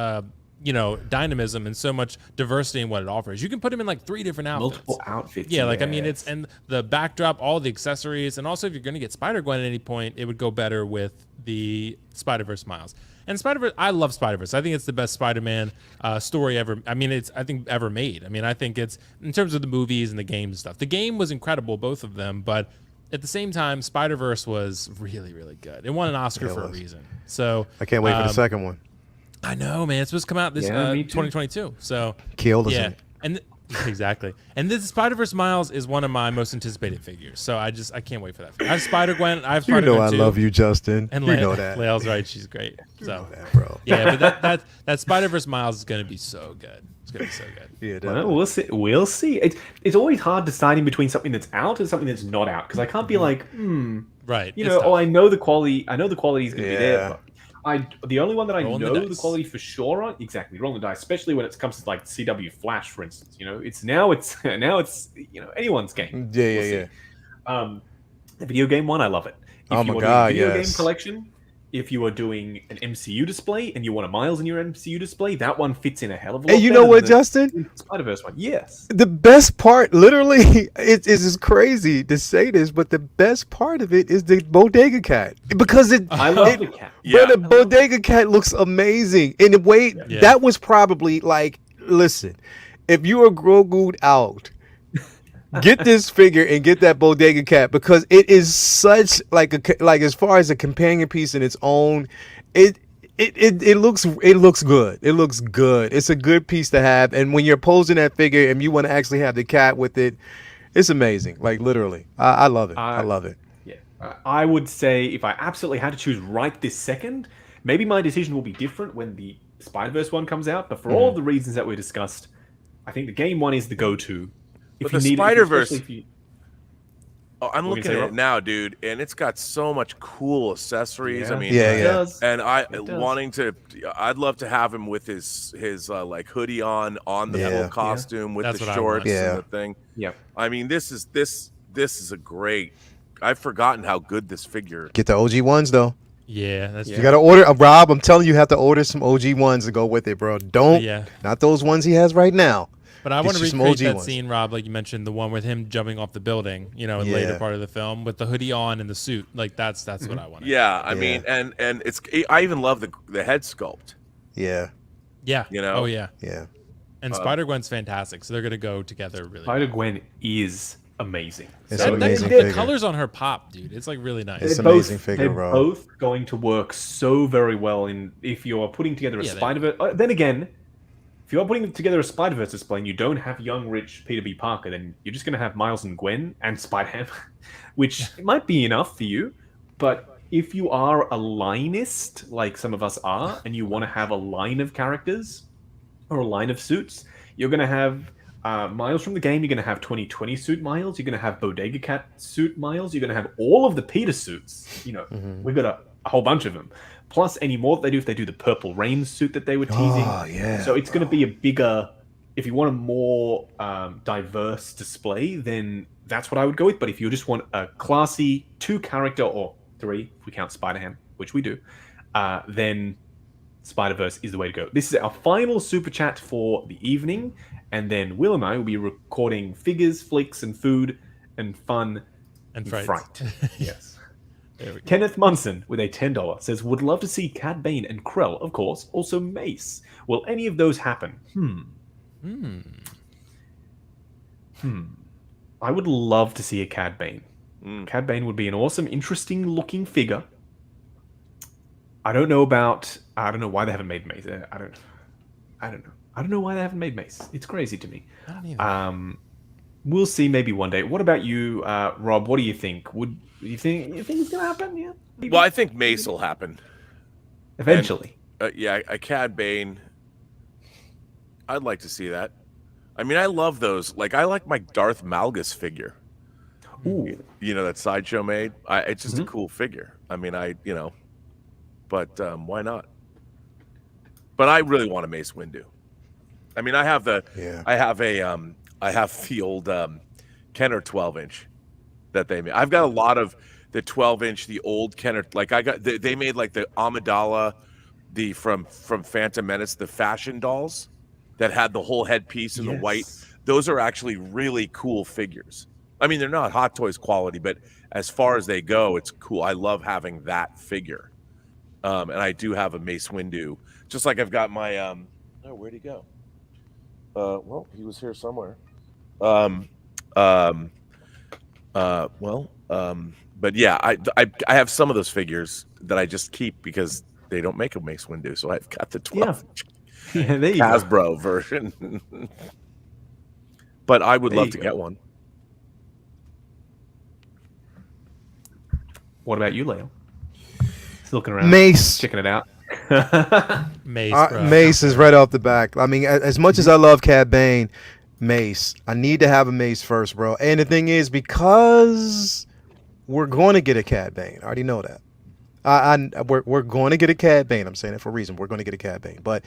dynamism and so much diversity in what it offers. You can put him in like 3 different outfits. Multiple outfits. Yeah, like I mean, yes. it's and the backdrop, all the accessories, and also if you're going to get Spider-Gwen at any point, it would go better with the Spider-Verse Miles. And Spider-Verse, I love Spider-Verse. I think it's the best Spider-Man story ever. I mean, I think ever made. I mean, I think it's in terms of the movies and the games and stuff. The game was incredible, both of them, but at the same time, Spider-Verse was really, really good. It won an Oscar for a reason. So I can't wait for the second one. I know, man. It's supposed to come out this me too. 2022. So Keola's in yeah, it. and exactly. And this Spider-Verse Miles is one of my most anticipated figures. So I can't wait for that. I have Spider-Gwen. I have You Spider-Gwen know I too. love you, Justin. And you know that. Lael's right. She's great. So that, bro. yeah, but that Spider-Verse Miles is going to be so good. It's going to be so good. Yeah, Well, definitely. we'll see. We'll see. It's always hard deciding between something that's out and something that's not out because I can't be like, Right. you it's know, tough. I know the quality. I know the quality is going to be there. Yeah. But the only one that I Rolling the know the dice. quality for sure on, exactly, rolling the dice, especially when it comes to like CW Flash, for instance. You know, it's now it's anyone's game. Yeah, We'll yeah, see. yeah. The video game one, I love it. If Oh you my are God, doing a video yes. game collection, if you are doing an MCU display and you want a Miles in your MCU display, that one fits in a hell of a lot. Hey, you know better what, than Justin? the Spider-Verse one? Yes. The best part, literally, it is crazy to say this, but the best part of it is the bodega cat because I love the cat. But the bodega cat looks amazing in the way Yeah. that was probably like. Listen, if you are Grogu'd out, get this figure and get that bodega cat because it is such like as far as a companion piece in its own, it looks good. It looks good. It's a good piece to have, and when you're posing that figure and you want to actually have the cat with it, it's amazing. Like literally, I love it. I love it. Yeah. I would say if I absolutely had to choose right this second, maybe my decision will be different when the Spider-Verse one comes out. But for all of the reasons that we discussed, I think the game one is the go-to. But the Spider-Verse- Oh, I'm What were you looking gonna say, at Rob? it now, dude, and it's got so much cool accessories. I mean, Yeah, it yeah. does. and It does. I'd love to have him with his like hoodie on the Yeah. full costume with That's the what I shorts want. Yeah. and the thing. Yeah. I mean, this is a great. I've forgotten how good this figure. Get the OG ones though. Yeah, that's You got to order, Rob. I'm telling you, you have to order some OG ones to go with it, bro. Don't, not those ones he has right now. But I want to recreate that scene, Rob, like you mentioned, the one with him jumping off the building, in later part of the film with the hoodie on and the suit. Like that's what I want. Yeah, I mean, and it's I even love the head sculpt. Yeah. Yeah. Oh yeah. Yeah. And Spider-Gwen's fantastic, so they're gonna go together really. Spider-Gwen is amazing. It's an amazing figure. The colors on her pop, dude. It's like really nice. It's an amazing figure, bro. They're both going to work so very well if you're putting together a Spider-Verse. Then again, if you're putting together a Spider-Verse display and you don't have young, rich Peter B. Parker, then you're just going to have Miles and Gwen and Spider-Ham, which might be enough for you. But if you are a lineist, like some of us are, and you want to have a line of characters or a line of suits, you're going to have Miles from the game. You're going to have 2020 suit Miles. You're going to have Bodega Cat suit Miles. You're going to have all of the Peter suits. We've got a whole bunch of them. Plus any more that they do if they do the Purple Rain suit that they were teasing. Oh, yeah. So it's going to be a bigger... If you want a more diverse display, then that's what I would go with. But if you just want a classy 2-character, or 3, if we count Spider-Ham, which we do, then Spider-Verse is the way to go. This is our final Super Chat for the evening. And then Will and I will be recording figures, flicks, and food, and fun, and fright. Yes. Kenneth Munson with a $10 says, would love to see Cad Bane and Krell, of course, also Mace. Will any of those happen? I would love to see a Cad Bane. Cad Bane would be an awesome, interesting looking figure. I don't know why they haven't made Mace. I don't know why they haven't made Mace. It's crazy to me. I don't either. We'll see maybe one day. What about you, Rob? What do you think? You think it's gonna happen? Yeah. Maybe. Well, I think Mace will happen eventually. And, a Cad Bane. I'd like to see that. I mean, I love those. Like, I like my Darth Malgus figure. Ooh. That Sideshow made. It's just a cool figure. I mean, but why not? But I really want a Mace Windu. I mean, I have the old Kenner 12-inch that they made. I've got a lot of the 12-inch, the old Kenner. Like they made like the Amidala, from Phantom Menace, the fashion dolls that had the whole headpiece and the white. Those are actually really cool figures. I mean, they're not Hot Toys quality, but as far as they go, it's cool. I love having that figure. And I do have a Mace Windu, just like I've got my where'd he go? Well, he was here somewhere. But yeah, I have some of those figures that I just keep because they don't make a Mace Windu, so I've got the 12 Hasbro version. But I would love to get one. What about you, Leo? He's looking around, Mace, checking it out. Mace, Mace is right off the back. I mean, as much as I love Cad Bane, Mace, I need to have a Mace first, bro. And the thing is, because we're going to get a Cad Bane. I already know that. We're going to get a Cad Bane. I'm saying it for a reason. We're going to get a Cad Bane. But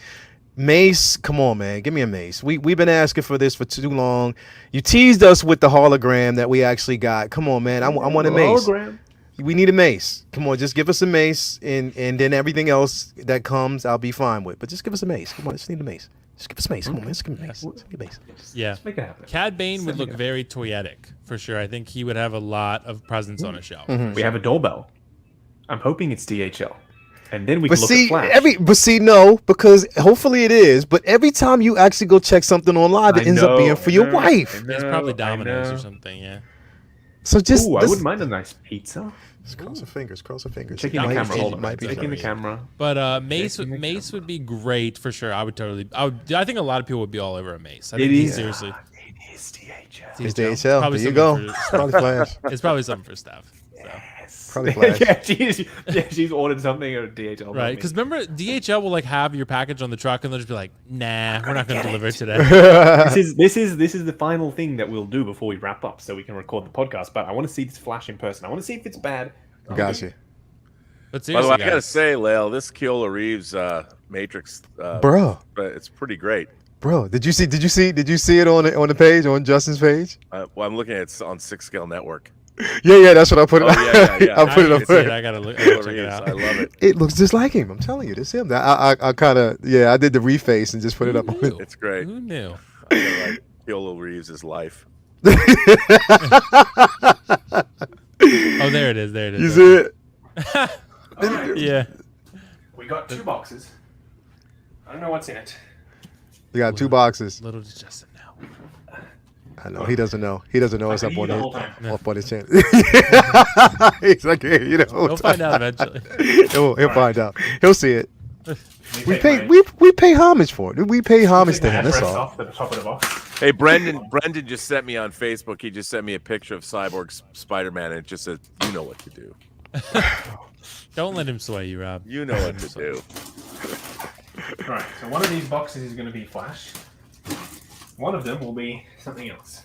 Mace, come on, man. Give me a Mace. We've been asking for this for too long. You teased us with the hologram that we actually got. Come on, man. I want a Mace. Hologram. We need a Mace. Come on, just give us a Mace, and then everything else that comes, I'll be fine with. But just give us a Mace. Come on, just need a Mace. Just give us a Mace. Come on, man. Just give me a Mace. Just give me a Mace. Yeah. Make it happen. Cad Bane would look very toyetic, for sure. I think he would have a lot of presence on a shelf. We have a doorbell. I'm hoping it's DHL. And then we can look at Flash. No, because hopefully it is. But every time you actually go check something online, it ends up being for your wife. It's probably Domino's or something, yeah. So just... I wouldn't mind a nice pizza. Just cross the fingers. Checking the camera. Hold on. Checking the camera. But Mace would be great for sure. I think a lot of people would be all over a Mace. I think seriously. It is DHL. It's DHL. There you go. It's probably Flash. It's probably something for Steph. Yes. Probably Flash. she's ordered something at DHL. Right, because remember, DHL will have your package on the truck, and they'll just be like, "Nah, we're not going to deliver today." This is the final thing that we'll do before we wrap up, so we can record the podcast. But I want to see this Flash in person. I want to see if it's bad. Got you. But by the way, guys, I gotta say, Lale, this Keanu Reeves Matrix, bro, it's pretty great. Bro, did you see it on the page, on Justin's page? Well, I'm looking at it on 6 Scale Network. Yeah, that's what I put it. Yeah. I put it I up didn't see it. there. I gotta check it Reeves, out. I love it. It looks just like him. I'm telling you, this him. I kind of I did the reface and just put it up. Who knew? It's great. Who knew? I gotta like Keanu Reeves' life. Oh, there it is. There it is. You see it? All right. Yeah. We got 2 boxes. I don't know what's in it. We got 2 boxes. Little did Justin know. I know he doesn't know. He doesn't know I it's can up eat on the his whole time. up on his channel. He's like, hey, you know. We'll find out eventually. He'll find out. He'll see it. We take pay my- we pay homage for it. We pay homage take to the him. That's address all. off the top of the box. Hey, Brendan just sent me on Facebook. He just sent me a picture of Cyborg Spider-Man, and it just says, "You know what to do. Don't let him sway you, Rob. You know what to do." All right. So one of these boxes is going to be Flash. One of them will be something else.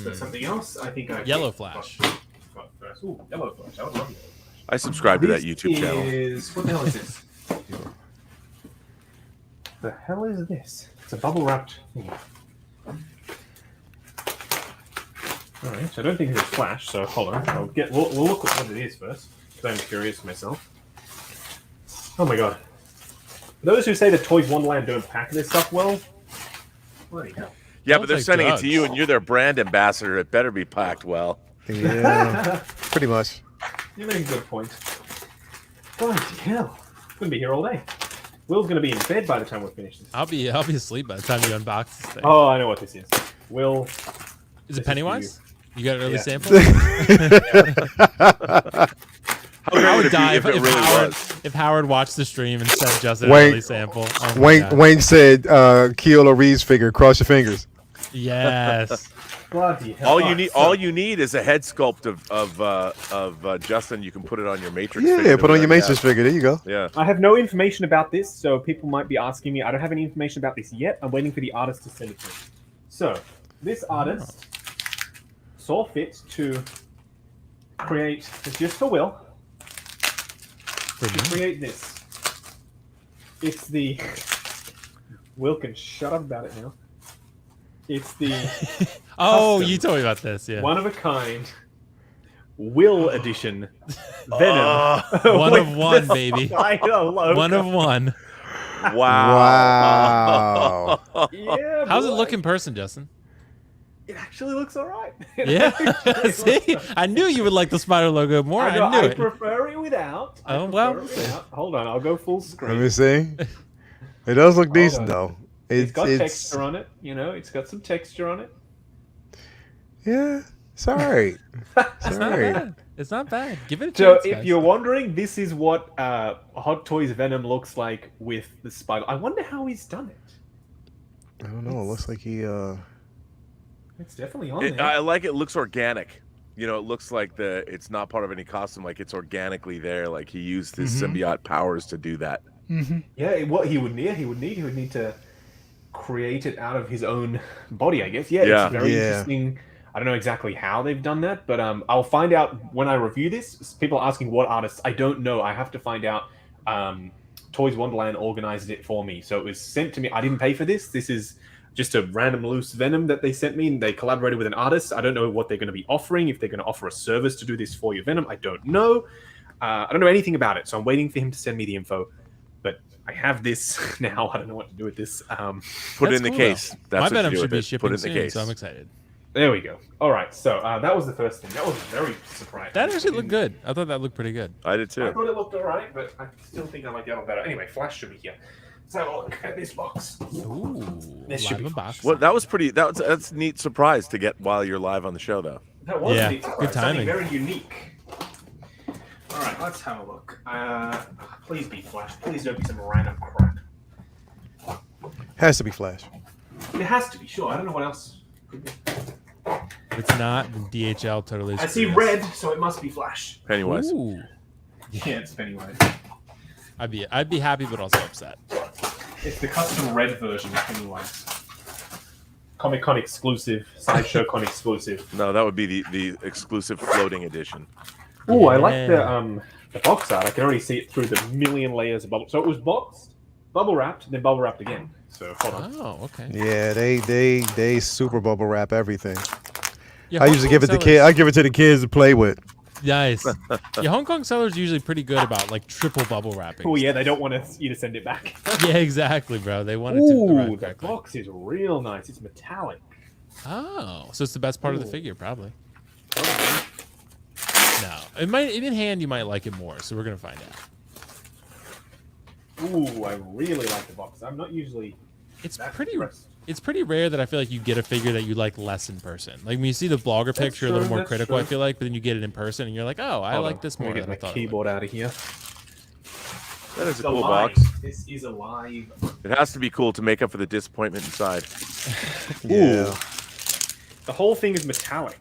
So something else. I think I Yellow Flash. got first. Ooh, Yellow Flash. I would love Yellow Flash. I subscribe to that This YouTube channel. What the hell is this? The hell is this? It's a bubble wrapped thing. Alright, so I don't think it's Flash, so hold on. We'll look at what it is first, because I'm curious myself. Oh my god. Those who say that Toys Wonderland don't pack this stuff well, bloody hell. Yeah, Sounds but they're like sending drugs. it to you, and you're their brand ambassador. It better be packed well. Yeah, pretty much. You make a good point. Bloody hell. I'm gonna be here all day. Will's gonna be in bed by the time we're finished this. I'll be asleep by the time you unbox this thing. Oh, I know what this is. Will. Is this it is Pennywise? You got an early Yeah. sample? I would die if, if Howard watched the stream and sent Justin an Wayne- early sample. Oh my Wayne God. Wayne said, Keanu Reeves figure. Cross your fingers. Yes. Bloody hell. All you need is a head sculpt of Justin. You can put it on your Matrix. Yeah, figure put on your that we Matrix have. figure. There you go. Yeah. I have no information about this, so people might be asking me. I don't have any information about this yet. I'm waiting for the artist to send it to me. So, this artist saw fit to create, just for Will, to create this. It's the... Will can shut up about it now. It's the Oh, Custom. you told me about this. Yeah. one-of-a-kind Will edition Venom. One with of one, the baby. Spider logo. One of one. Wow. Wow. Yeah, How's it boy. look in person, Justin? It actually looks alright. Yeah. See, I knew you would like the spider logo more. I knew I it. prefer it without. I Oh, prefer well. it without. Hold on, I'll go full Let screen. me see. It does look Hold decent on. though. It's got texture on it. You know, it's got some texture on it. Yeah, it's all right. It's all It's not right. bad. It's not bad. Give it a So, chance, if guys. you're wondering, this is what Hot Toys Venom looks like with the spider. I wonder how he's done it. I don't know. It looks like he. It's definitely on there. I like it. Looks organic. You know, it looks like it's not part of any costume. Like it's organically there. Like he used his symbiote powers to do that. Yeah, what he would need to create it out of his own body, I guess. Yeah, Yeah. it's very Yeah. interesting. I don't know exactly how they've done that, but I'll find out when I review this. People are asking what artists. I don't know. I have to find out. Toys Wonderland organized it for me, so it was sent to me. I didn't pay for this. This is just a random loose Venom that they sent me, and they collaborated with an artist. I don't know what they're going to be offering, if they're going to offer a service to do this for your Venom. I don't know. I don't know anything about it, so I'm waiting for him to send me the info. But I have this now. I don't know what to do with this. Put it That's in the cool, case. though. That's My what Venom you do should with be it. shipping Put it in the soon, case. so I'm excited. There we go. All right, so that was the first thing. That was very surprising. That actually looked good. I thought that looked pretty good. I did I too. thought it looked alright, but I still think I like the other better. Anyway, Flash should be here. Let's have a look at this box. Ooh, This should live be unboxing. Well, that was pretty. That's a neat surprise to get while you're live on the show, though. That was Yeah, a neat surprise. good timing. Something very unique. All right, let's have a look. Please be Flash. Please don't be some random crap. Has to be Flash. It has to be, sure. I don't know what else could be. If it's not, then DHL totally. I see screwed us. red, so it must be Flash. Pennywise. Ooh, Yeah, it's Pennywise. I'd be happy, but also upset. It's the custom red version of Pennywise. Comic Con exclusive, Sideshow Con exclusive. No, that would be the exclusive floating edition. Ooh, I like Yeah. the box art. I can already see it through the million layers of bubble. So it was boxed, bubble wrapped, then bubble wrapped again. So hold on. Oh, okay. Yeah, they super bubble wrap everything. Yeah, I Hong usually Kong give it to sellers- kids. I give it to the kids to play with. Nice. Yeah, Hong Kong sellers are usually pretty good about like triple bubble wrapping. Oh yeah, they don't want you to send it back. Yeah, exactly, bro. They want it to Ooh, arrive the correctly. box is real nice. It's metallic. Oh, so it's the best part of the Ooh. figure, probably. No, it might. In hand, you might like it more. So we're gonna find out. Ooh, I really like the box. I'm not usually. It's that pretty. impressed. It's pretty rare that I feel like you get a figure that you like less in person. Like when you see the blogger picture, a little true, more that's critical. true. I feel like, but then you get it in person, and you're like, oh, I Hold like on, this let me more get than my I thought. keyboard out of here. That is a It's cool alive. box. This is alive. It has to be cool to make up for the disappointment inside. Yeah. The whole thing is metallic.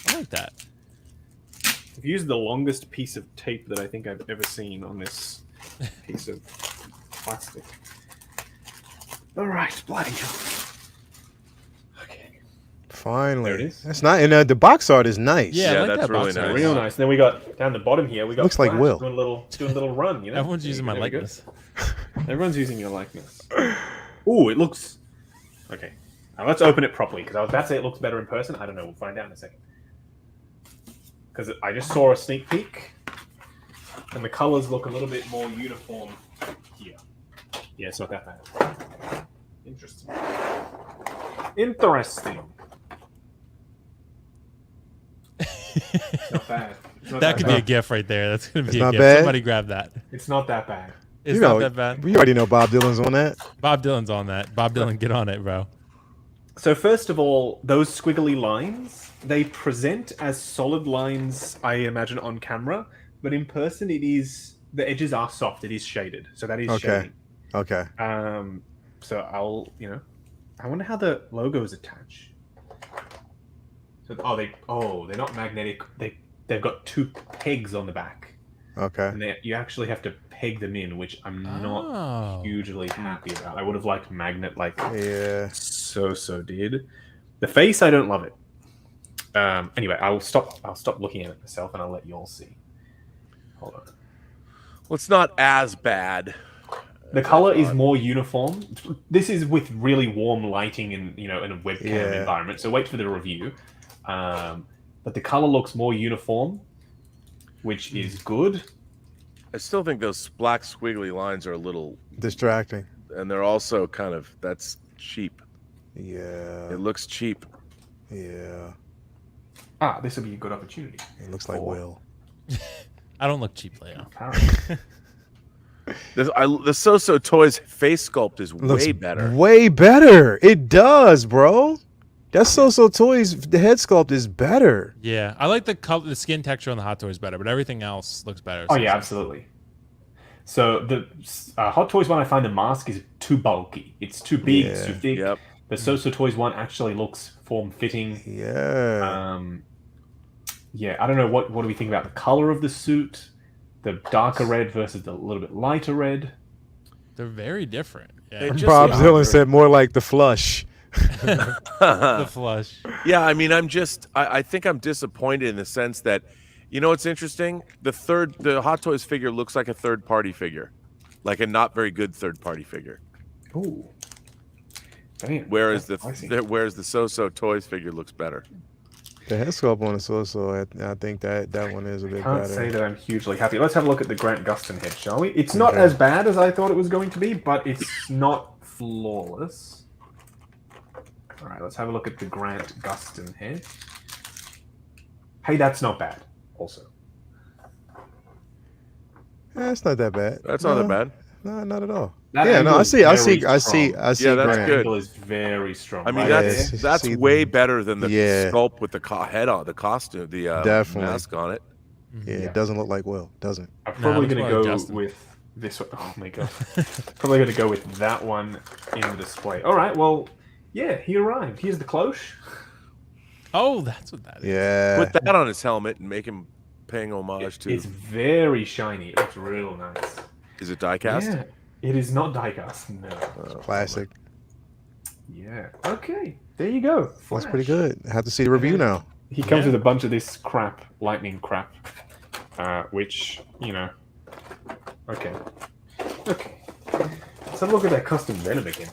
I like that. I've used the longest piece of tape that I think I've ever seen on this piece of plastic. All right, bloody hell. Okay, Finally. There it is. That's not. And the box art is nice. Yeah, Yeah, I like that's that really box art. nice. real nice. And then we got down the bottom here. We got Looks like Flash Will. doing a little run. You know, Everyone's There using you my go, there we go. likeness. Everyone's using your likeness. Ooh, it looks okay. Now let's open it properly because I was about to say it looks better in person. I don't know. We'll find out in a second. Because I just saw a sneak peek, and the colors look a little bit more uniform here. Yeah, it's not that bad. Interesting. Interesting. It's not bad. It's not That could be a bad. GIF right there. That's gonna It's be a not GIF. bad? Somebody grab that. It's not that bad. It's You know, not that bad. We already know Bob Dylan's on that. Bob Dylan's on that. Bob Dylan, get on it, bro. So first of all, those squiggly lines, they present as solid lines, I imagine, on camera, but in person it is, the edges are soft, it is shaded. So that is Okay. shading. Okay. So I'll, I wonder how the logo is attached. So, they're not magnetic. They've got two pegs on the back. Okay. And you actually have to peg them in, which I'm Oh. not hugely happy about. I would have liked magnet like Yeah. so did. The face, I don't love it. Anyway, I'll stop looking at it myself and I'll let you all see. Hold on. Well, it's not as bad. The color is more uniform. This is with really warm lighting and in a webcam Yeah. environment. So wait for the review. But the color looks more uniform, which is good. I still think those black squiggly lines are a little, Distracting. and they're also kind of, that's cheap. Yeah. It looks cheap. Yeah. This would be a good opportunity. It looks like Four. Will. I don't look cheap, Leo. Apparently. The So-So Toys face sculpt is Looks way better. Way better. It does, bro. That So-So Toys, the head sculpt is better. Yeah, I like the color, the skin texture on the Hot Toys better, but everything else looks better. Oh yeah, absolutely. So the Hot Toys one, I find the mask is too bulky. It's too big. It's Yeah. too thick. Yep. The So-So Toys one actually looks form-fitting. Yeah. Yeah, I don't know what do we think about the color of the suit, the darker red versus the little bit lighter red. They're very different. Yeah. It just- Bob yeah. Dylan said more like the flush. The flush. Yeah, I mean, I think I'm disappointed in the sense that, what's interesting? The Hot Toys figure looks like a third-party figure, like a not very good third-party figure. Ooh. Damn. Whereas I see. the So-So Toys figure looks better. The head sculpt on the So-So, I think that one is a bit Can't better. say that I'm hugely happy. Let's have a look at the Grant Gustin head, shall we? It's not Okay. as bad as I thought it was going to be, but it's not flawless. All right, let's have a look at the Grant Gustin head. Hey, that's not bad. Also, It's not that bad. That's not that bad. No, not at all. That Yeah, no, angle I is see very I strong. see Yeah, that's Grant. good. angle is very strong. I mean, right that's there. that's See way the- better than the Yeah. sculpt with the head on, the costume, the Definitely. mask on it. Yeah, Yeah. it doesn't look like Will, doesn't. I'm No, probably it's going to more go Justin. with this one. Oh my god. Probably going to go with that one in the display. All right, well, yeah, he arrived. Here's the cloche. Oh, that's what that is. Yeah. Put that on his helmet and make him paying homage to. It's very shiny. It looks real nice. Is it die cast? Yeah, it is not die-cast. No. Classic. Yeah. Okay. There you go. That's Flash. pretty good. I have to see the review now. He comes Yeah. with a bunch of this crap, lightning crap, which, Okay. Okay. Let's have a look at that custom Venom again.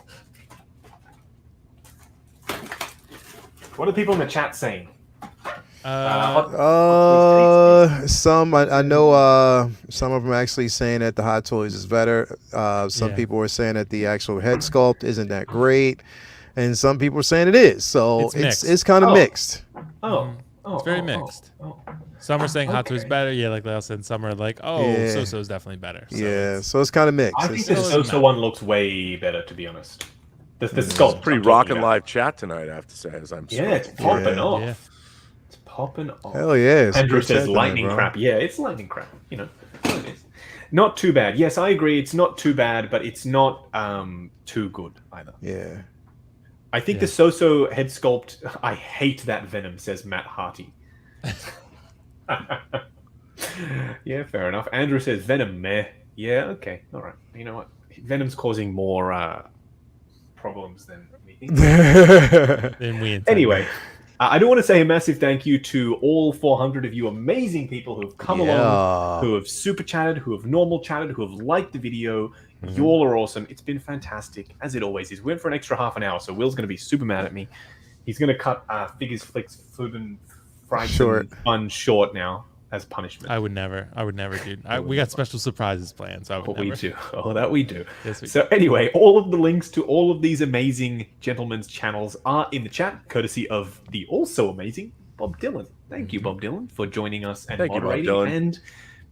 What are people in the chat saying? Some I know. Some of them actually saying that the Hot Toys is better. Some people are saying that the actual head sculpt isn't that great, and some people are saying it is. So it's kind of mixed. It's very mixed. Some are saying Hot Toys better. Yeah, like Lyle said. Some are like, So-So is definitely better. So so it's kind of mixed. I think the So-So one looks way better, to be honest. The sculpt. Pretty rocking live chat tonight, I have to say. As I'm it's popping off. Yeah. It's popping off. Hell yeah! Andrew says lightning crap. Yeah, it's lightning crap. You know, it is. Not too bad. Yes, I agree. It's not too bad, but it's not too good either. Yeah. I think the So-So head sculpt. I hate that Venom, says Matt Harty. Yeah, fair enough. Andrew says Venom, meh. Yeah, okay, all right. You know what? Venom's causing more problems than anything. Anyway, I do want to say a massive thank you to all 400 of you amazing people who have come along, who have super chatted, who have normal chatted, who have liked the video. You all are awesome. It's been fantastic, as it always is. We went for an extra half an hour, so Will's going to be super mad at me. He's going to cut Figures, Flicks, Food, and Fried Fun short now as punishment. I would never, dude. We got special surprises planned, so I would never. We do. Oh, that we do. Yes, we do. Anyway, all of the links to all of these amazing gentlemen's channels are in the chat, courtesy of the also amazing Bob Dylan. Thank you, Bob Dylan, for joining us and moderating. And,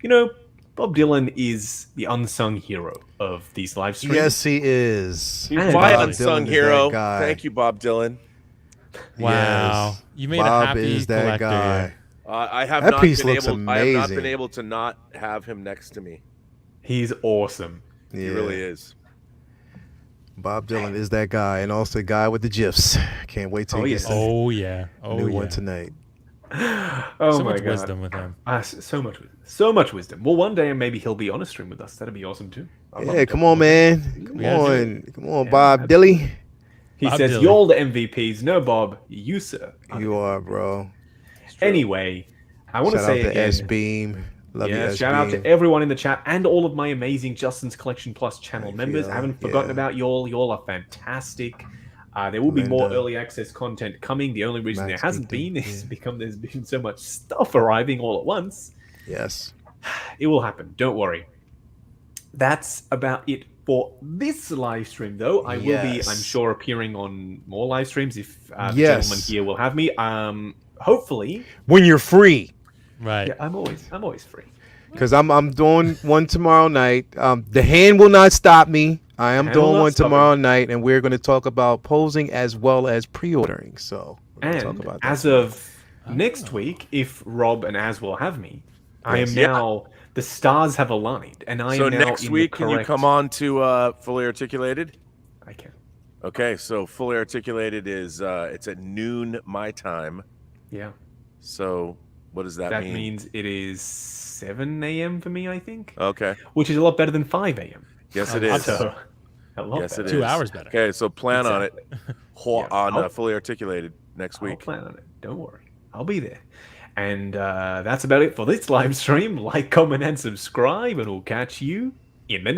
you know, Bob Dylan is the unsung hero of these live streams. Yes, he is. He's my unsung hero. Thank you, Bob Dylan. Wow. You made a happy that guy. I have not been able to not have him next to me. He's awesome. He really is. Bob Dylan is that guy, and also the guy with the GIFs. Can't wait till he gets new one tonight. So much wisdom with him. So much wisdom. Well, one day maybe he'll be on a stream with us. That'd be awesome too. Come on, man. Come on, Bob Dilly. He says, "You're the MVPs." No, Bob, you sir. You are, bro. Anyway, I want to say shout out to S-Beam. Love you, S-Beam. Shout out to everyone in the chat and all of my amazing Justin's Collection Plus channel members. I haven't forgotten about y'all. Y'all are fantastic. There will be more early access content coming. The only reason there hasn't been is because there's been so much stuff arriving all at once. Yes. It will happen. Don't worry. That's about it for this live stream, though. I will be, I'm sure, appearing on more live streams if the gentleman here will have me. Hopefully, when you're free. Right. Yeah, I'm always free. Because I'm doing one tomorrow night. The hand will not stop me. I am doing one tomorrow night, and we're going to talk about posing as well as pre-ordering. So, and talk about that as of next week, if Rob and Az will have me, I am now. The stars have aligned, and I am now next week. Can you come on to Fully Articulated? I can. Okay, so Fully Articulated is it's at noon my time. Yeah. So what does that mean? That means it is 7 a.m. for me, I think. Okay. Which is a lot better than 5 a.m. Yes, it is. So, a lot better. 2 hours better. Okay, so plan on it. On Fully Articulated next week. I'll plan on it. Don't worry. I'll be there. And that's about it for this live stream. Like, comment, and subscribe, and we'll catch you in the next.